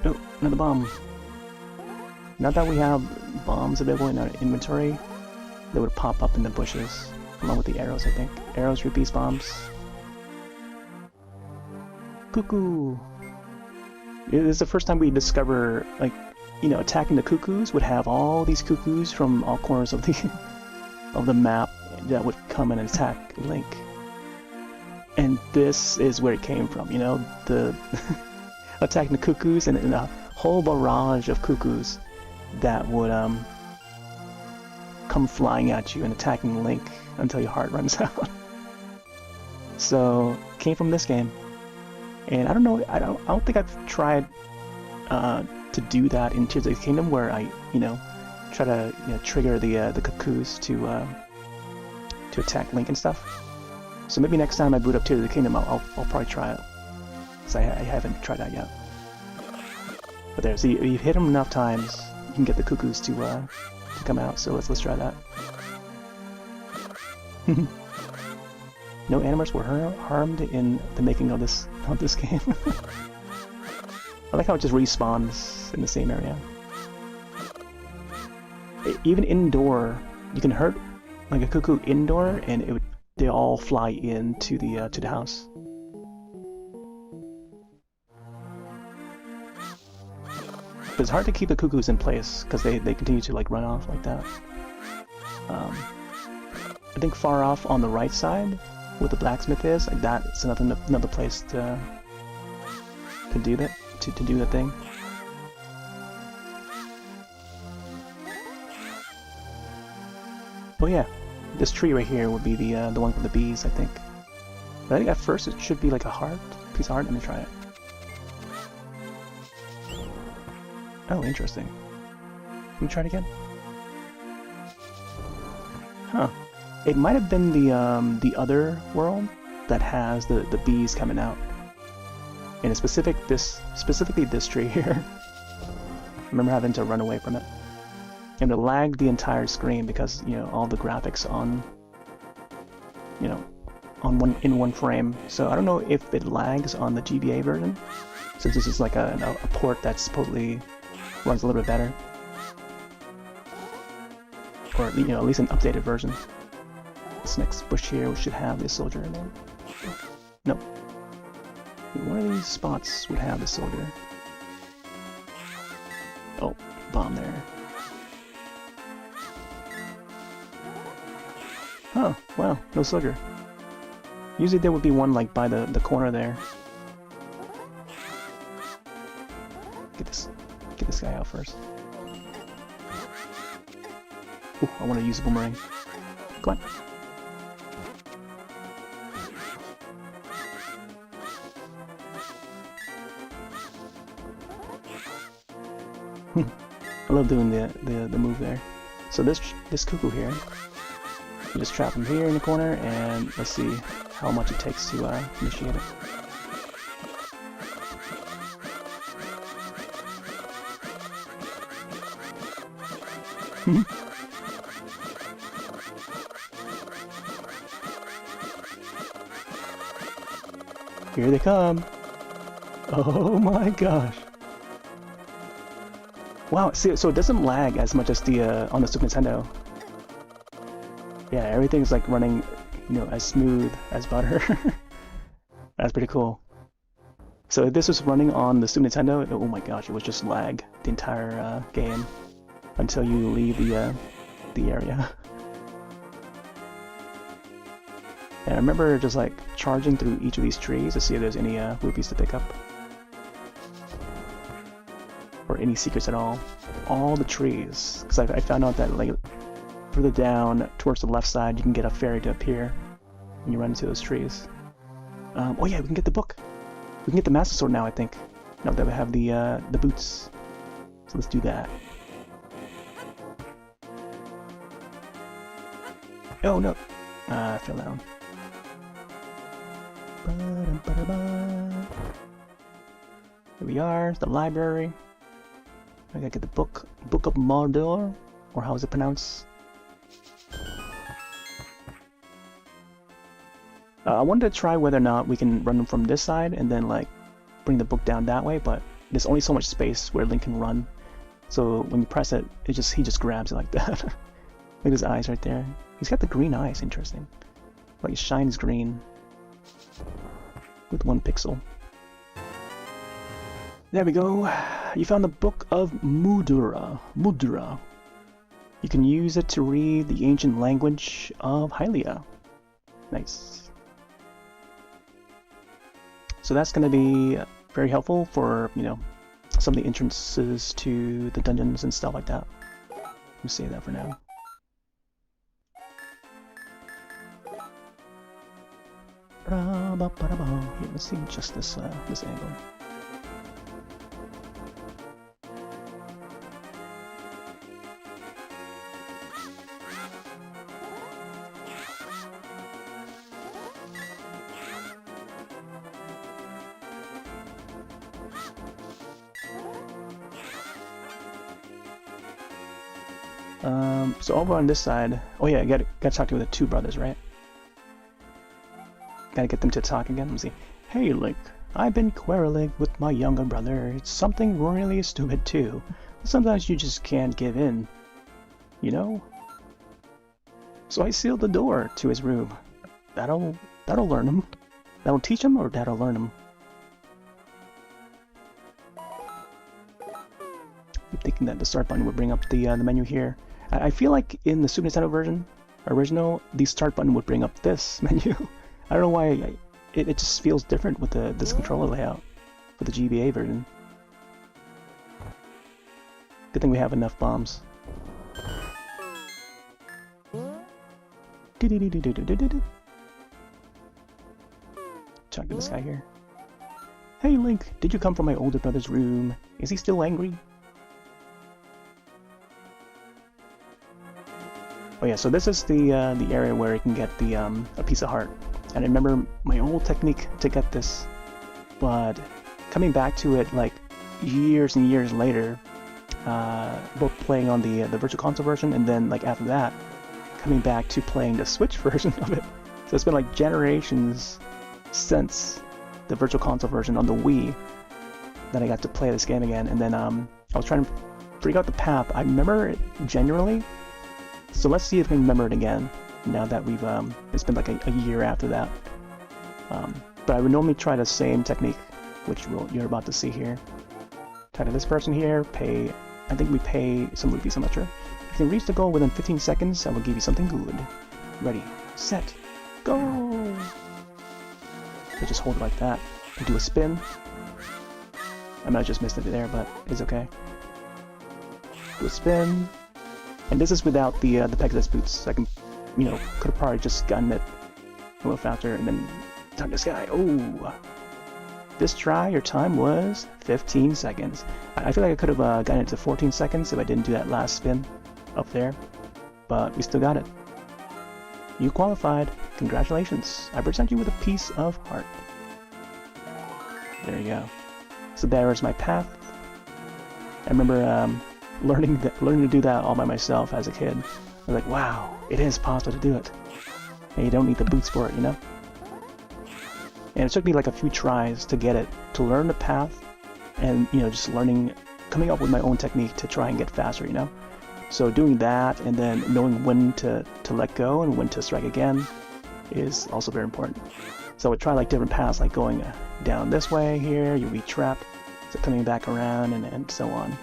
Oh, another bomb. Now that we have bombs available in our inventory, they would pop up in the bushes, along with the arrows, I think. Arrows, rupees, bombs. Cuckoo! This is the first time we discover, like, you know, attacking the cuckoos would have all these cuckoos from all corners of the map that would come and attack Link. And this is where it came from, you know, the attacking the cuckoos and a whole barrage of cuckoos that would come flying at you and attacking Link until your heart runs out. So came from this game, and I don't know, I don't think I've tried to do that in Tears of the Kingdom, where I, you know, try to, you know, trigger the cuckoos to attack Link and stuff. So maybe next time I boot up Tears of the Kingdom, I'll probably try it, because I haven't tried that yet. But there, see, you hit them enough times, you can get the cuckoos to come out. So let's try that. No animals were harmed in the making of this game. I like how it just respawns in the same area. Even indoor, you can hurt like a cuckoo indoor, and they all fly into the house. But it's hard to keep the cuckoos in place because they continue to like run off like that. I think far off on the right side, where the blacksmith is, like that, it's another place to do that, to do the thing. Oh yeah, this tree right here would be the one for the bees, I think. But I think at first it should be like a heart, piece of heart. Let me try it. Oh, interesting. Let me try it again. Huh. It might have been the other world that has the bees coming out. And it's specifically this tree here. I remember having to run away from it. And it lagged the entire screen because, you know, all the graphics on, you know, in one frame. So I don't know if it lags on the GBA version, since this is like a port that supposedly runs a little bit better. Or, you know, at least an updated version. This next bush here, we should have this soldier in there. No. One of these spots would have the soldier. Oh, bomb there. Huh, wow, no soldier. Usually there would be one like by the corner there. Get this guy out first. Ooh, I want to use a boomerang. Come on. I love doing the move there. So this cuckoo here, you just trap him here in the corner, and let's see how much it takes to initiate it. Here they come! Oh my gosh! Wow, see, so it doesn't lag as much as the on the Super Nintendo. Yeah, everything's like running, you know, as smooth as butter. That's pretty cool. So if this was running on the Super Nintendo, oh my gosh, it would just lag the entire game until you leave the area. And I remember just like charging through each of these trees to see if there's any rupees to pick up. Or any secrets at all. All the trees. Because I found out that like further down towards the left side you can get a fairy to appear when you run into those trees. Oh yeah, we can get the book. We can get the Master Sword now, I think. Now that we have the boots. So let's do that. Oh no! I fell down. Here we are, the library. I gotta get the book of Mordor, or how is it pronounced? I wanted to try whether or not we can run from this side and then like bring the book down that way, but there's only so much space where Link can run. So when you press it, he just grabs it like that. Look at his eyes right there. He's got the green eyes, interesting. Like it shines green with 1 pixel. There we go. You found the Book of Mudra. You can use it to read the ancient language of Hylia. Nice. So that's going to be very helpful for, you know, some of the entrances to the dungeons and stuff like that. Let me save that for now. Here, let's see just this angle. So over on this side, oh yeah, I gotta talk to the 2 brothers, right? Gotta get them to talk again. Let me see. Hey, Link, I've been quarreling with my younger brother. It's something really stupid too. Sometimes you just can't give in, you know? So I sealed the door to his room. That'll learn him. That'll teach him, or that'll learn him. I'm thinking that the start button would bring up the menu here. I feel like in the Super Nintendo version, original, the start button would bring up this menu. I don't know why, it just feels different with this controller layout for the GBA version. Good thing we have enough bombs. talk to this guy here. Hey Link, did you come from my older brother's room? Is he still angry? Oh yeah, so this is the area where you can get the a piece of heart. And I remember my old technique to get this, but coming back to it like years and years later, both playing on the Virtual Console version and then like after that, coming back to playing the Switch version of it. So it's been like generations since the Virtual Console version on the Wii that I got to play this game again. And then I was trying to figure out the path. I remember it genuinely. So let's see if we can remember it again now that we've it's been like a year after that. But I would normally try the same technique, which you're about to see here. Talk to this person here, pay, I think we pay some rupees, I'm not sure. If you can reach the goal within 15 seconds, I will give you something good. Ready, set, go! So just hold it like that and do a spin. I might have just missed it there, but it's okay. Do a spin. And this is without the Pegasus boots, so I can, you know, could have probably just gotten it a little faster and then talk to this guy. Oh! This try, your time was 15 seconds. I feel like I could have gotten it to 14 seconds if I didn't do that last spin up there, but we still got it. You qualified. Congratulations. I present you with a piece of heart. There you go. So there is my path. I remember learning to do that all by myself as a kid. I was like, wow, it is possible to do it. And you don't need the boots for it, you know? And it took me like a few tries to get it, to learn the path, and, you know, just coming up with my own technique to try and get faster, you know? So doing that, and then knowing when to let go and when to strike again is also very important. So I would try like different paths, like going down this way here, you'll be trapped, so coming back around, and so on.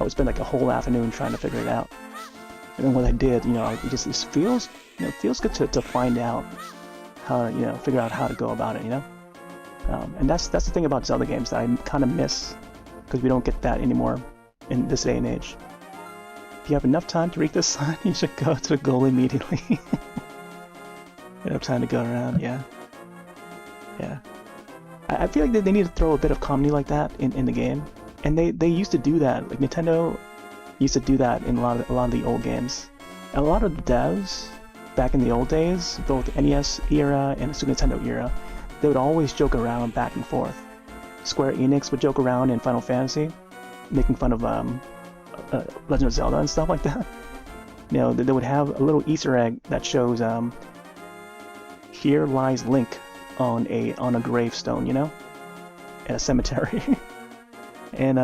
I would spend like a whole afternoon trying to figure it out. And then when I did, you know, it just feels, you know, feels good to find out how to, you know, figure out how to go about it, you know? And that's the thing about Zelda games that I kind of miss, because we don't get that anymore in this day and age. If you have enough time to reach this sign, you should go to the goal immediately. You have time to go around, yeah. Yeah. I feel like they need to throw a bit of comedy like that in the game. And they used to do that, like Nintendo used to do that in a lot of the old games. And a lot of the devs back in the old days, both NES era and Super Nintendo era, they would always joke around back and forth. Square Enix would joke around in Final Fantasy, making fun of Legend of Zelda and stuff like that. You know, they would have a little Easter egg that shows here lies Link on a gravestone, you know, at a cemetery. and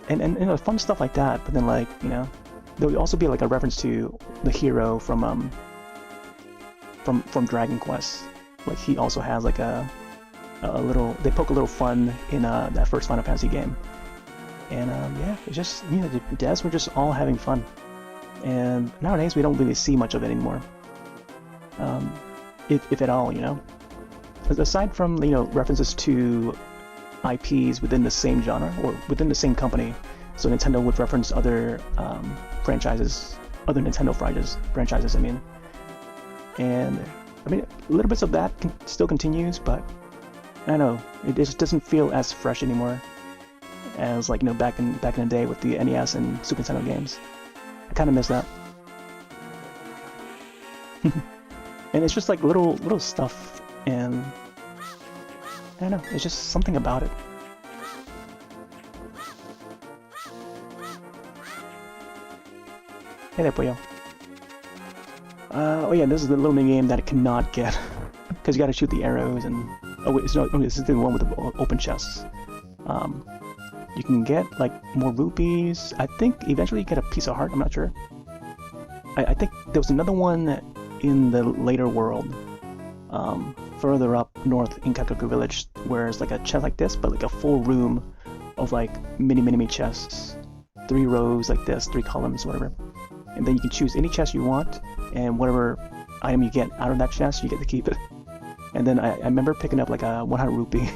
you know, fun stuff like that. But then, like, you know, there would also be like a reference to the hero from Dragon Quest. Like, he also has like a little, they poke a little fun in that first Final Fantasy game. And yeah, it's just, you know, the devs were just all having fun. And nowadays we don't really see much of it anymore, if at all, you know. Aside from, you know, references to IPs within the same genre or within the same company, so Nintendo would reference other franchises, other Nintendo franchises, I mean. And I mean, little bits of that still continues, but I don't know, it just doesn't feel as fresh anymore as, like, you know, back in the day with the NES and Super Nintendo games. I kind of miss that. And it's just like little stuff, and I don't know, it's just something about it. Hey there, Puyo. Oh yeah, this is the little mini game that it cannot get, because you gotta shoot the arrows, and oh wait, this is the one with the open chests. You can get like more rupees. I think eventually you get a piece of heart. I'm not sure. I think there was another one in the later world, further up north in Kakoku Village, where it's like a chest like this, but like a full room of like mini chests, 3 rows like this, 3 columns, whatever. And then you can choose any chest you want, and whatever item you get out of that chest, you get to keep it. And then I remember picking up like a 100 rupee.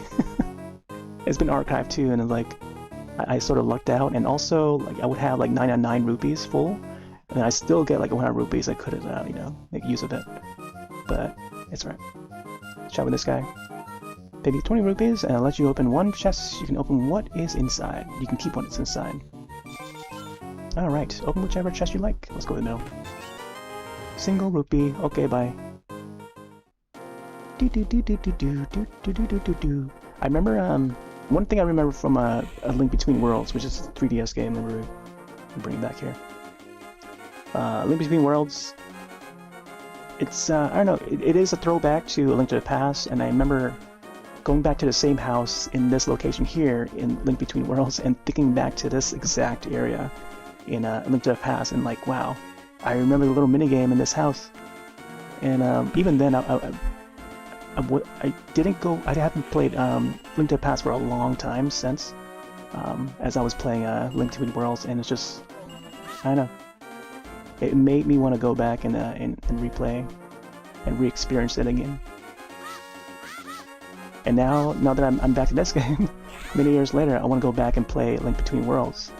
It's been archived too, and like I sort of lucked out, and also like I would have like 99 rupees full, and I still get like 100 rupees. I couldn't, you know, make use of it. But it's alright. Chat with this guy. Pay me 20 rupees and I'll let you open one chest. You can open what is inside. You can keep what is inside. Alright, open whichever chest you like. Let's go to the middle. Single rupee. Okay, bye. I remember, one thing I remember from A Link Between Worlds, which is a 3DS game that we're bringing back here. Link Between Worlds, it's, I don't know, it is a throwback to A Link to the Past, and I remember going back to the same house in this location here in Link Between Worlds and thinking back to this exact area in A Link to the Past, and like, wow, I remember the little minigame in this house. And even then, I didn't go, I haven't played Link to the Past for a long time since, as I was playing Link Between Worlds, and it's just, I don't know, it made me want to go back and replay and re-experience it again. And now that I'm back to this game, many years later, I want to go back and play Link Between Worlds,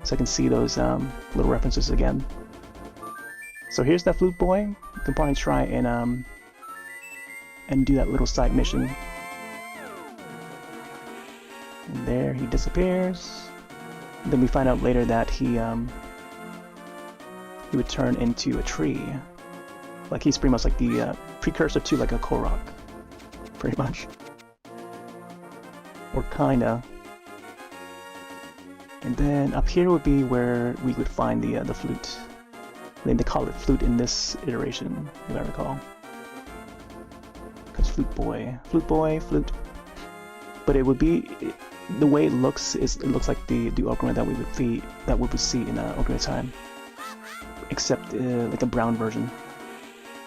so I can see those little references again. So here's that flute boy. You can probably try and do that little side mission. And there he disappears. And then we find out later that he would turn into a tree. Like he's pretty much like the precursor to like a Korok, pretty much. Or kinda. And then up here would be where we would find the flute. I think they call it flute in this iteration, if I recall. Because flute boy, flute. But it would be, the way it looks is, it looks like the Ocarina that we would see in Ocarina of Time, except like a brown version,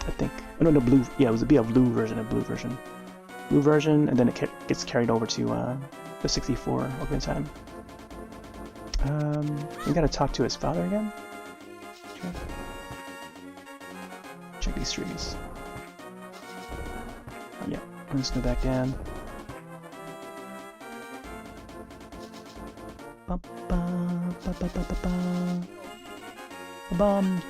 I think. Oh no, blue. Yeah, it would be a blue version, and then it gets carried over to the 64 Ocarina of Time. We gotta talk to his father again. Okay. Check these trees. Oh, yeah, let's go back down. Bomb.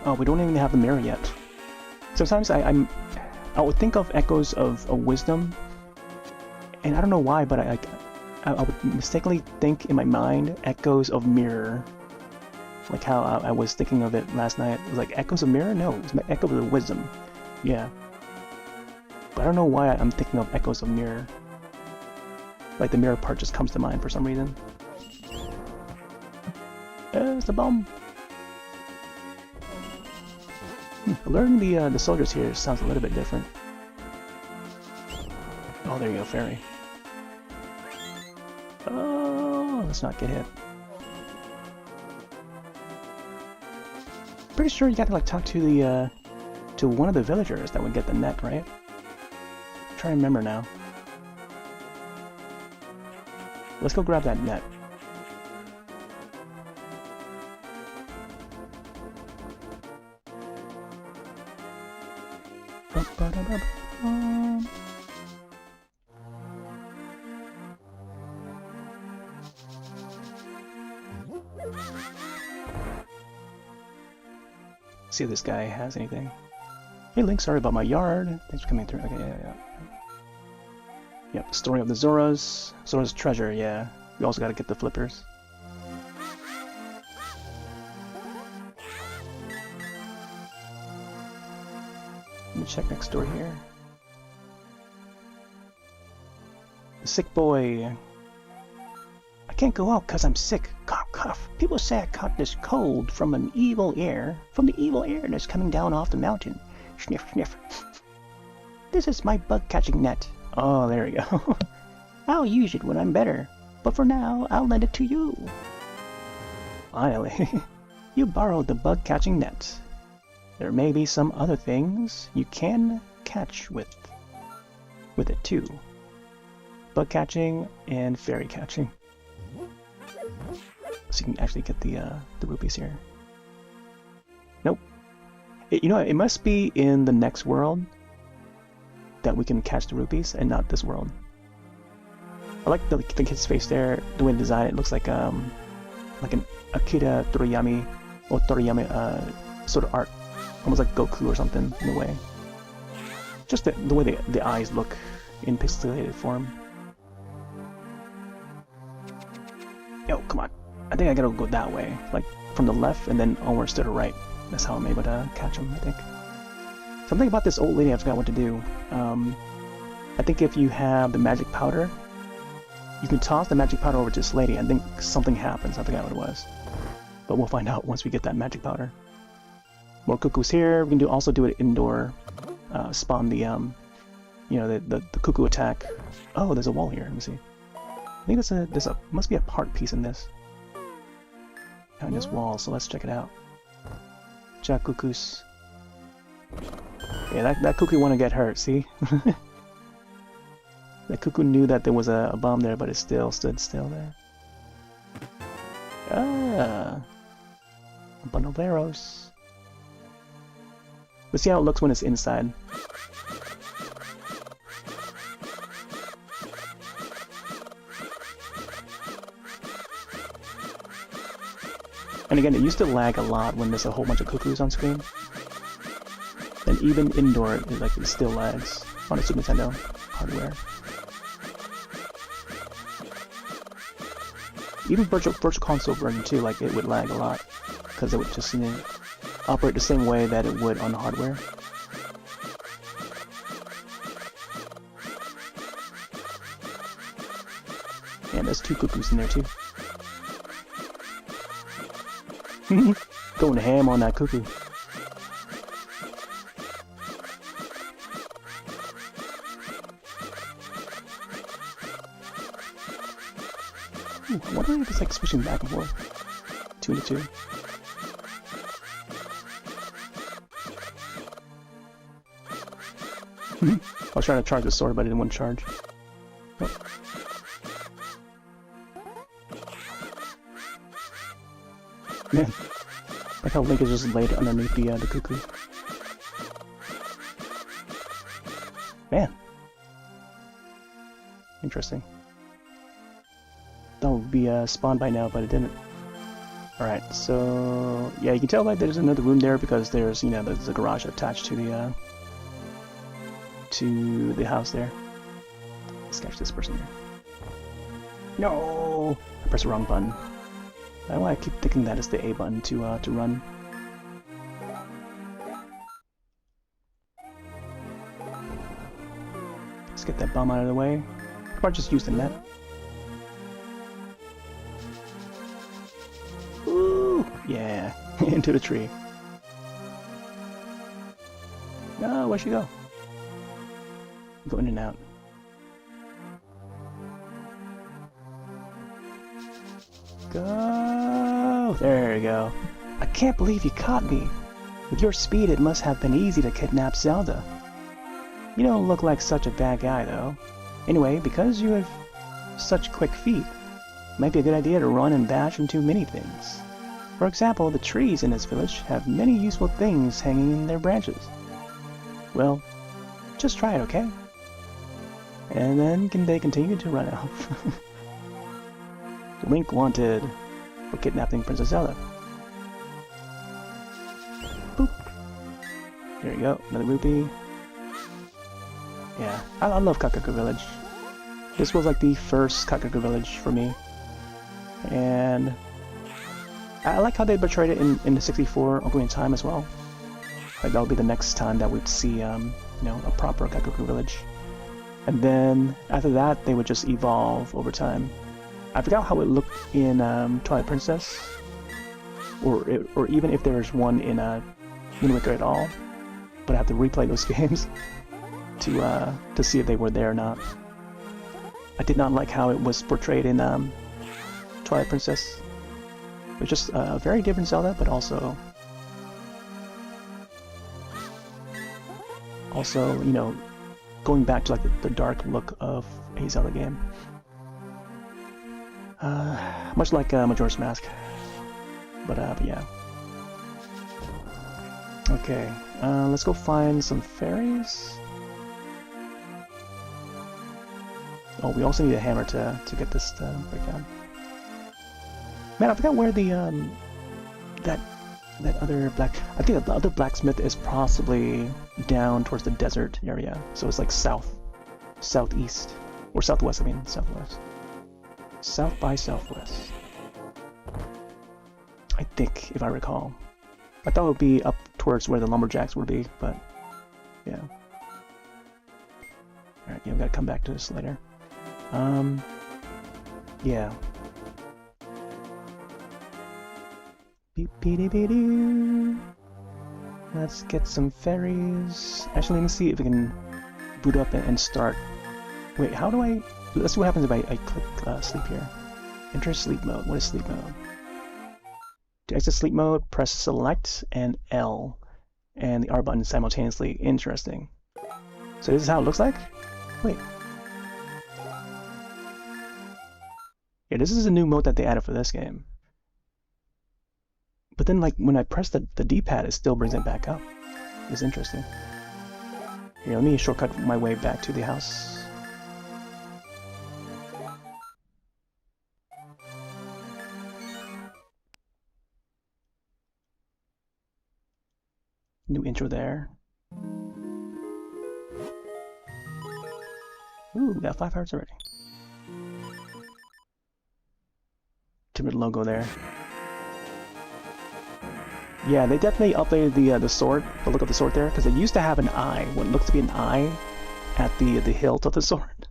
Oh, we don't even have the mirror yet. Sometimes I would think of echoes of wisdom, and I don't know why, but I would mistakenly think in my mind echoes of mirror, like how I was thinking of it last night. It was like echoes of mirror? No, it's my echo of wisdom. Yeah, but I don't know why I'm thinking of echoes of mirror. Like the mirror part just comes to mind for some reason. There's the bomb. Learning the soldiers here sounds a little bit different. Oh, there you go, fairy. Oh, let's not get hit. Pretty sure you got to like talk to the to one of the villagers that would get the net, right? I'm trying to remember now. Let's go grab that net. See if this guy has anything. Hey Link, sorry about my yard. Thanks for coming through. Okay, yeah. Yep, story of the Zora's treasure, yeah. We also gotta get the flippers. Let me check next door here. The sick boy. I can't go out 'cause I'm sick. Cough, cough. People say I caught this cold from the evil air that's coming down off the mountain. Sniff, sniff. This is my bug-catching net. Oh, there we go. I'll use it when I'm better, but for now, I'll lend it to you. Finally, you borrowed the bug-catching net. There may be some other things you can catch with it too. Bug catching and fairy catching. So you can actually get the rupees here. Nope. You know, it must be in the next world that we can catch the rupees, and not this world. I like the kid's face there, the way they design it. Looks like an Akira Toriyama or Toriyama sort of art almost like Goku or something in a way. Just the way the eyes look in pixelated form. Yo, come on. I think I gotta go that way, like from the left and then onwards to the right. That's how I'm able to catch him, I think. Something about this old lady, I forgot what to do. I think if you have the magic powder, you can toss the magic powder over to this lady, and then something happens. I forgot what it was. But we'll find out once we get that magic powder. More cuckoos here. We can also do it indoor. Spawn the, you know, the cuckoo attack. Oh, there's a wall here. Let me see. I think there's a must be a part piece in this. Behind this wall, so let's check it out. Jack cuckoos. Yeah, that cuckoo want to get hurt, see? That cuckoo knew that there was a bomb there, but it still stood still there. Ah! A bundle of arrows. Let's see how it looks when it's inside. And again, it used to lag a lot when there's a whole bunch of cuckoos on screen. And even indoor, it still lags on a Super Nintendo hardware. Even virtual console version too, like it would lag a lot because it would just operate the same way that it would on the hardware. And there's 2 cuckoos in there too. Going ham on that cuckoo. Ooh, I wonder if it's like switching back and forth. 2 to 2. I was trying to charge the sword, but I didn't want to charge. Oh. Man, like how Link is just laid underneath the cuckoo. Man, interesting. That would be spawned by now, but it didn't. Alright, so yeah, you can tell like there's another room there because there's, you know, there's a garage attached to the house there. Let's catch this person here. No! I pressed the wrong button. I don't know why I keep thinking that it's the A button to run. Let's get that bomb out of the way. I'll probably just use the net. Ooh! Yeah! Into the tree. No, where'd she go? Go in and out. Go! There you go. I can't believe you caught me. With your speed, it must have been easy to kidnap Zelda. You don't look like such a bad guy, though. Anyway, because you have such quick feet, it might be a good idea to run and bash into many things. For example, the trees in this village have many useful things hanging in their branches. Well, just try it, okay? And then they continue to run off. Link wanted for kidnapping Princess Zelda. Boop. There you go, another rupee. Yeah, I love Kakaku Village. This was like the first Kakaku Village for me. And I like how they portrayed it in the 64 Ocarina of Time as well. Like that'll be the next time that we'd see, you know, a proper Kakaku Village. And then after that, they would just evolve over time. I forgot how it looked in Twilight Princess, or even if there's one in Wind Waker at all. But I have to replay those games to see if they were there or not. I did not like how it was portrayed in Twilight Princess. It was just a very different Zelda, but also, you know, going back to like the dark look of a Zelda game. Much like Majora's Mask. But yeah. Okay, let's go find some fairies. Oh, we also need a hammer to get this to break down. Man, I forgot where the that That other I think the other blacksmith is possibly down towards the desert area. So it's like southeast, or southwest, I mean, southwest. South by southwest. I think, if I recall. I thought it would be up towards where the lumberjacks would be, but yeah. Alright, yeah, we gotta come back to this later. Yeah. Beep-beep-beep-doo. Let's get some ferries. Actually, let me see if we can boot up and start. Wait, how do I... Let's see what happens if I click sleep here. Enter sleep mode. What is sleep mode? To exit sleep mode, press select and L and the R button simultaneously. Interesting. So this is how it looks like? Wait. Yeah, this is a new mode that they added for this game. But then, like, when I press the D-pad, it still brings it back up. It's interesting. Here, let me shortcut my way back to the house. New intro there. Ooh, we got 5 hearts already. Timid logo there. Yeah, they definitely updated the sword, the look of the sword there, because it used to have an eye, what looks to be an eye at the hilt of the sword.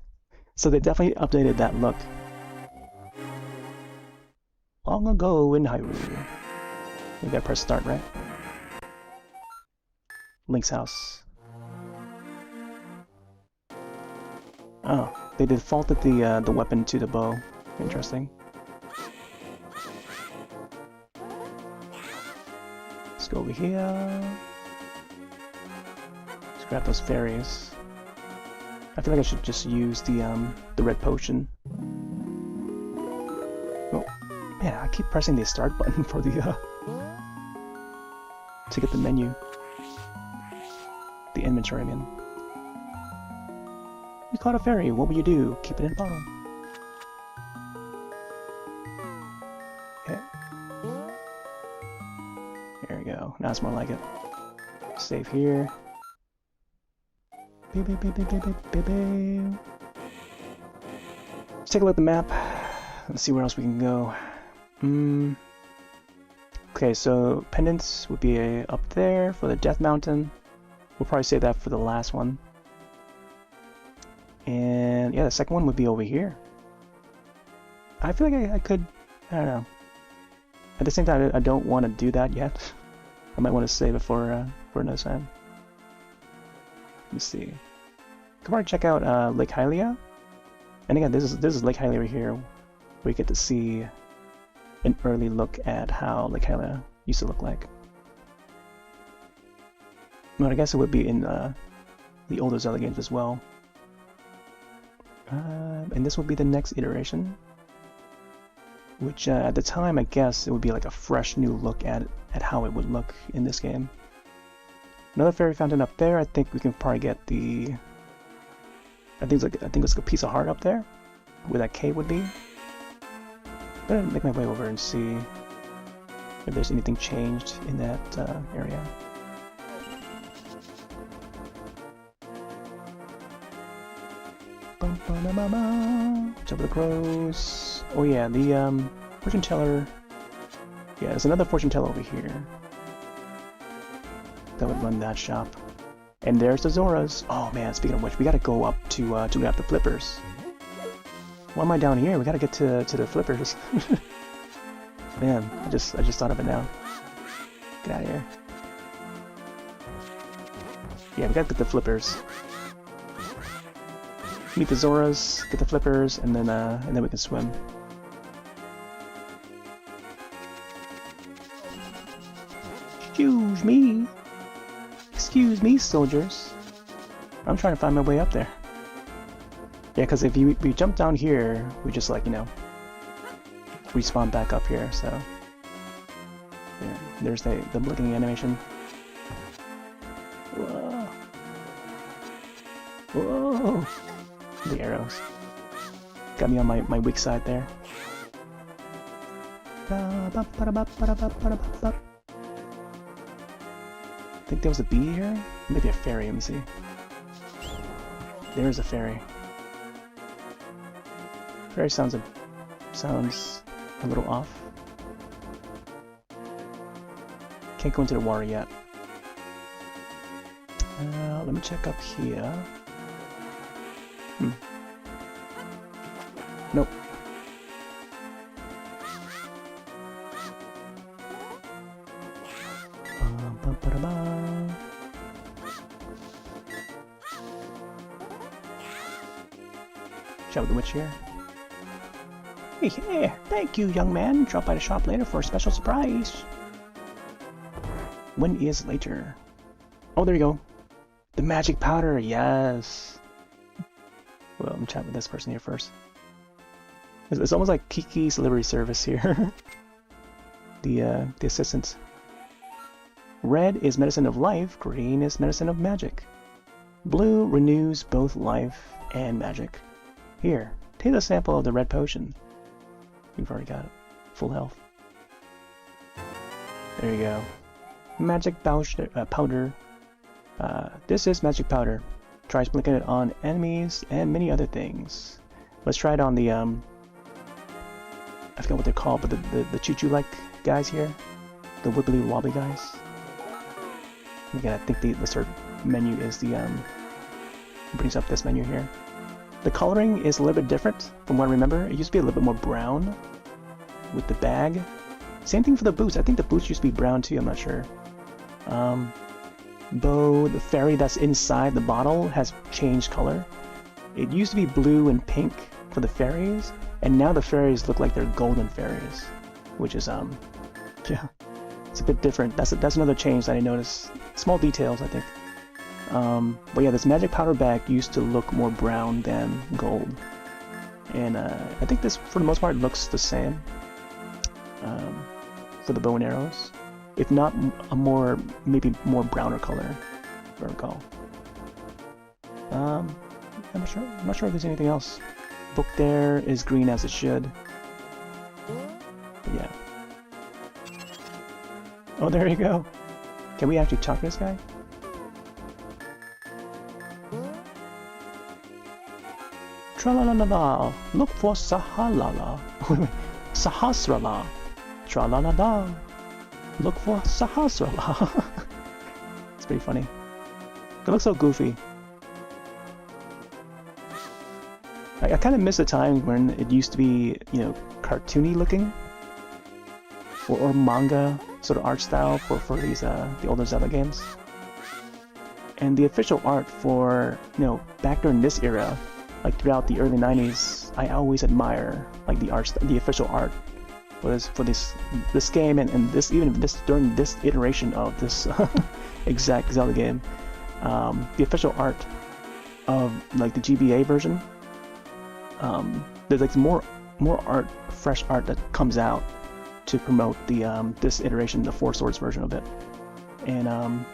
So they definitely updated that look. Long ago in Hyrule. We gotta press start, right? Link's house. Oh, they defaulted the weapon to the bow. Interesting. Let's go over here. Let's grab those fairies. I feel like I should just use the red potion. Oh, man, I keep pressing the start button for the to get the menu. The inventory, I mean. You caught a fairy, what will you do? Keep it in a bottle. Okay. There we go. Now it's more like it. Save here. Let's take a look at the map. Let's see where else we can go. Okay, so pendants would be up there for the Death Mountain. We'll probably save that for the last one. And yeah, the second one would be over here. I feel like I could, I don't know. At the same time, I don't want to do that yet. I might want to save it for another time. Let me see. Come on, check out Lake Hylia. And again, this is Lake Hylia right here, where you get to see an early look at how Lake Hylia used to look like. But I guess it would be in the older Zelda games as well. And this will be the next iteration, which at the time I guess it would be like a fresh new look at how it would look in this game. Another fairy fountain up there. I think we can probably get the. I think it's like a piece of heart up there, where that cave would be. I'm gonna make my way over and see if there's anything changed in that area. Jump the crows. Oh yeah, the fortune teller. Yeah, there's another fortune teller over here that would run that shop. And there's the Zoras. Oh man, speaking of which, we gotta go up to grab the flippers. Why am I down here? We gotta get to the flippers. Man, I just thought of it now. Get out of here. Yeah, we gotta get the flippers. Meet the Zoras, get the flippers, and then we can swim. Excuse me. Excuse me, soldiers. I'm trying to find my way up there. Yeah, because if we jump down here, we just like, you know, respawn back up here, so... Yeah, there's the blinking animation. Whoa. Whoa! The arrows. Got me on my weak side there. I think there was a bee here? Maybe a fairy, let me see. There's a fairy. Fairy sounds a little off. Can't go into the water yet. Let me check up here. Nope. Chat with the witch here. Hey, hey, thank you, young man. Drop by the shop later for a special surprise. When is later? Oh, there you go. The magic powder, yes. Well, I'm chatting with this person here first. It's almost like Kiki's delivery service here. the assistant. Red is medicine of life, green is medicine of magic. Blue renews both life and magic. Here, take a sample of the red potion. You've already got it. Full health. There you go. Magic powder. This is magic powder. Try sprinkling it on enemies and many other things. Let's try it on the I forget what they're called, but the choo-choo-like guys here. The wibbly-wobbly guys. Again, I think the sort of menu is the brings up this menu here. The coloring is a little bit different from what I remember. It used to be a little bit more brown with the bag. Same thing for the boots. I think the boots used to be brown too, I'm not sure. Though the fairy that's inside the bottle has changed color. It used to be blue and pink for the fairies, and now the fairies look like they're golden fairies, which is yeah, it's a bit different. That's another change that I noticed. Small details, I think. But yeah, this magic powder bag used to look more brown than gold, and I think this, for the most part, looks the same for the bow and arrows, if not a maybe more browner color, if I recall. I'm not sure if there's anything else. Book there is green as it should. But yeah. Oh, there you go. Can we actually talk to this guy? Tra-la-la-la-la, look for Sahalala. Sahasrala. Tra-la-la-la, look for Sahasrala. It's pretty funny. It looks so goofy. I kind of miss a time when it used to be, you know, cartoony looking. Or manga sort of art style for these the older Zelda games. And the official art for, you know, back during this era, like throughout the early 90s, I always admire like the official art for this game and during this iteration of this exact Zelda game. The official art of like the GBA version, there's like more fresh art that comes out to promote the this iteration, the Four Swords version of it, and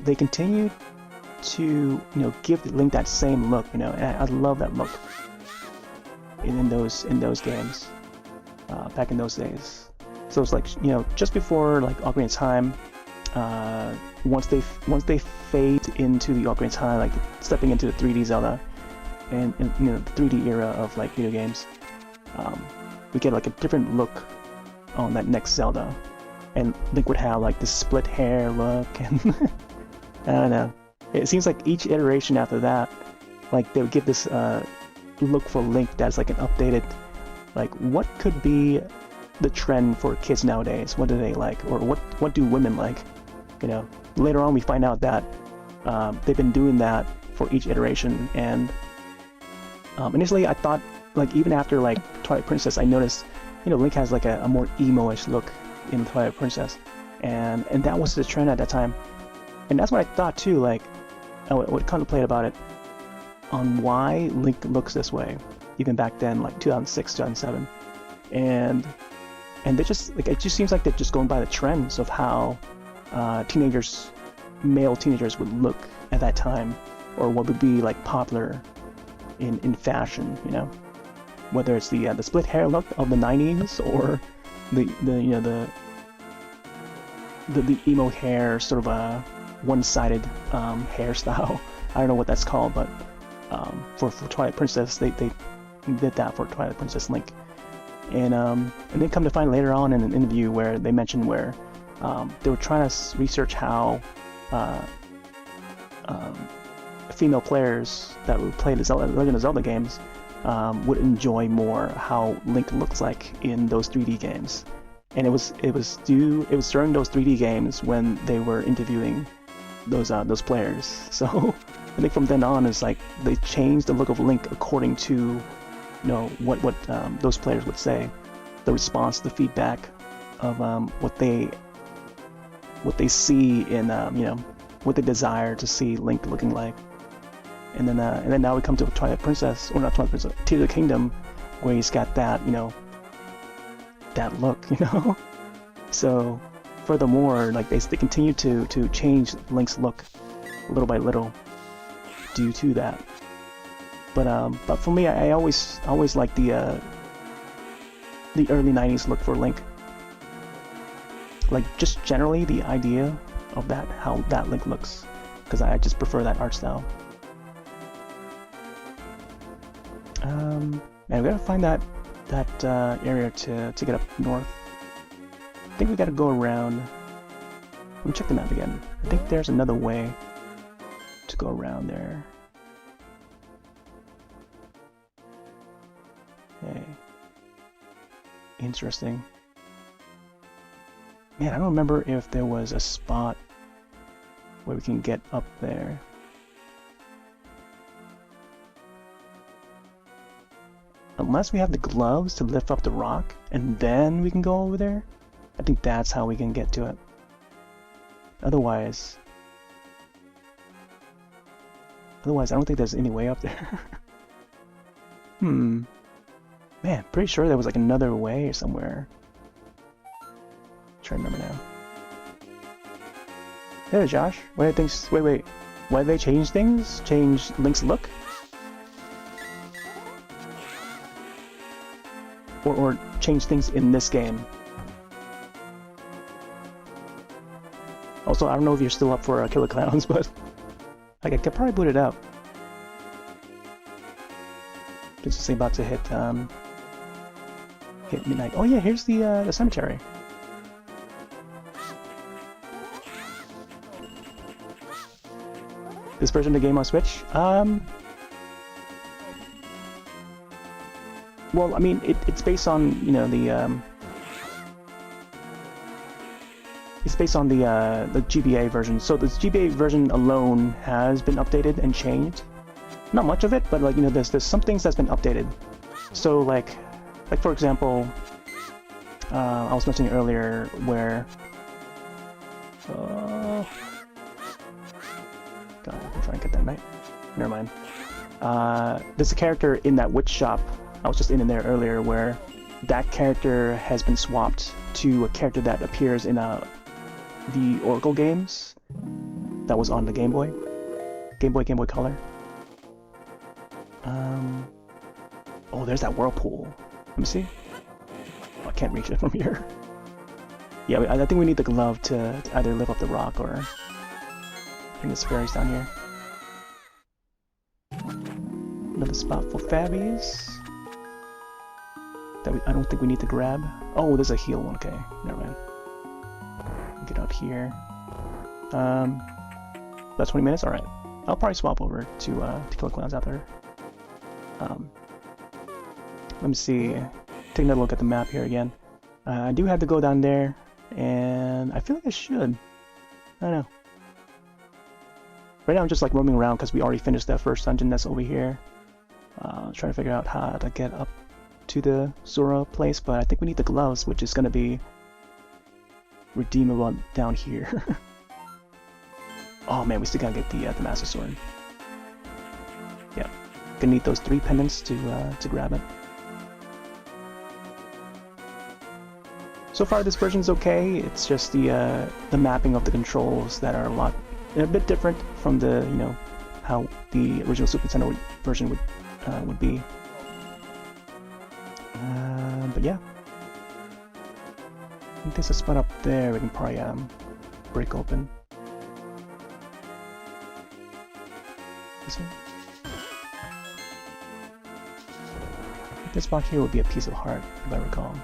they continue to, you know, give Link that same look, you know, and I love that look in those games back in those days. So it's like, you know, just before like Ocarina of Time, once they fade into the Ocarina of Time, like stepping into the 3D Zelda and you know, the 3D era of like video games, we get like a different look on that next Zelda, and Link would have like this split hair look, and I don't know. It seems like each iteration after that, like they would give this look for Link that's like an updated, like what could be the trend for kids nowadays? What do they like, or what do women like? You know, later on we find out that they've been doing that for each iteration, and initially I thought, like even after like Twilight Princess, I noticed, you know, Link has like a more emo-ish look in Twilight Princess, and that was the trend at that time, and that's what I thought too. Like I would contemplate about it on why Link looks this way, even back then, like 2006, 2007, and they just like, it just seems like they're just going by the trends of how male teenagers would look at that time, or what would be like popular in fashion, you know, whether it's the split hair look of the 90s, or the you know, the emo hair, sort of a one-sided hairstyle. I don't know what that's called, but for Twilight Princess, they did that for Twilight Princess Link. And then come to find later on in an interview where they mentioned where they were trying to research how female players that would play the Legend of Zelda games would enjoy more how Link looks like in those 3D games. And it was during those 3D games when they were interviewing those players. So I think from then on is like they changed the look of Link according to, you know, what those players would say, the response, the feedback of what they see in you know, what they desire to see Link looking like. And then now we come to Twilight Princess, or not Twilight Princess, Tears of the Kingdom, where he's got that, you know, that look, you know. So furthermore, like they continue to change Link's look little by little due to that. But for me, I always like the early '90s look for Link. Like just generally the idea of that, how that Link looks, because I just prefer that art style. And we gotta find that area to get up north. I think we gotta go around. Let me check the map again. I think there's another way to go around there. Okay. Interesting. Man, I don't remember if there was a spot where we can get up there. Unless we have the gloves to lift up the rock, and then we can go over there. I think that's how we can get to it. Otherwise, I don't think there's any way up there. Man, pretty sure there was like another way somewhere. Try to remember now. Hey, Josh. What do you think? Wait. Why did they change things? Change Link's look? Or change things in this game? Also, I don't know if you're still up for Killer Clowns, but like I could probably boot it up. It's just about to hit midnight. Oh yeah, here's the cemetery. This version of the game on Switch? Well, I mean, it's based on, you know, it's based on the GBA version. So the GBA version alone has been updated and changed. Not much of it, but like, you know, there's some things that's been updated. So like for example, I was mentioning earlier where God, I'm trying to get that right. Never mind. There's a character in that witch shop. I was just in there earlier where that character has been swapped to a character that appears in the Oracle games that was on the Game Boy Color. Oh, there's that whirlpool. Let me see. Oh, I can't reach it from here. Yeah, I think we need the glove to either lift up the rock or bring the fairies down here. Another spot for fairies that I don't think we need to grab. Oh, there's a heal one. Okay, never mind. Get out here. That's 20 minutes. All right. I'll probably swap over to Killer Clowns after. Let me see. Take another look at the map here again. I do have to go down there, and I feel like I should. I don't know. Right now I'm just like roaming around because we already finished that first dungeon that's over here. Trying to figure out how to get up to the Zora place, but I think we need the gloves, which is going to be redeemable down here. Oh man, we still gotta get the Master Sword. Yeah, gonna need those 3 pendants to grab it. So far, this version's okay. It's just the mapping of the controls that are a bit different from the, you know, how the original Super Nintendo version would be. But yeah, I think there's a spot up there we can probably break open. This one? This block here would be a piece of heart, if I recall.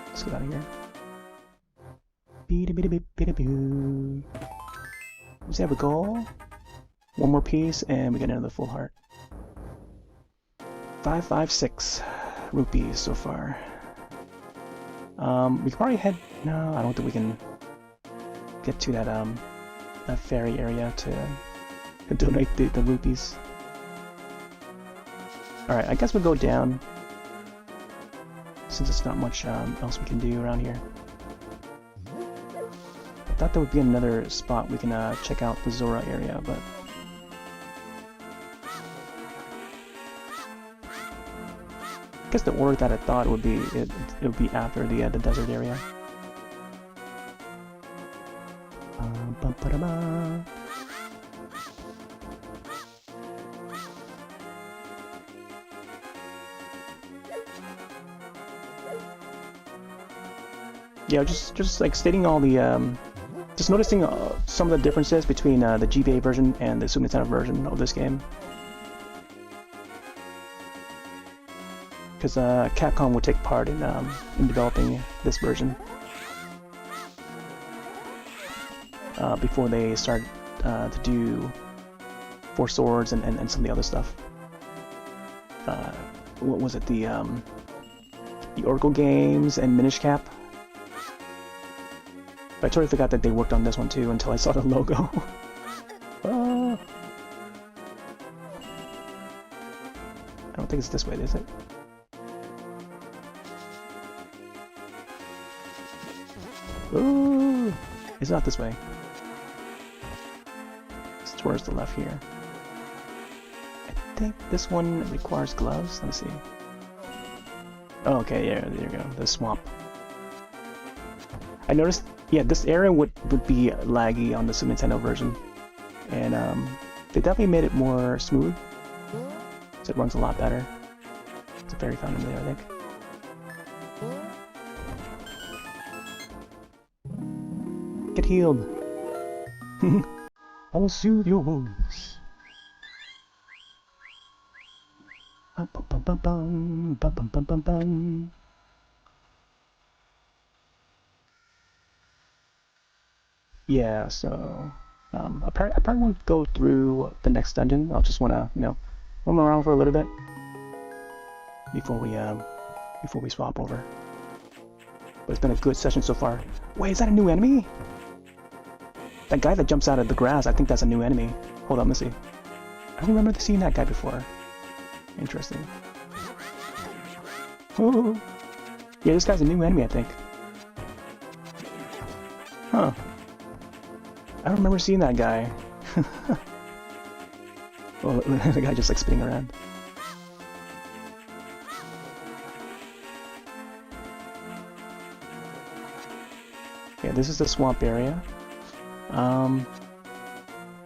Let's get out of here. Does he have a goal? One more piece, and we get another full heart. 556 rupees so far. We can probably head. No, I don't think we can get to that ferry area to donate the rupees. All right, I guess we'll go down since there's not much else we can do around here. I thought there would be another spot we can check out the Zora area, but I guess the order that I thought would be it would be after the desert area. Yeah, just like stating all the just noticing some of the differences between the GBA version and the Super Nintendo version of this game. Because Capcom would take part in developing this version before they start to do Four Swords and some of the other stuff. What was it? The Oracle games and Minish Cap. I totally forgot that they worked on this one too until I saw the logo. I don't think it's this way, is it? Ooh, it's not this way. It's towards the left here. I think this one requires gloves. Let me see. Oh, okay, yeah, there you go. The swamp. I noticed, yeah, this area would be laggy on the Super Nintendo version, and they definitely made it more smooth, so it runs a lot better. It's a fairy fountain there, I think. Get healed. I'll soothe your wounds. Yeah, so I probably won't go through the next dungeon. I'll just want to, you know, roam around for a little bit before we swap over. But it's been a good session so far. Wait, is that a new enemy? That guy that jumps out of the grass, I think that's a new enemy. Hold on, let me see. I don't remember seeing that guy before. Interesting. Oh, yeah, this guy's a new enemy, I think. Huh. I don't remember seeing that guy. Well, the guy just like spinning around. Yeah, this is the swamp area.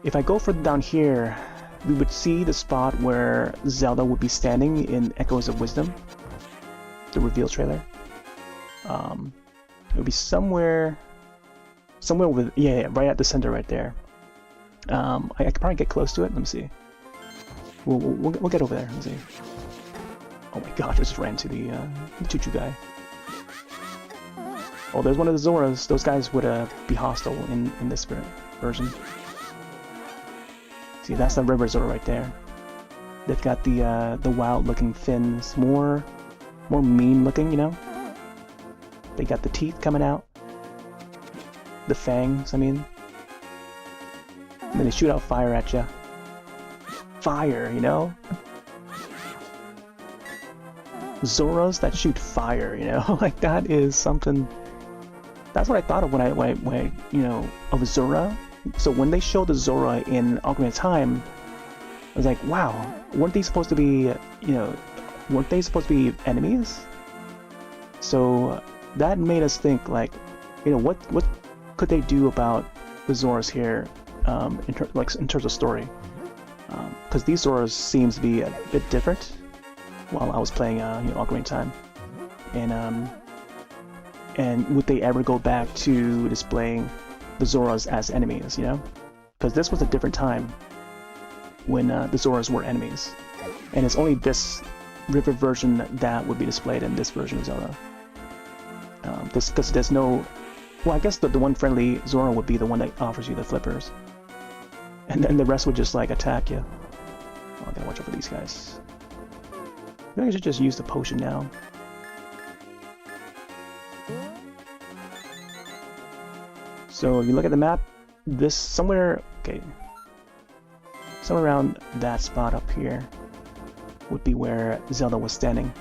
If I go further down here, we would see the spot where Zelda would be standing in Echoes of Wisdom, the reveal trailer. It would be somewhere with, yeah, right at the center right there. I could probably get close to it. Let me see. We'll get over there. Let me see. Oh my gosh, I just ran to the choo-choo guy. Oh, there's one of the Zoras. Those guys would be hostile in this version. See, that's the river Zora right there. They've got the wild-looking fins, more mean-looking, you know. They got the teeth coming out, the fangs. I mean, and then they shoot out fire at you. Fire, you know. Zoras that shoot fire, you know, like that is something. That's what I thought of when I you know, of Zora. So when they showed the Zora in Ocarina of Time, I was like, wow, weren't they supposed to be, you know, weren't they supposed to be enemies? So that made us think, like, you know, what could they do about the Zoras here, in terms of story? Because these Zoras seems to be a bit different while I was playing, you know, Ocarina of Time, and And would they ever go back to displaying the Zoras as enemies, you know? Because this was a different time when the Zoras were enemies. And it's only this river version that would be displayed in this version of Zelda. Because there's no... Well, I guess the one friendly Zora would be the one that offers you the flippers. And then the rest would just, like, attack you. Oh, I gotta watch out for these guys. Maybe I should just use the potion now. So if you look at the map, this somewhere... Okay. Somewhere around that spot up here would be where Zelda was standing.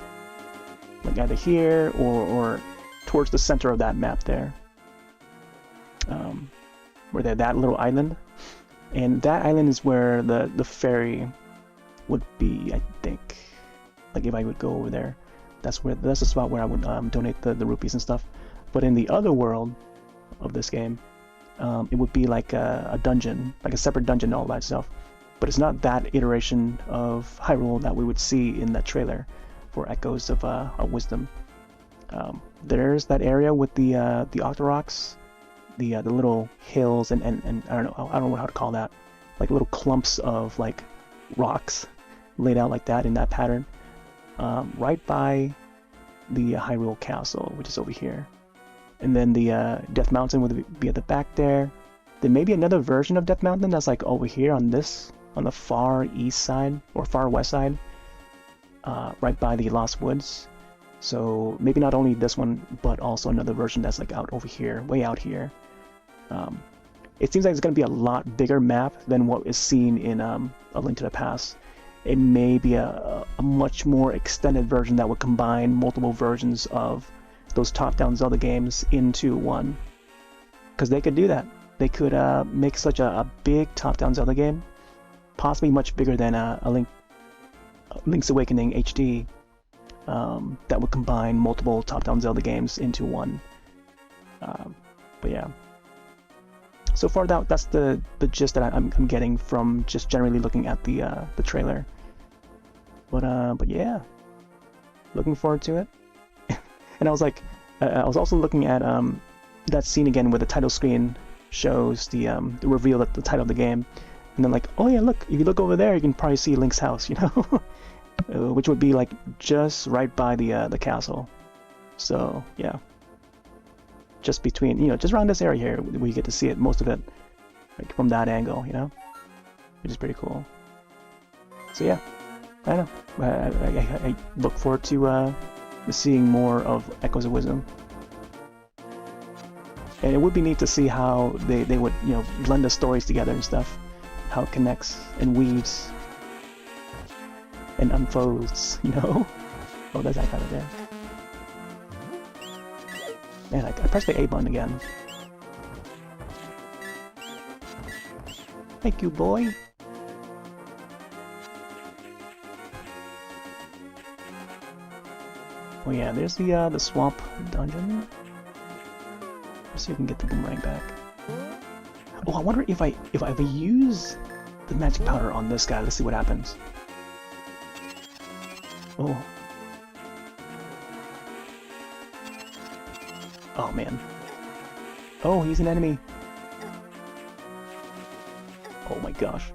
Like either here or towards the center of that map there. Where they're that little island. And that island is where the ferry would be, I think. Like if I would go over there. That's the spot where I would donate the rupees and stuff. But in the other world of this game, it would be like a dungeon, like a separate dungeon all by itself. But it's not that iteration of Hyrule that we would see in that trailer for Echoes of Wisdom. There's that area with the Octoroks, the little hills and I don't know how to call that, like little clumps of like rocks laid out like that in that pattern, right by the Hyrule Castle, which is over here. And then the Death Mountain would be at the back there. Then maybe another version of Death Mountain that's like over here on the far east side or far west side, right by the Lost Woods. So maybe not only this one, but also another version that's like out over here, way out here. It seems like it's going to be a lot bigger map than what is seen in A Link to the Past. It may be a much more extended version that would combine multiple versions of those top-down Zelda games into one. Because they could do that. They could make such a big top-down Zelda game, possibly much bigger than Link's Awakening HD, that would combine multiple top-down Zelda games into one. But yeah. So far, that's the gist that I'm getting from just generally looking at the trailer. But yeah, looking forward to it. And I was like, I was also looking at that scene again where the title screen shows the reveal of the title of the game, and then like, oh yeah, look, if you look over there, you can probably see Link's house, you know, which would be like just right by the castle. So yeah. Just between, you know, just around this area here, we get to see it, most of it, like from that angle, you know, which is pretty cool. So yeah, I don't know. I look forward to seeing more of Echoes of Wisdom, and it would be neat to see how they would, you know, blend the stories together and stuff, how it connects and weaves and unfolds, you know. Oh, there's that kind of there. Man, I pressed the A button again. Thank you, boy. Oh yeah, there's the swamp dungeon. Let's see if we can get the boomerang back. Oh, I wonder if I use the magic powder on this guy. Let's see what happens. Oh. Oh man. Oh, he's an enemy. Oh my gosh.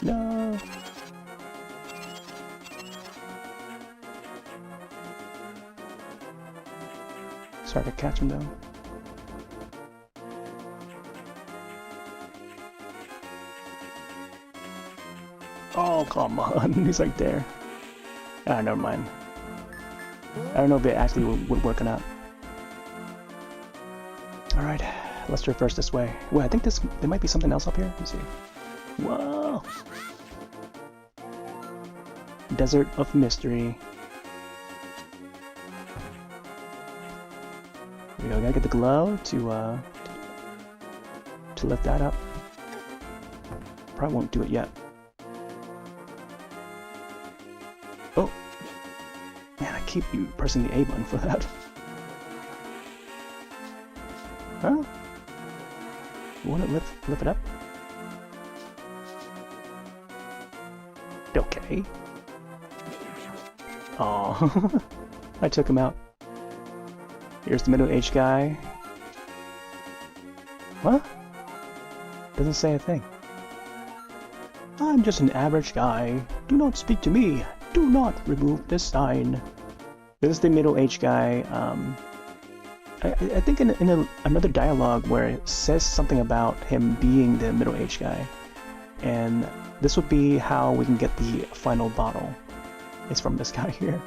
No. Sorry to catch him though. Oh, come on. He's right there. Ah, never mind. I don't know if it actually would work or not. Alright, let's traverse this way. Well, I think there might be something else up here. Let me see. Whoa! Desert of Mystery. Here we go. Gotta get the glow to lift that up. Probably won't do it yet. Oh! Man, I keep pressing the A button for that. Huh? You want to lift it up? Okay. Oh, I took him out. Here's the middle-aged guy. What? Doesn't say a thing. I'm just an average guy. Do not speak to me. Do not remove this sign. This is the middle-aged guy. I think in another dialogue where it says something about him being the middle-aged guy. And this would be how we can get the final bottle. It's from this guy here.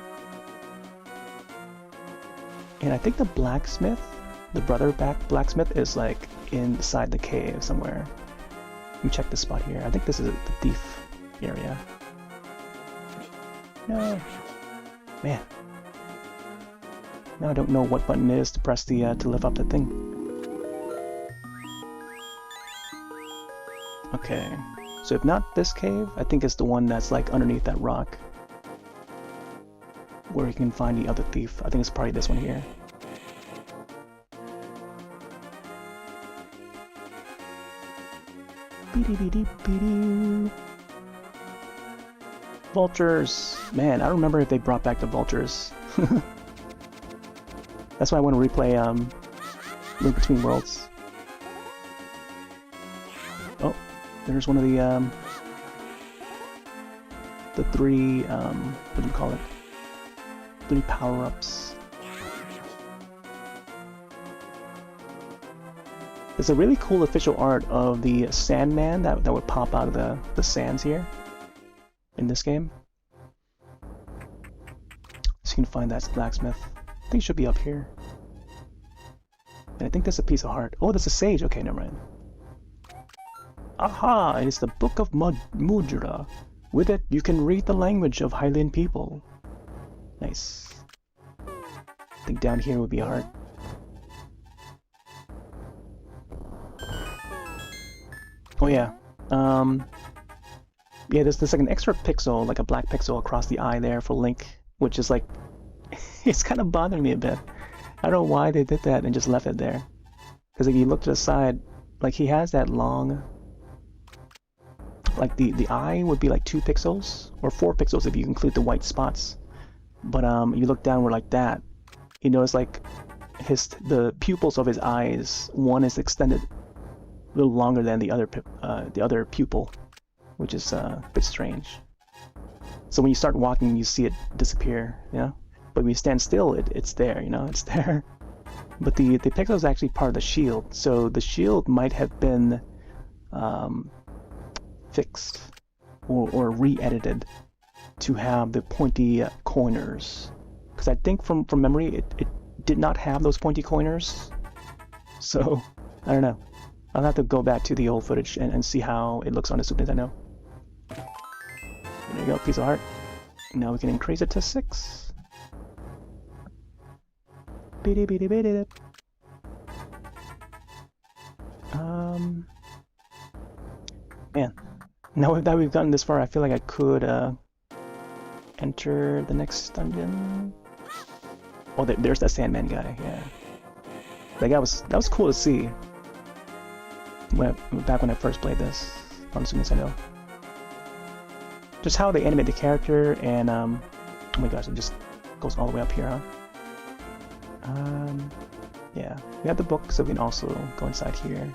And I think the blacksmith, the brother blacksmith, is like inside the cave somewhere. Let me check the spot here. I think this is the thief area. No. Man. Now I don't know what button it is to press the to lift up the thing. Okay. So if not this cave, I think it's the one that's like underneath that rock. Where you can find the other thief. I think it's probably this one here. Vultures! Man, I don't remember if they brought back the vultures. That's why I want to replay Link Between Worlds. Oh, there's one of the three, what do you call it? 3 power-ups. There's a really cool official art of the Sandman that would pop out of the sands here in this game. So you can find that blacksmith. I think it should be up here. And I think there's a piece of heart. Oh, there's a sage. Okay, never mind. Aha! It's the Book of Mudra. With it, you can read the language of Hylian people. Nice. I think down here would be a heart. Oh yeah. Yeah, there's like an extra pixel, like a black pixel across the eye there for Link, which is like, it's kind of bothering me a bit. I don't know why they did that and just left it there. Because if you look to the side, like he has that long, like the eye would be like 2 pixels, or 4 pixels if you include the white spots. But you look downward like that, you notice like the pupils of his eyes, one is extended a little longer than the other pupil, which is a bit strange. So when you start walking, you see it disappear, you know? But when you stand still, it's there, you know, it's there. But the pixel is actually part of the shield, so the shield might have been fixed or re-edited to have the pointy corners. Because I think from memory, it did not have those pointy corners. So, I don't know. I'll have to go back to the old footage and see how it looks on the Super Nintendo. There you go, piece of heart. Now we can increase it to 6. Man, now that we've gotten this far, I feel like I could enter the next dungeon. Oh, there's that Sandman guy. Yeah, that was cool to see. Back when I first played this on Super Nintendo, just how they animate the character, and oh my gosh, it just goes all the way up here, huh? Yeah, we have the book, so we can also go inside here.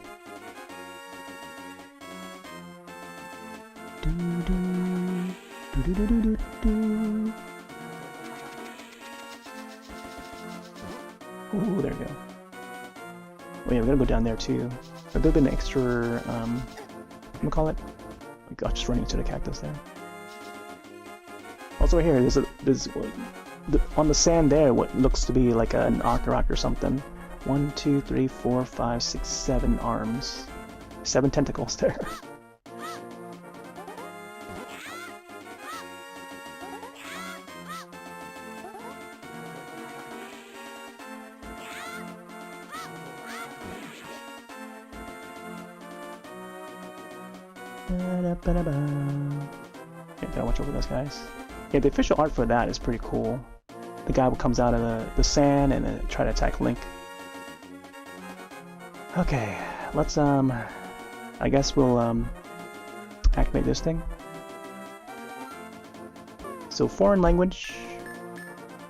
Ooh, there we go. Oh yeah, we're gonna go down there too. A little bit of extra, what do you call it? Oh my gosh, just running into the cactus there. Also right here, there's on the sand there, what looks to be like an Octorok or something. 1, 2, 3, 4, 5, 6, 7 arms. 7 tentacles there. Yeah, gotta watch over those guys. Yeah, the official art for that is pretty cool. The guy comes out of the sand and try to attack Link. Okay, let's I guess we'll activate this thing. So foreign language.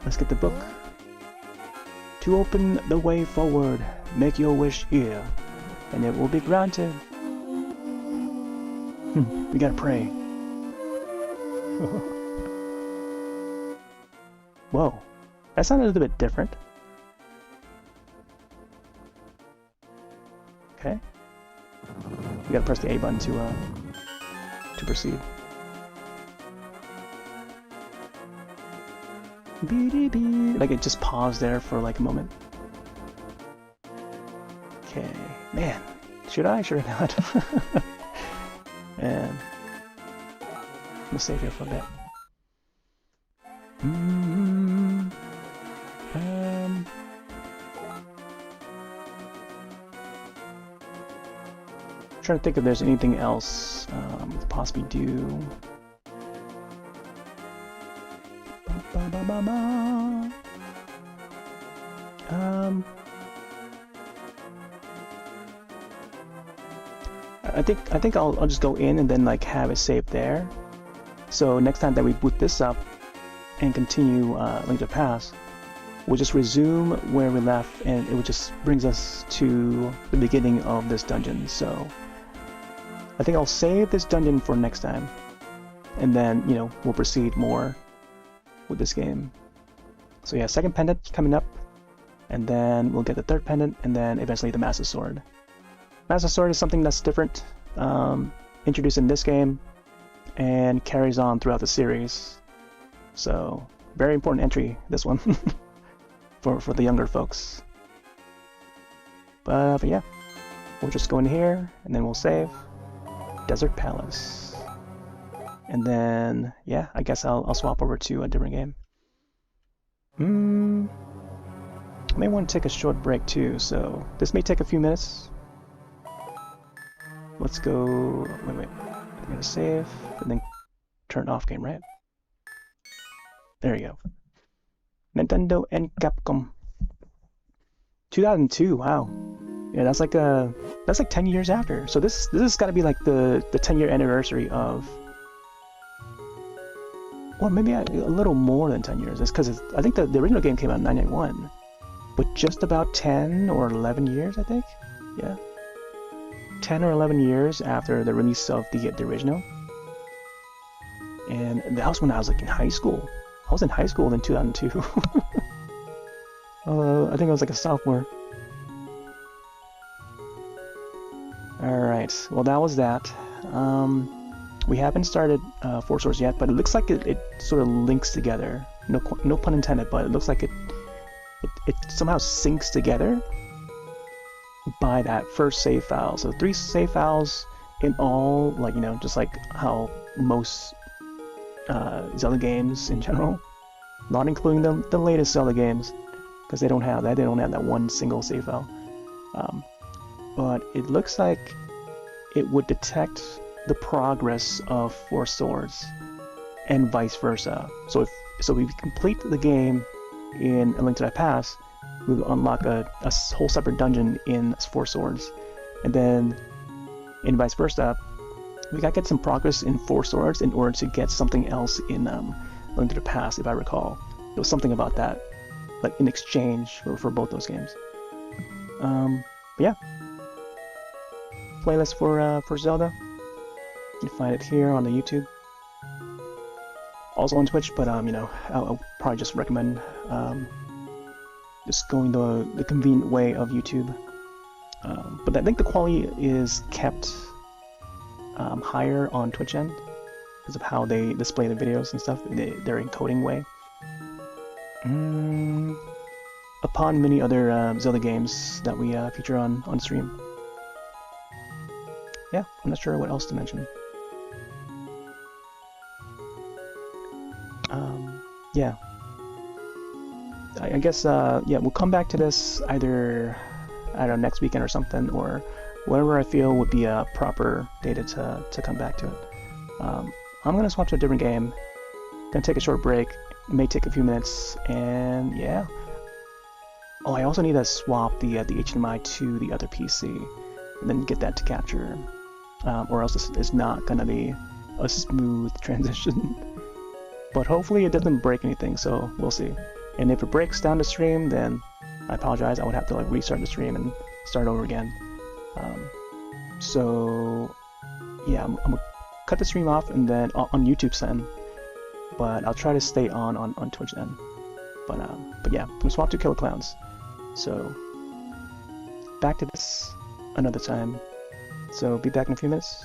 Let's get the book. To open the way forward, make your wish here, and it will be granted. We gotta pray. Whoa, that sounded a little bit different. Okay. You gotta press the A button to proceed. Like it just paused there for like a moment. Okay, man, should I? Should I not? And I'm gonna save here for a bit. Trying to think if there's anything else we could possibly do. I think I'll just go in and then like have it saved there. So next time that we boot this up and continue Link to the Past, we'll just resume where we left, and it would just brings us to the beginning of this dungeon. So I think I'll save this dungeon for next time, and then we'll proceed more with this game. So yeah, second pendant coming up, and then we'll get the third pendant, and then eventually the Master Sword. Master Sword is something that's different, introduced in this game, and carries on throughout the series. So very important entry, this one, for the younger folks. But yeah, we'll just go in here, and then we'll save Desert Palace. And then, yeah, I guess I'll swap over to a different game. I may want to take a short break too, so this may take a few minutes. Let's go. Wait. I'm gonna save and then turn off game, right? There you go. Nintendo and Capcom. 2002. Wow. Yeah, that's like 10 years after. So this has got to be like the 10-year anniversary of. Or maybe a little more than 10 years. It's because I think the original game came out in 1991, but just about 10 or 11 years, I think. Yeah. 10 or 11 years after the release of the original. And that was when I was like in high school. I was in high school in 2002. I think I was like a sophomore. Alright, well that was that. We haven't started Four Swords yet, but it looks like it sort of links together. No pun intended, but it looks like it somehow syncs together by that first save file. So 3 save files in all, like just like how most Zelda games in general, not including the latest Zelda games, because they don't have that. They don't have that one single save file. But it looks like it would detect the progress of Four Swords and vice versa. So if we complete the game in A Link to the Past, we will unlock a whole separate dungeon in Four Swords, and then in vice versa, we gotta get some progress in Four Swords in order to get something else in Link to the Past, if I recall. There was something about that, like in exchange for both those games. But yeah, playlist for Zelda. You can find it here on the YouTube. Also on Twitch, but I'll probably just recommend just going the convenient way of YouTube. But I think the quality is kept higher on Twitch end because of how they display the videos and stuff. Their encoding way. Upon many other Zelda games that we feature on stream. Yeah, I'm not sure what else to mention. Yeah. I guess, yeah, we'll come back to this either, I don't know, next weekend or something, or whatever I feel would be a proper data to come back to it. I'm going to swap to a different game. Gonna take a short break. It may take a few minutes, and yeah. Oh, I also need to swap the HDMI to the other PC, and then get that to capture, or else it's not gonna be a smooth transition. But hopefully it doesn't break anything, so we'll see. And if it breaks down the stream, then I apologize. I would have to like restart the stream and start over again. So yeah, I'm gonna cut the stream off and then on YouTube then. But I'll try to stay on Twitch then. But yeah, I'm gonna swap to Killer Clowns. So back to this another time. So be back in a few minutes.